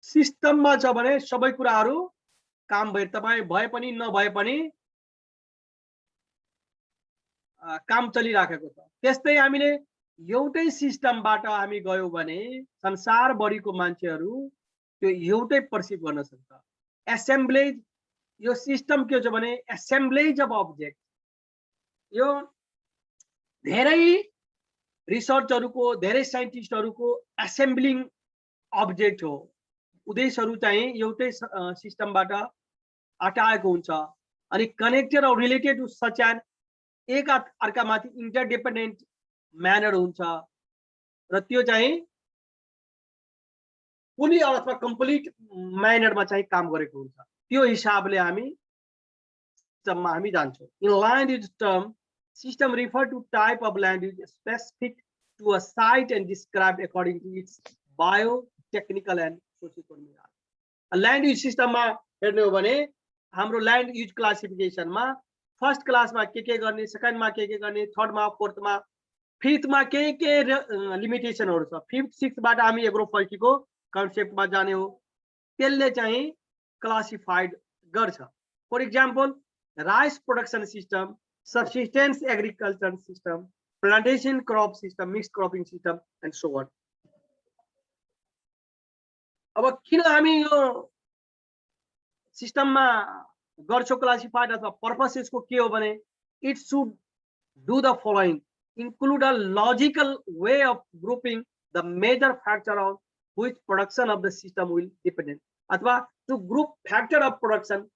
सिस्टममा छ भने सबै कुराहरु काम भए तपाई भए पनि नभए पनि काम चलिराखेको छ त्यस्तै हामीले एउटै सिस्टमबाट हामी गयौ भने संसार भरिको मान्छेहरु त्यो एउटै पर्सिभ गर्न सक्छ एसेम्ब्लेज यो सिस्टम के छ भने एसेम्ब्लेज अफ अब्जेक्ट यो धेरै रिसर्चहरुको धेरै साइन्टिस्टहरुको एसेम्बलिङ अब्जेक्ट हो उद्देश्यहरु चाहिँ एउटै सिस्टमबाट अटाएको हुन्छ अनि कनेक्टेड और रिलेटेड टु सच एन एक अर्कामाथि इन्टरडिपेन्डेन्ट म्यानर हुन्छ र त्यो चाहिँ फुली अथवा कम्प्लिट म्यानरमा चाहिँ काम गरेको हुन्छ त्यो हिसाबले हामी सिस्टममा हामी जान्छौं in land term system refer to type of language specific to a site and described according to its biotechnical and socio-economic. A land use system मा हेर्ने हो भने हाम्रो land use classification मा फर्स्ट क्लास मा के गर्ने सेकेन्ड मा के गर्ने थर्ड मा फोर्थ मा फिफ्थ मा के लिमिटेसनहरु छ फिफ्थ सिक्स्थ बाट हामी एग्रोफोरेस्ट्री को कन्सेप्ट मा जाने हो त्यसले चाहिँ क्लासिफाइड गर्छ for example rice production system subsistence agriculture system, plantation crop system, mixed cropping system, and so on. अब किन हामी यो सिस्टममा गर्छौं क्लासिफाइड अथवा पर्पस यसको के हो भने it should do the following include a logical way of grouping the major factor on which production of the system will depend अथवा to group factor of production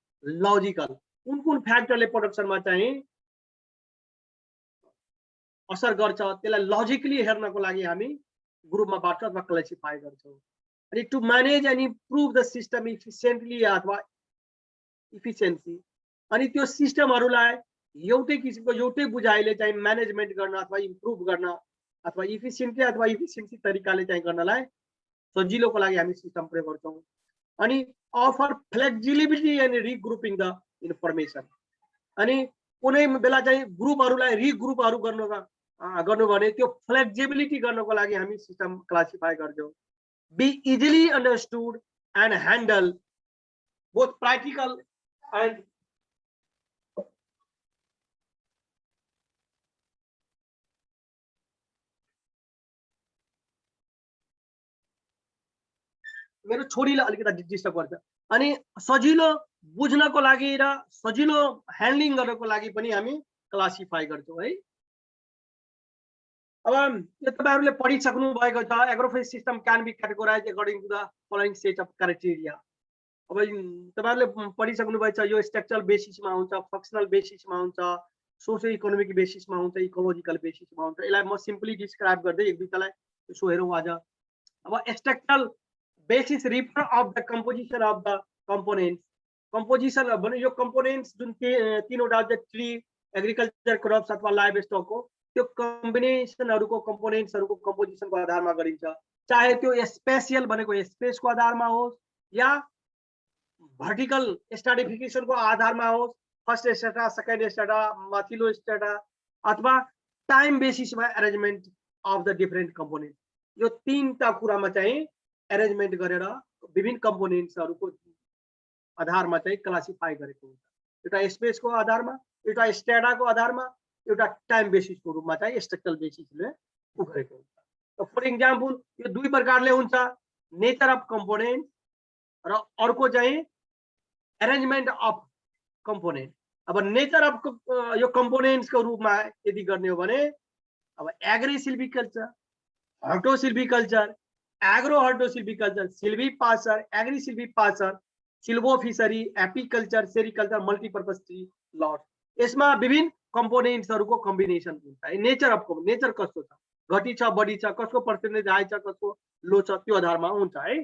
logical कुन फ्याक्टरले प्रोडक्सन मा चाहिँ असर गर्छ त्यसलाई लजिकली हेर्नको लागि हामी ग्रुपमा बाँड्छ अथवा क्लासिफाई गर्छौं अनि to manage and improve the system efficiently अथवा इफिसिएन्सी अनि त्यो सिस्टमहरुलाई एउटै किसिमको एउटै बुझाइले चाहिँ म्यानेजमेन्ट गर्न अथवा इम्प्रुभ गर्न अथवा इफिसिएन्टली अथवा इफिसिएन्सी तरिकाले चाहिँ गर्नलाई सजिलोको लागि हामी सिस्टम प्रयोग गर्छौं अनि offer flexibility and regrouping the information अनि कुनै बेला चाहिँ ग्रुपहरुलाई रिग्रुपहरु गर्नु भने त्यो फ्लेक्सिबिलिटी गर्नको लागि हामी सिस्टम क्लासिफाई गर्छौं be easily understood and handle both practical and मेरो छोरीले अलिकति डिस्टर्ब गर्छ अनि सजिलो बुझ्नको लागि र सजिलो ह्यान्डलिङ गर्नको लागि पनि हामी क्लासिफाई गर्छौं है अब यो तपाईहरुले पढिसक्नु भएको छ agroforestry system can be categorised according to the following set of criteria अब तपाईहरुले पढिसक्नु भएको छ यो स्ट्रक्चरल बेसिसमा हुन्छ फंक्शनल बेसिसमा हुन्छ सोशो इकोनोमिक बेसिसमा हुन्छ इकोलोजिकल बेसिसमा हुन्छ यसलाई म सिम्पली डिस्क्राइब गर्दै एक दुईटालाई सो हेरौं आज अब structural basis refer of the composition of the components composition भने यो components जुन तीनवटा छ ट्री एग्रीकल्चर क्रप्स अथवा लाइभ स्टक हो त्यो कम्बिनेसनहरुको कम्पोनेन्ट्सहरुको कम्पोजिसनको आधारमा गरिन्छ चाहे त्यो स्पेशियल भनेको स्पेसको आधारमा होस् या भर्टिकल स्ट्राटिफिकेसनको आधारमा होस् फर्स्ट स्ट्राटा सेकेन्ड स्ट्राटा माथिल्लो स्ट्राटा अथवा टाइम बेसिसमा arrangement of the different component यो तीनटा कुरामा चाहिँ अरेन्जमेन्ट गरेर विभिन्न कम्पोनेन्ट्सहरुको आधारमा चाहिँ क्लासिफाई गरेको हुन्छ। एउटा स्पेसको आधारमा, एउटा स्ट्याडाको आधारमा, एउटा टाइम बेसिसको रूपमा चाहिँ स्ट्रक्चरल बेसिसले गरेको हुन्छ। फर इक्जाम्पल यो दुई प्रकारले हुन्छ, नेचर अफ कम्पोनेन्ट र अर्को चाहिँ एरेन्जमेन्ट अफ कम्पोनेन्ट। अब नेचर अफ यो कम्पोनेन्ट्सको रूपमा यदि गर्ने हो भने अब agrisilviculture, hortosilviculture, agrohortosilviculture, silvipasture, agrisilvipasture, silvofishery, apiculture, sericulture, multipurpose tree lot, यसमा विभिन्न कम्पोनेन्ट्सहरूको कम्बिनेसन हुन्छ। नेचर अफ नेचर कस्तो छ, घटी छ, बढी छ, कसको पर्सेन्टेज हाई छ, कसको लो छ, त्यो आधारमा हुन्छ है।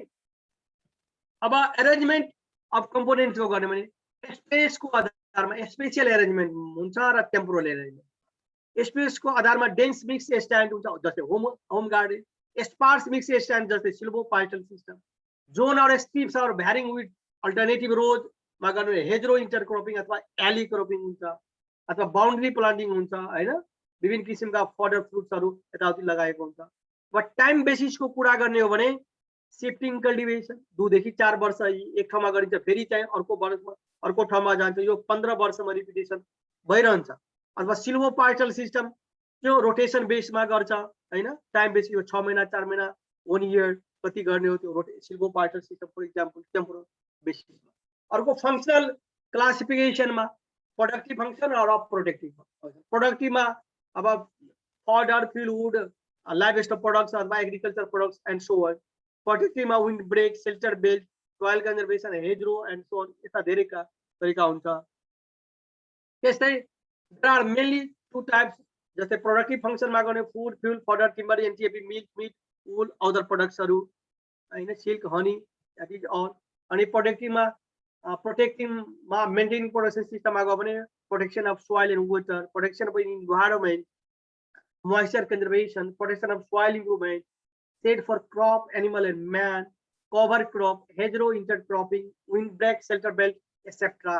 अब एरेन्जमेन्ट अफ कम्पोनेन्ट्सको गर्ने भने स्पेसको आधारमा स्पेसियल एरेन्जमेन्ट हुन्छ र टेम्पोरल एरेन्जमेन्ट। स्पेसको आधारमा डेन्स मिक्स स्ट्यान्ड हुन्छ जस्तै home garden, sparse mix stand जस्तै silvopastoral system, zone or strips or varying with alternative रोजमा गर्ने हेजरो इन्टरक्रपिङ अथवा एली क्रपिङ हुन्छ अथवा बाउन्ड्री प्लान्टिङ हुन्छ होइन। विभिन्न किसिमका फडर फ्रुट्सहरू यताउति लगाएको हुन्छ। अब टाइम बेसिसको कुरा गर्ने हो भने शिफ्टिङ कल्टिभेसन 2 देखि 4 वर्ष एक ठाउँमा गरिन्छ, फेरि चाहिँ अर्को वर्षमा अर्को ठाउँमा जान्छ, यो 15 वर्षमा रिपिटेसन भइरहन्छ। अथवा सिल्भो पार्टल सिस्टम त्यो रोटेसन बेसमा गर्छ होइन। टाइम बेसिस यो 6 महिना 4 महिना 1 इयर कति गर्ने हो त्यो silvopastoral system for example temporal बेसिसमा। अर्को फङ्सनल क्लासिफिकेसनमा प्रोडक्टिभ फङ्सन र प्रोडक्टिभ फङ्सन। प्रोडक्टिभमा अब fodder, fuelwood, livestock products अथवा agriculture products and so on. प्रोडक्टिभमा wind brake, shelter belt, soil conservation, hedgerow and so on, यस्ता धेरै तरिका हुन्छ। त्यस्तै देयर आर मेनली 2 टाइप्स, जस्तै प्रोडक्टिभ फङ्सनमा गर्ने food, fuel, fodder, timber, NTAP, milk, meat, wool, other प्रोडक्ट्सहरू होइन, silk, honey, that is all. अनि प्रोटेक्टिङमा मेन्टेनिङ प्रोडक्सन सिस्टममा गयो भने protection of soil and water, protection of environment, moisture conservation, protection of soil improvement, shade for crop, animal and man, cover crop, hedgerow intercropping, wind brake, shelter belt etcetera,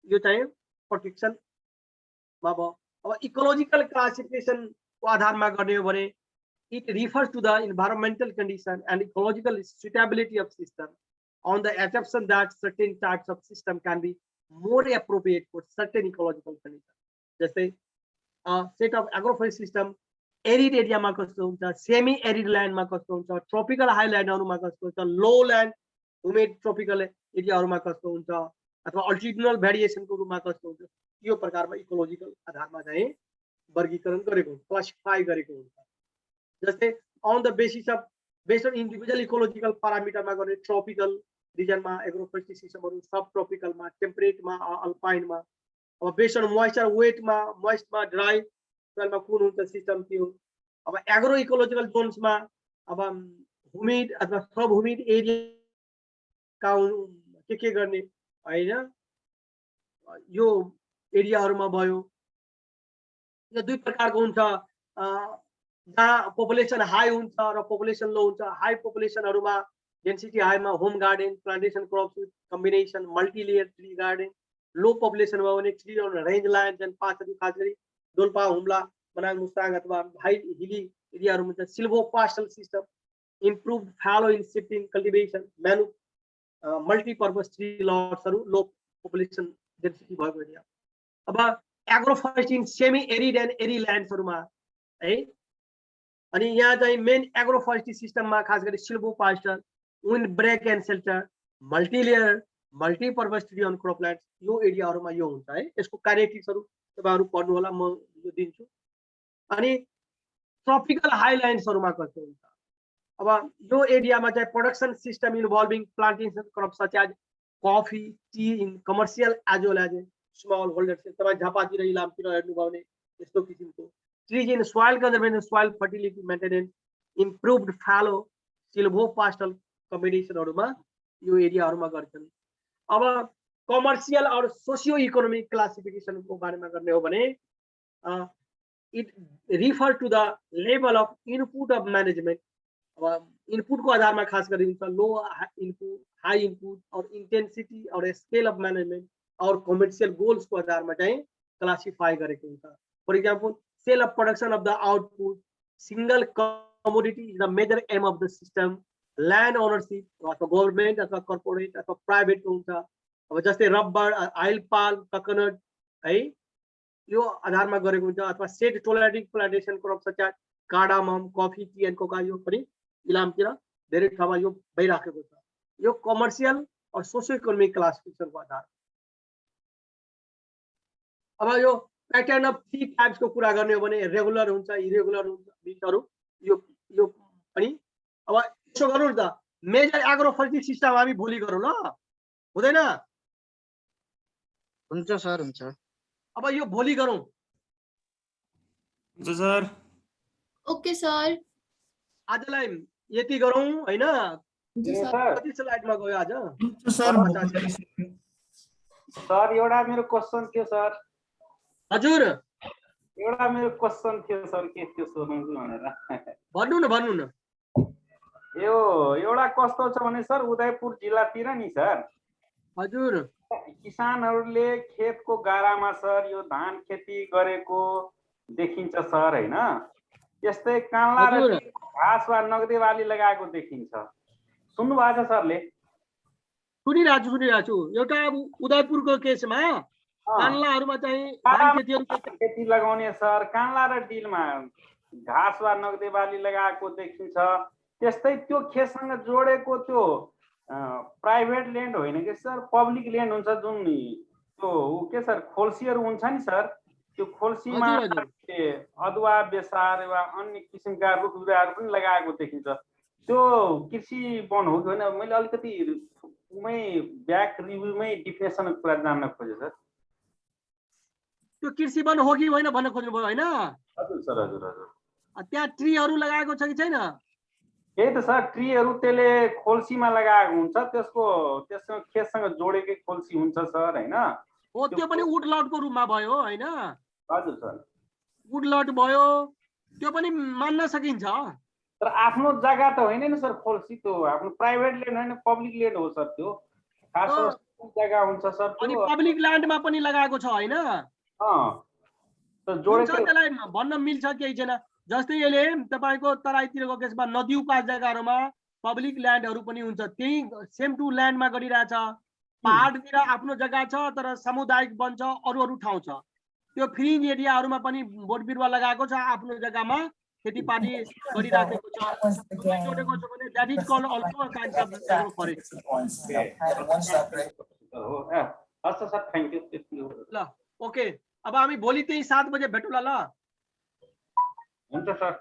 यो चाहिँ प्रोटेक्सनमा भयो। अब इकोलोजिकल क्लासिफिकेसनको आधारमा गर्ने हो भने it refers to the environmental condition and ecological suitability of system on the assumption that certain types of system can be more appropriate for certain ecological conditions. जस्तै set of agroforest system arid एरियामा कस्तो हुन्छ, सेमी एरिड ल्यान्डमा कस्तो हुन्छ, ट्रोपिकल हाइल्यान्डहरूमा कस्तो हुन्छ, लो ल्यान्ड ह्युमिड ट्रोपिकल एरियाहरूमा कस्तो हुन्छ, अथवा अल्टिट्युडनल भेरिएसनको रूपमा कस्तो हुन्छ, यो प्रकारमा इकोलोजिकल आधारमा चाहिँ वर्गीकरण गरेको हुन्छ, क्लासिफाई गरेको हुन्छ। जस्तै on the basis of based on individual ecological प्यारामिटरमा गर्ने ट्रोपिकल रिजनमा एग्रोफोरेस्ट्री सिस्टमहरू, सब ट्रोपिकलमा, टेम्परेटमा, अल्पाइनमा, अब बेस्ड अन मोइस्चर वेटमा, मोइस्टमा, ड्राई सोइलमा कुन हुन्छ सिस्टम त्यो। अब एग्रो इकोलोजिकल जोन्समा अब ह्युमिड अथवा सब ह्युमिड एरिया के गर्ने होइन, यो एरियाहरूमा भयो। यो 2 प्रकारको हुन्छ, जहाँ पपुलेसन हाई हुन्छ र पपुलेसन लो हुन्छ। हाई पपुलेसनहरूमा डेन्सिटी हाईमा home garden, plantation crops with combination, multilayer tree garden. Low population भयो भने tree on rangeland and पासहरू, खास गरी डोल्पा, हुम्ला, मनाङ, मुस्ताङ अथवा हाई हिली एरियाहरूमा चाहिँ silvopastoral system, improve fallow in shifting cultivation, multipurpose tree लट्सहरू, लो पपुलेसन डेन्सिटी भएको एरिया। अब agroforestry in semi arid and arid ल्यान्ड्सहरूमा है, अनि यहाँ चाहिँ मेन एग्रोफोरेस्ट्री सिस्टममा खास गरी silvopastoral, windbreak and shelter, multilayer, multipurpose tree on croplands, यो एरियाहरूमा यो हुन्छ है। यसको कार्याटिभ्सहरू तपाईहरु पढ्नु होला, म यो दिन्छु। अनि ट्रपिकल हाइल्यान्ड्सहरूमा कस्तो हुन्छ, अब यो एरियामा चाहिँ production system involving plantation crop such as coffee, tea in commercial as well as smallholders. तपाईँ झापातिर इलामतिर हेर्नुभयो भने यस्तो किसिमको trees in soil conservation, soil fertility maintenance, improved fallow, silvopastoral कम्बिनेसनहरूमा यो एरियाहरूमा गर्छन्। अब कमर्सियल और सोसियो इकोनोमिक क्लासिफिकेसनको बारेमा गर्ने हो भने it refer to the level of input of management. अब इनपुटको आधारमा खास गरी हुन्छ low input, high input or intensity or scale of management or commercial goals को आधार में चाहिँ क्लासिफाई गरेको हुन्छ। For example sale of production of the output, single commodity is the major aim of the system, land ownership अथवा गभर्नमेंट अथवा कर्पोरेट अथवा प्राइवेट हुन्छ। अब जस्तै रबर, आइल पाल्म, कोकोनट है, यो आधारमा गरेको हुन्छ। अथवा shade tolerating plantation crop such as cardamom, coffee, tea and cocoa, यो पनि इलामतिर धेरै ठाउँमा यो भइराखेको छ। यो कमर्सियल और सोसियो इकोनोमिक क्लासिफिकेसनको आधार। अब यो प्याटर्न अफ 3 टाइप्सको कुरा गर्ने हो भने रेगुलर हुन्छ, इरेगुलर हुन्छ, बिटहरु यो पनि। अब यसो गरौँ न त, मेजर एग्रोफोरेस्ट्री सिस्टम हामी भोलि गरौँ ल, हुँदैन? हुन्छ सर, हुन्छ। अब यो भोलि गरौँ। हुन्छ सर। Okay sir. आजलाई यति गरौँ हैन? कति स्लाइडमा गयो आज? सर एउटा मेरो क्वेशन थियो सर। हजुर, एउटा मेरो क्वेशन थियो सर, के थियो सोध्नु भनेर। भन्नु न। यो एउटा कस्तो छ भने सर, उदयपुर जिल्लातिर नि सर, हजुर, किसानहरूले खेतको गारामा सर यो धान खेती गरेको देखिन्छ सर हैन। त्यस्तै कान्ला र घाँस वा नगदे बाली लगाएको देखिन्छ। सुन्नु भएको छ सरले? सुनिरहेको छु। एउटा उदयपुरको केसमा कान्लाहरुमा चाहिँ धान खेती लगाउने सर, कान्ला र डिलमा घाँस वा नगदे बाली लगाएको देखिन्छ। त्यस्तै त्यो खेतसँग जोडेको त्यो प्राइभेट ल्यान्ड होइन कि सर, पब्लिक ल्यान्ड हुन्छ जुन त्यो के सर खोल्सीहरू हुन्छ नि सर, त्यो खोल्सीमा अदुवा, बेसार वा अन्य किसिमका रुख बिरुवाहरू पनि लगाएको देखिन्छ। त्यो कृषि वन हो कि होइन? मैले अलिकति उमै ब्याक रिभ्यूमै डिफिनेसनको कुरा जान्न खोजेँ सर। त्यो कृषि वन हो कि होइन भन्न खोज्नु भयो हैन? हजुर सर, हजुर हजुर। त्यहाँ ट्रीहरू लगाएको छ कि छैन? त्यही त सर, ट्रीहरू त्यसले खोल्सीमा लगाएको हुन्छ, त्यससँग खेतसँग जोडेकै खोल्सी हुन्छ सर हैन? हो, त्यो पनि वुडलटको रूपमा भयो हैन? हजुर सर, वुडलट भयो, त्यो पनि मान्न सकिन्छ। तर आफ्नो जग्गा त होइन नि सर खोल्सी, त्यो आफ्नो प्राइभेट ल्यान्ड होइन, पब्लिक ल्यान्ड हो सर। त्यो खास जग्गा हुन्छ सर। अनि पब्लिक ल्यान्डमा पनि लगाएको छ हैन? त जोडेको त्यसलाई भन्न मिल्छ केही छैन। जस्तै यसले तपाईको तराईतिरको केसमा नदी उकास जग्गाहरुमा पब्लिक ल्यान्डहरु पनि हुन्छ, त्यही सेम टु ल्यान्डमा गरिरहेछ। पहाडतिर आफ्नो जग्गा छ तर सामुदायिक वन छ, अरु ठाउँ छ, त्यो फ्रिन्ज एरियाहरुमा पनि बोट बिरुवा लगाएको छ, आफ्नो जग्गामा खेतीपाती गरिराखेको छ। जोडेको छ भने that is called also a kind of agroforest. हस् सर, थ्यांक यू। ल ओके, अब हामी भोलि त्यही 7 बजे भेटौँला ल। हुन्छ सर।